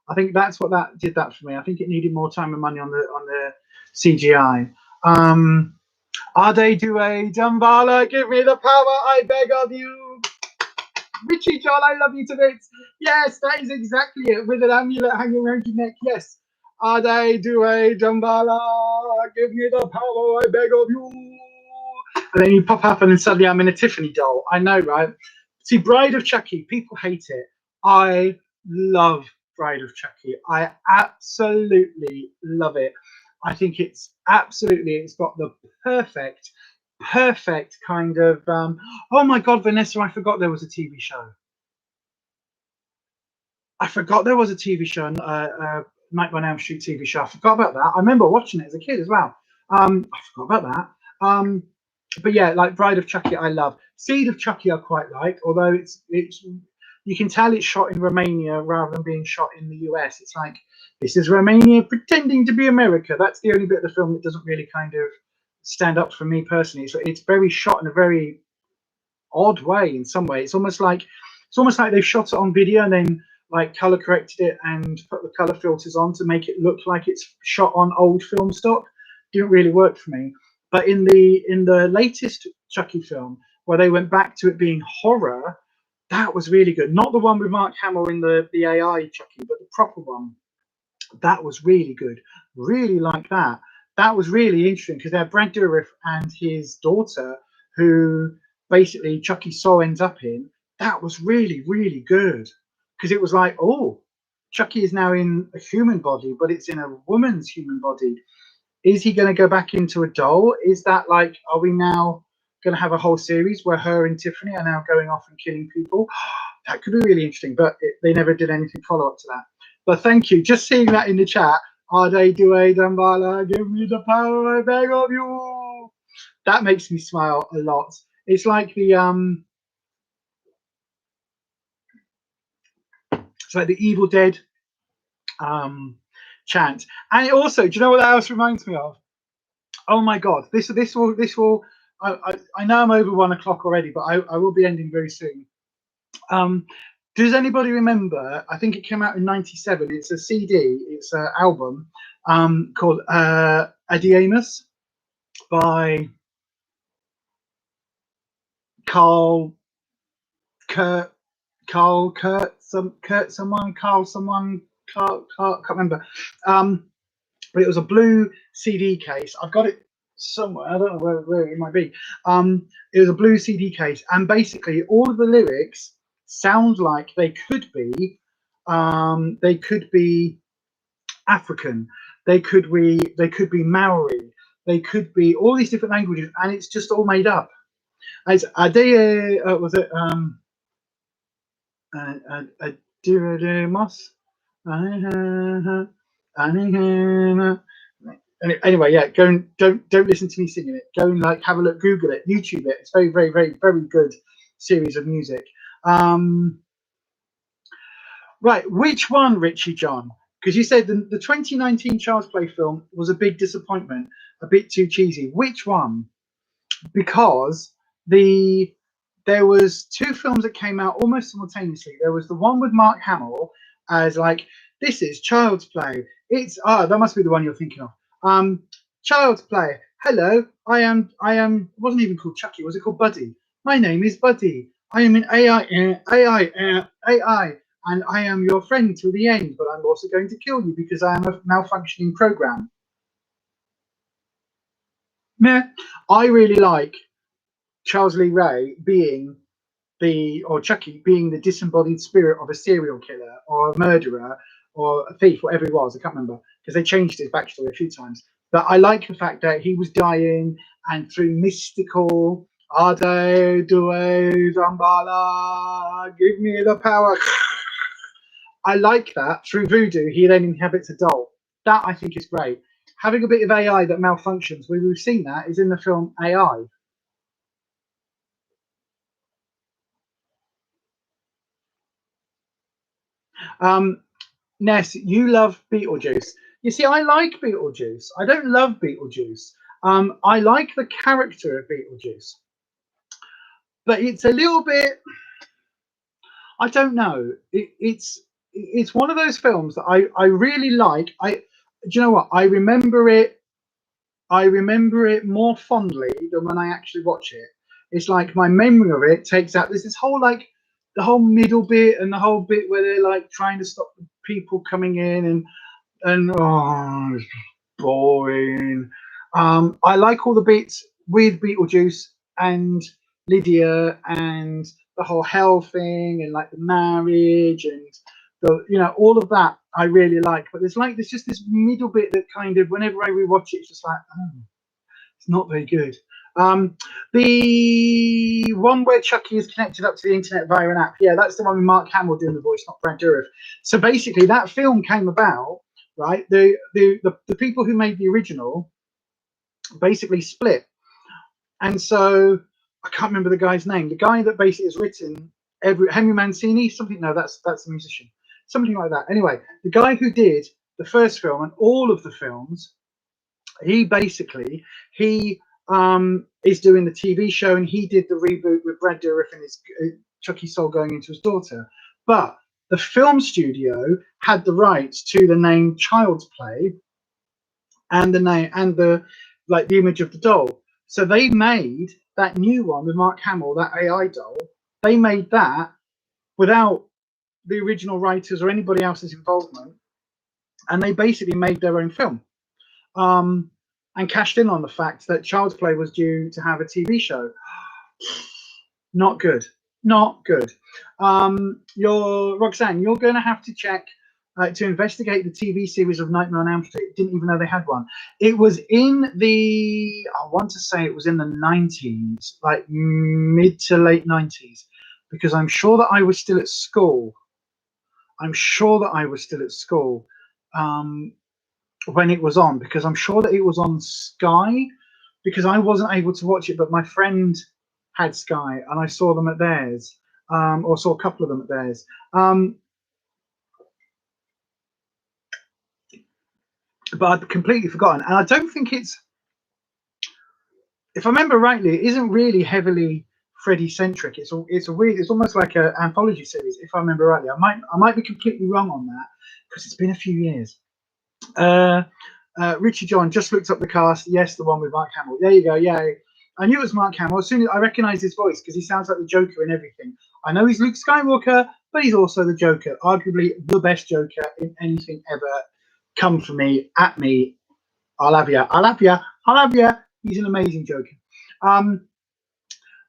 I think that's what did that for me. I think it needed more time and money on the CGI. Ade Due Dambala, give me the power, I beg of you. Richie John, I love you to bits. Yes, that is exactly it. With an amulet hanging around your neck. Yes. Ade Due Dambala, give me the power, I beg of you. And then you pop up and then suddenly I'm in a Tiffany doll. I know, right? See, Bride of Chucky, people hate it. I love Bride of Chucky. I absolutely love it. I think it's got the perfect kind of oh my god, Vanessa, I forgot there was a TV show. Nightmare on Elm Street TV show. I forgot about that. I remember watching it as a kid as well. I forgot about that. But yeah, like Bride of Chucky, I love. Seed of Chucky, I quite like, although it's you can tell it's shot in Romania rather than being shot in the US. It's like this is Romania pretending to be America. That's the only bit of the film that doesn't really kind of stand up for me personally. So it's very shot in a very odd way in some way. It's almost like they've shot it on video and then like color corrected it and put the color filters on to make it look like it's shot on old film stock. Didn't really work for me. But in the latest Chucky film, where they went back to it being horror, that was really good. Not the one with Mark Hamill in the AI Chucky, but the proper one. That was really good. Really like that. That was really interesting because they had Brad Dourif and his daughter, who basically Chucky Soul ends up in. That was really, really good. Because it was like, oh, Chucky is now in a human body, but it's in a woman's human body. Is he going to go back into a doll? Is that like, are we now going to have a whole series where her and Tiffany are now going off and killing people? That could be really interesting, but they never did anything follow up to that. But thank you. Just seeing that in the chat. Ade Due Dambala, give me the power, I beg of you. That makes me smile a lot. It's like the Evil Dead chant. And it also, do you know what that else reminds me of? Oh my god, this will I know I'm over 1 o'clock already, but I will be ending very soon. Does anybody remember? I think it came out in '97. It's a CD. It's an album called Adiamus by Carl can't remember. But it was a blue CD case. I've got it somewhere. I don't know where it might be. It was a blue CD case, and basically all of the lyrics sound like they could be African, they could be Maori, they could be all these different languages, and it's just all made up. It's was it Anyway, yeah, go and don't listen to me singing it. Go and like have a look, Google it, YouTube it. It's very, very, very, very good series of music. Right, which one, Richie John? Because you said the 2019 Child's Play film was a big disappointment, a bit too cheesy. Which one? Because there was two films that came out almost simultaneously. There was the one with Mark Hamill as like, this is Child's Play. It's that must be the one you're thinking of. Child's Play. Hello, I wasn't even called Chucky. Was it called Buddy? My name is Buddy. I am an AI, and I am your friend till the end. But I'm also going to kill you because I am a malfunctioning program. Meh. I really like Charles Lee Ray being or Chucky being the disembodied spirit of a serial killer or a murderer or a thief, whatever he was. I can't remember because they changed his backstory a few times. But I like the fact that he was dying, and through mystical Ade Due Zambala, give me the power. I like that through voodoo, he then inhabits a doll. That I think is great. Having a bit of AI that malfunctions, we've seen that is in the film AI. Ness, you love Beetlejuice. You see, I like Beetlejuice. I don't love Beetlejuice. I like the character of Beetlejuice, but it's a little bit. I don't know. It's one of those films that I really like. Do you know what? I remember it. I remember it more fondly than when I actually watch it. It's like my memory of it takes out. There's this whole like the whole middle bit and the whole bit where they're like trying to stop the people coming in and oh, it's boring. I like all the bits with Beetlejuice and Lydia and the whole hell thing and like the marriage and the all of that I really like. But there's just this middle bit that kind of whenever I rewatch it, it's just like it's not very good. The one where Chucky is connected up to the internet via an app, yeah, that's the one with Mark Hamill doing the voice, not Brad Dourif. So basically, that film came about, right? The people who made the original basically split, and so I can't remember the guy's name. The guy that basically has written Henry Mancini, something. No, that's a musician, something like that. Anyway, the guy who did the first film and all of the films, he is doing the TV show, and he did the reboot with Brad Dourif and his Chucky Soul going into his daughter. But the film studio had the rights to the name Child's Play and the name and the image of the doll. So they made that new one with Mark Hamill, that AI doll. They made that without the original writers or anybody else's involvement, and they basically made their own film. And cashed in on the fact that Child's Play was due to have a TV show. Not good. Not good. Roxanne, you're going to have to check to investigate the TV series of Nightmare on Elm Street. Didn't even know they had one. It was in I want to say it was in the 90s, like mid to late 90s, because I'm sure that I was still at school. When it was on, because I'm sure that it was on Sky, because I wasn't able to watch it, but my friend had Sky and I saw them at theirs, or saw a couple of them at theirs. But I'd completely forgotten, and I don't think it's, if I remember rightly, it isn't really heavily Freddy centric. It's almost like an anthology series, if I remember rightly. I might be completely wrong on that because it's been a few years. Richie John just looked up the cast. Yes, the one with Mark Hamill. There you go. Yeah, I knew it was Mark Hamill. As soon as I recognised his voice because he sounds like the Joker in everything. I know he's Luke Skywalker, but he's also the Joker, arguably the best Joker in anything ever. Come for me, at me. I'll have ya. I'll have ya. I'll have ya. He's an amazing Joker.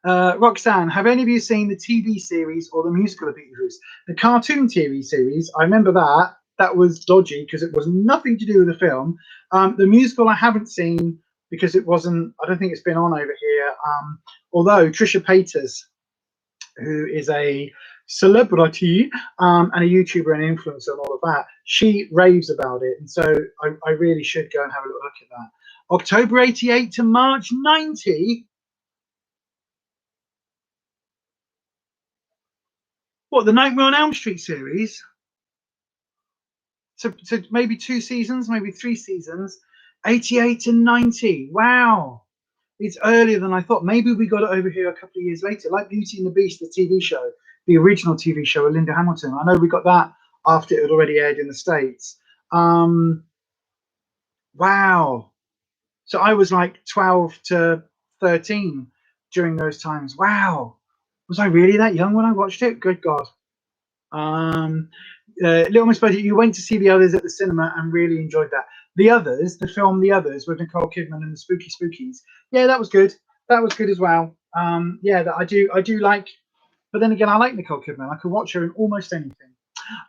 Roxanne, have any of you seen the TV series or the musical of Beetlejuice? The cartoon TV series, I remember that. That was dodgy because it was nothing to do with the film. The musical I haven't seen because it wasn't, I don't think it's been on over here. Although Trisha Paytas, who is a celebrity and a YouTuber and influencer and all of that, she raves about it. And so I really should go and have a little look at that. October 88 to March 90. What, the Nightmare on Elm Street series? to maybe 2 seasons, maybe 3 seasons. 88 and 90. Wow. It's earlier than I thought. Maybe we got it over here a couple of years later, like Beauty and the Beast, the TV show, the original TV show with Linda Hamilton. I know we got that after it had already aired in the States. Wow. So I was like 12 to 13 during those times. Wow. Was I really that young when I watched it? Good God. Little Miss Budget, you went to see The Others at the cinema and really enjoyed that. The Others, the film The Others with Nicole Kidman and the Spooky Spookies. Yeah, that was good. That was good as well. Yeah, that I do like. But then again, I like Nicole Kidman. I could watch her in almost anything.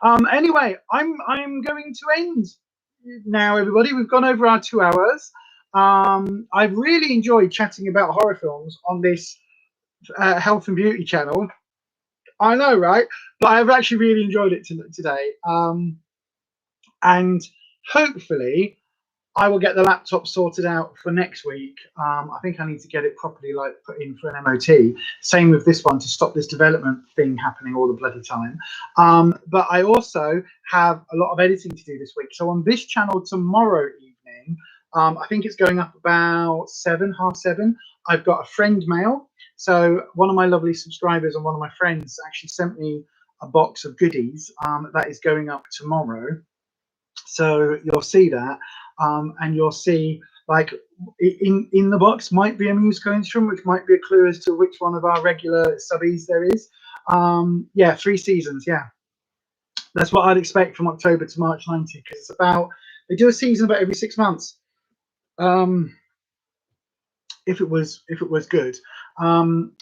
Anyway, I'm going to end now, everybody. We've gone over our 2 hours. I've really enjoyed chatting about horror films on this health and beauty channel. I know, right? But I've actually really enjoyed it today. And hopefully I will get the laptop sorted out for next week. I think I need to get it properly put in for an MOT. Same with this one to stop this development thing happening all the bloody time. But I also have a lot of editing to do this week. So on this channel tomorrow evening, I think it's going up about 7, half 7. I've got a friend mail. So one of my lovely subscribers and one of my friends actually sent me a box of goodies that is going up tomorrow. So you'll see that, and you'll see like in the box might be a musical instrument, which might be a clue as to which one of our regular subbies there is. Yeah, 3 seasons. Yeah, that's what I'd expect from October to March 90, because it's about, they do a season about every 6 months. If it was good.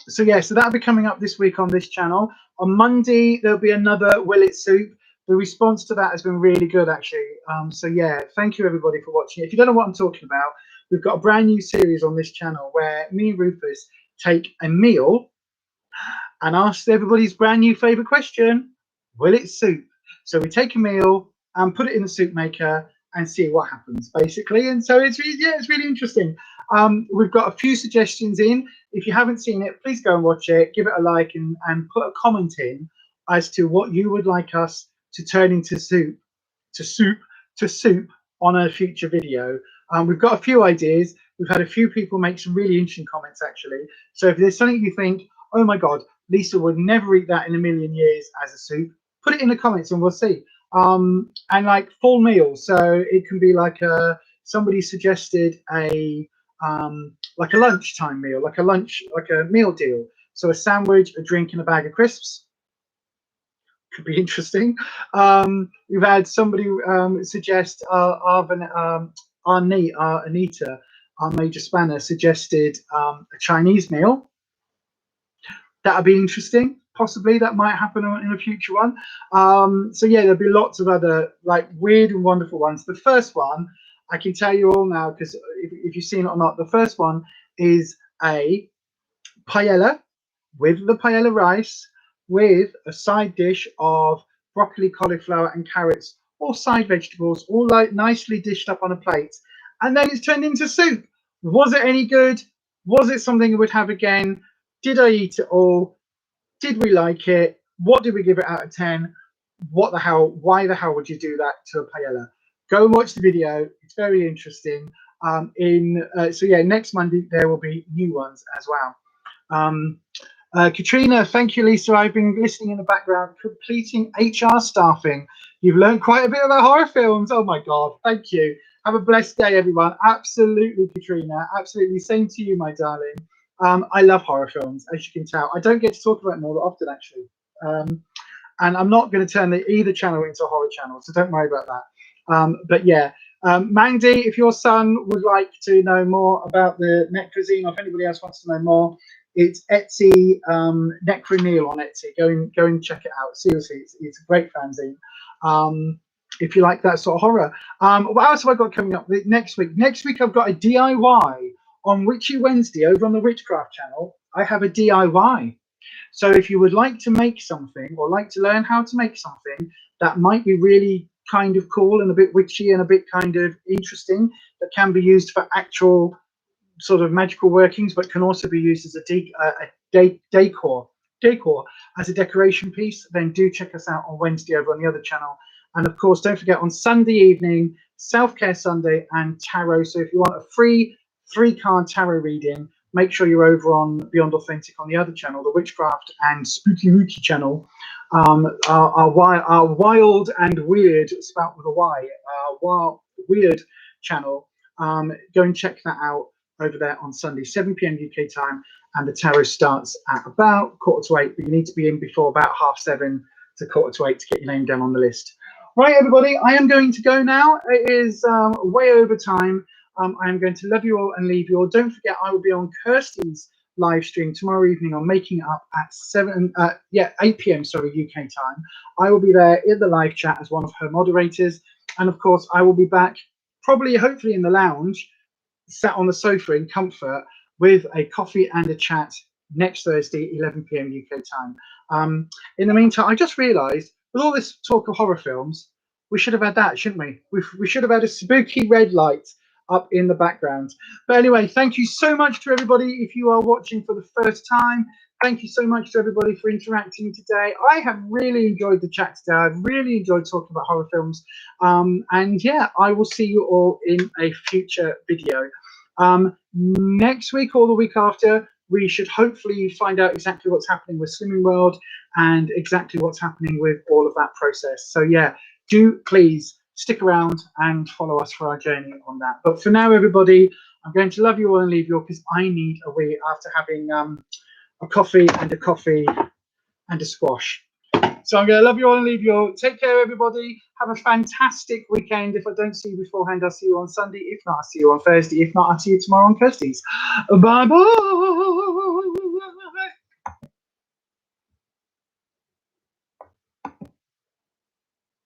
So yeah, so that'll be coming up this week on this channel. On Monday there'll be another Will It Soup. The response to that has been really good, actually. So yeah, thank you everybody for watching. If you don't know what I'm talking about, we've got a brand new series on this channel where me and Rufus take a meal and ask everybody's brand new favorite question: will it soup? So we take a meal and put it in the soup maker and see what happens, basically. And so it's really interesting. We've got a few suggestions in. If you haven't seen it, please go and watch it, give it a like, and put a comment in as to what you would like us to turn into soup on a future video. We've got a few ideas. We've had a few people make some really interesting comments, actually. So if there's something you think, oh my God, Lisa would never eat that in a million years as a soup, put it in the comments and we'll see. And like full meals, so it can be like somebody suggested like a lunchtime meal, like a meal deal. So a sandwich, a drink, and a bag of crisps. Could be interesting. We've had somebody suggest Anita, our major spanner, suggested a Chinese meal. That would be interesting. Possibly that might happen in a future one. So yeah, there'll be lots of other like weird and wonderful ones. The first one, I can tell you all now, because if you've seen it or not, the first one is a paella with the paella rice, with a side dish of broccoli, cauliflower, and carrots, all side vegetables, all like nicely dished up on a plate, and then it's turned into soup. Was it any good? Was it something we would have again? Did I eat it all? Did we like it? What did we give it out of 10? What the hell? Why the hell would you do that to a paella? Go and watch the video. It's very interesting. So yeah, next Monday there will be new ones as well. Katrina, thank you, Lisa. I've been listening in the background, completing HR staffing. You've learned quite a bit about horror films. Oh my God, thank you. Have a blessed day, everyone. Absolutely, Katrina. Absolutely. Same to you, my darling. I love horror films, as you can tell. I don't get to talk about them all that often, actually. And I'm not going to turn either channel into a horror channel, so don't worry about that. But yeah, Mandy, if your son would like to know more about the Necrozine, or if anybody else wants to know more, it's Etsy, Necroneal on Etsy. Go and check it out. Seriously, it's a great fanzine. If you like that sort of horror. What else have I got coming up next week? Next week I've got a DIY on Witchy Wednesday over on the Witchcraft channel. I have a DIY. So if you would like to make something, or like to learn how to make something that might be really kind of cool and a bit witchy and a bit kind of interesting, that can be used for actual sort of magical workings, but can also be used as a decor as a decoration piece, then do check us out on Wednesday over on the other channel. And of course, don't forget on Sunday evening, Self-Care Sunday and Tarot. So if you want a free 3-card tarot reading, make sure you're over on Beyond Authentic on the other channel, the Witchcraft and Spooky Wookie channel. Our wild and weird, spelled with a Y, wild, weird channel. Go and check that out over there on Sunday, 7 p.m. UK time. And the tarot starts at about 7:45, but you need to be in before about 7:30 to 7:45 to get your name down on the list. Right, everybody, I am going to go now. It is way over time. I am going to love you all and leave you all. Don't forget, I will be on Kirsty's live stream tomorrow evening on Making It Up at 8 p.m. UK time. I will be there in the live chat as one of her moderators. And of course, I will be back probably, hopefully in the lounge, sat on the sofa in comfort with a coffee and a chat next Thursday, 11 p.m. UK time. In the meantime, I just realised, with all this talk of horror films, we should have had that, shouldn't we? We should have had a spooky red light up in the background. But anyway, thank you so much to everybody. If you are watching for the first time, thank you so much to everybody for interacting today. I have really enjoyed the chat today. I've really enjoyed talking about horror films. And yeah, I will see you all in a future video. Next week or the week after, we should hopefully find out exactly what's happening with Slimming World and exactly what's happening with all of that process. So yeah, do please stick around and follow us for our journey on that. But for now, everybody, I'm going to love you all and leave you all because I need a wee after having a coffee and a squash. So I'm going to love you all and leave you all. Take care, everybody. Have a fantastic weekend. If I don't see you beforehand, I'll see you on Sunday. If not, I'll see you on Thursday. If not, I'll see you tomorrow on Kirsty's. Bye-bye.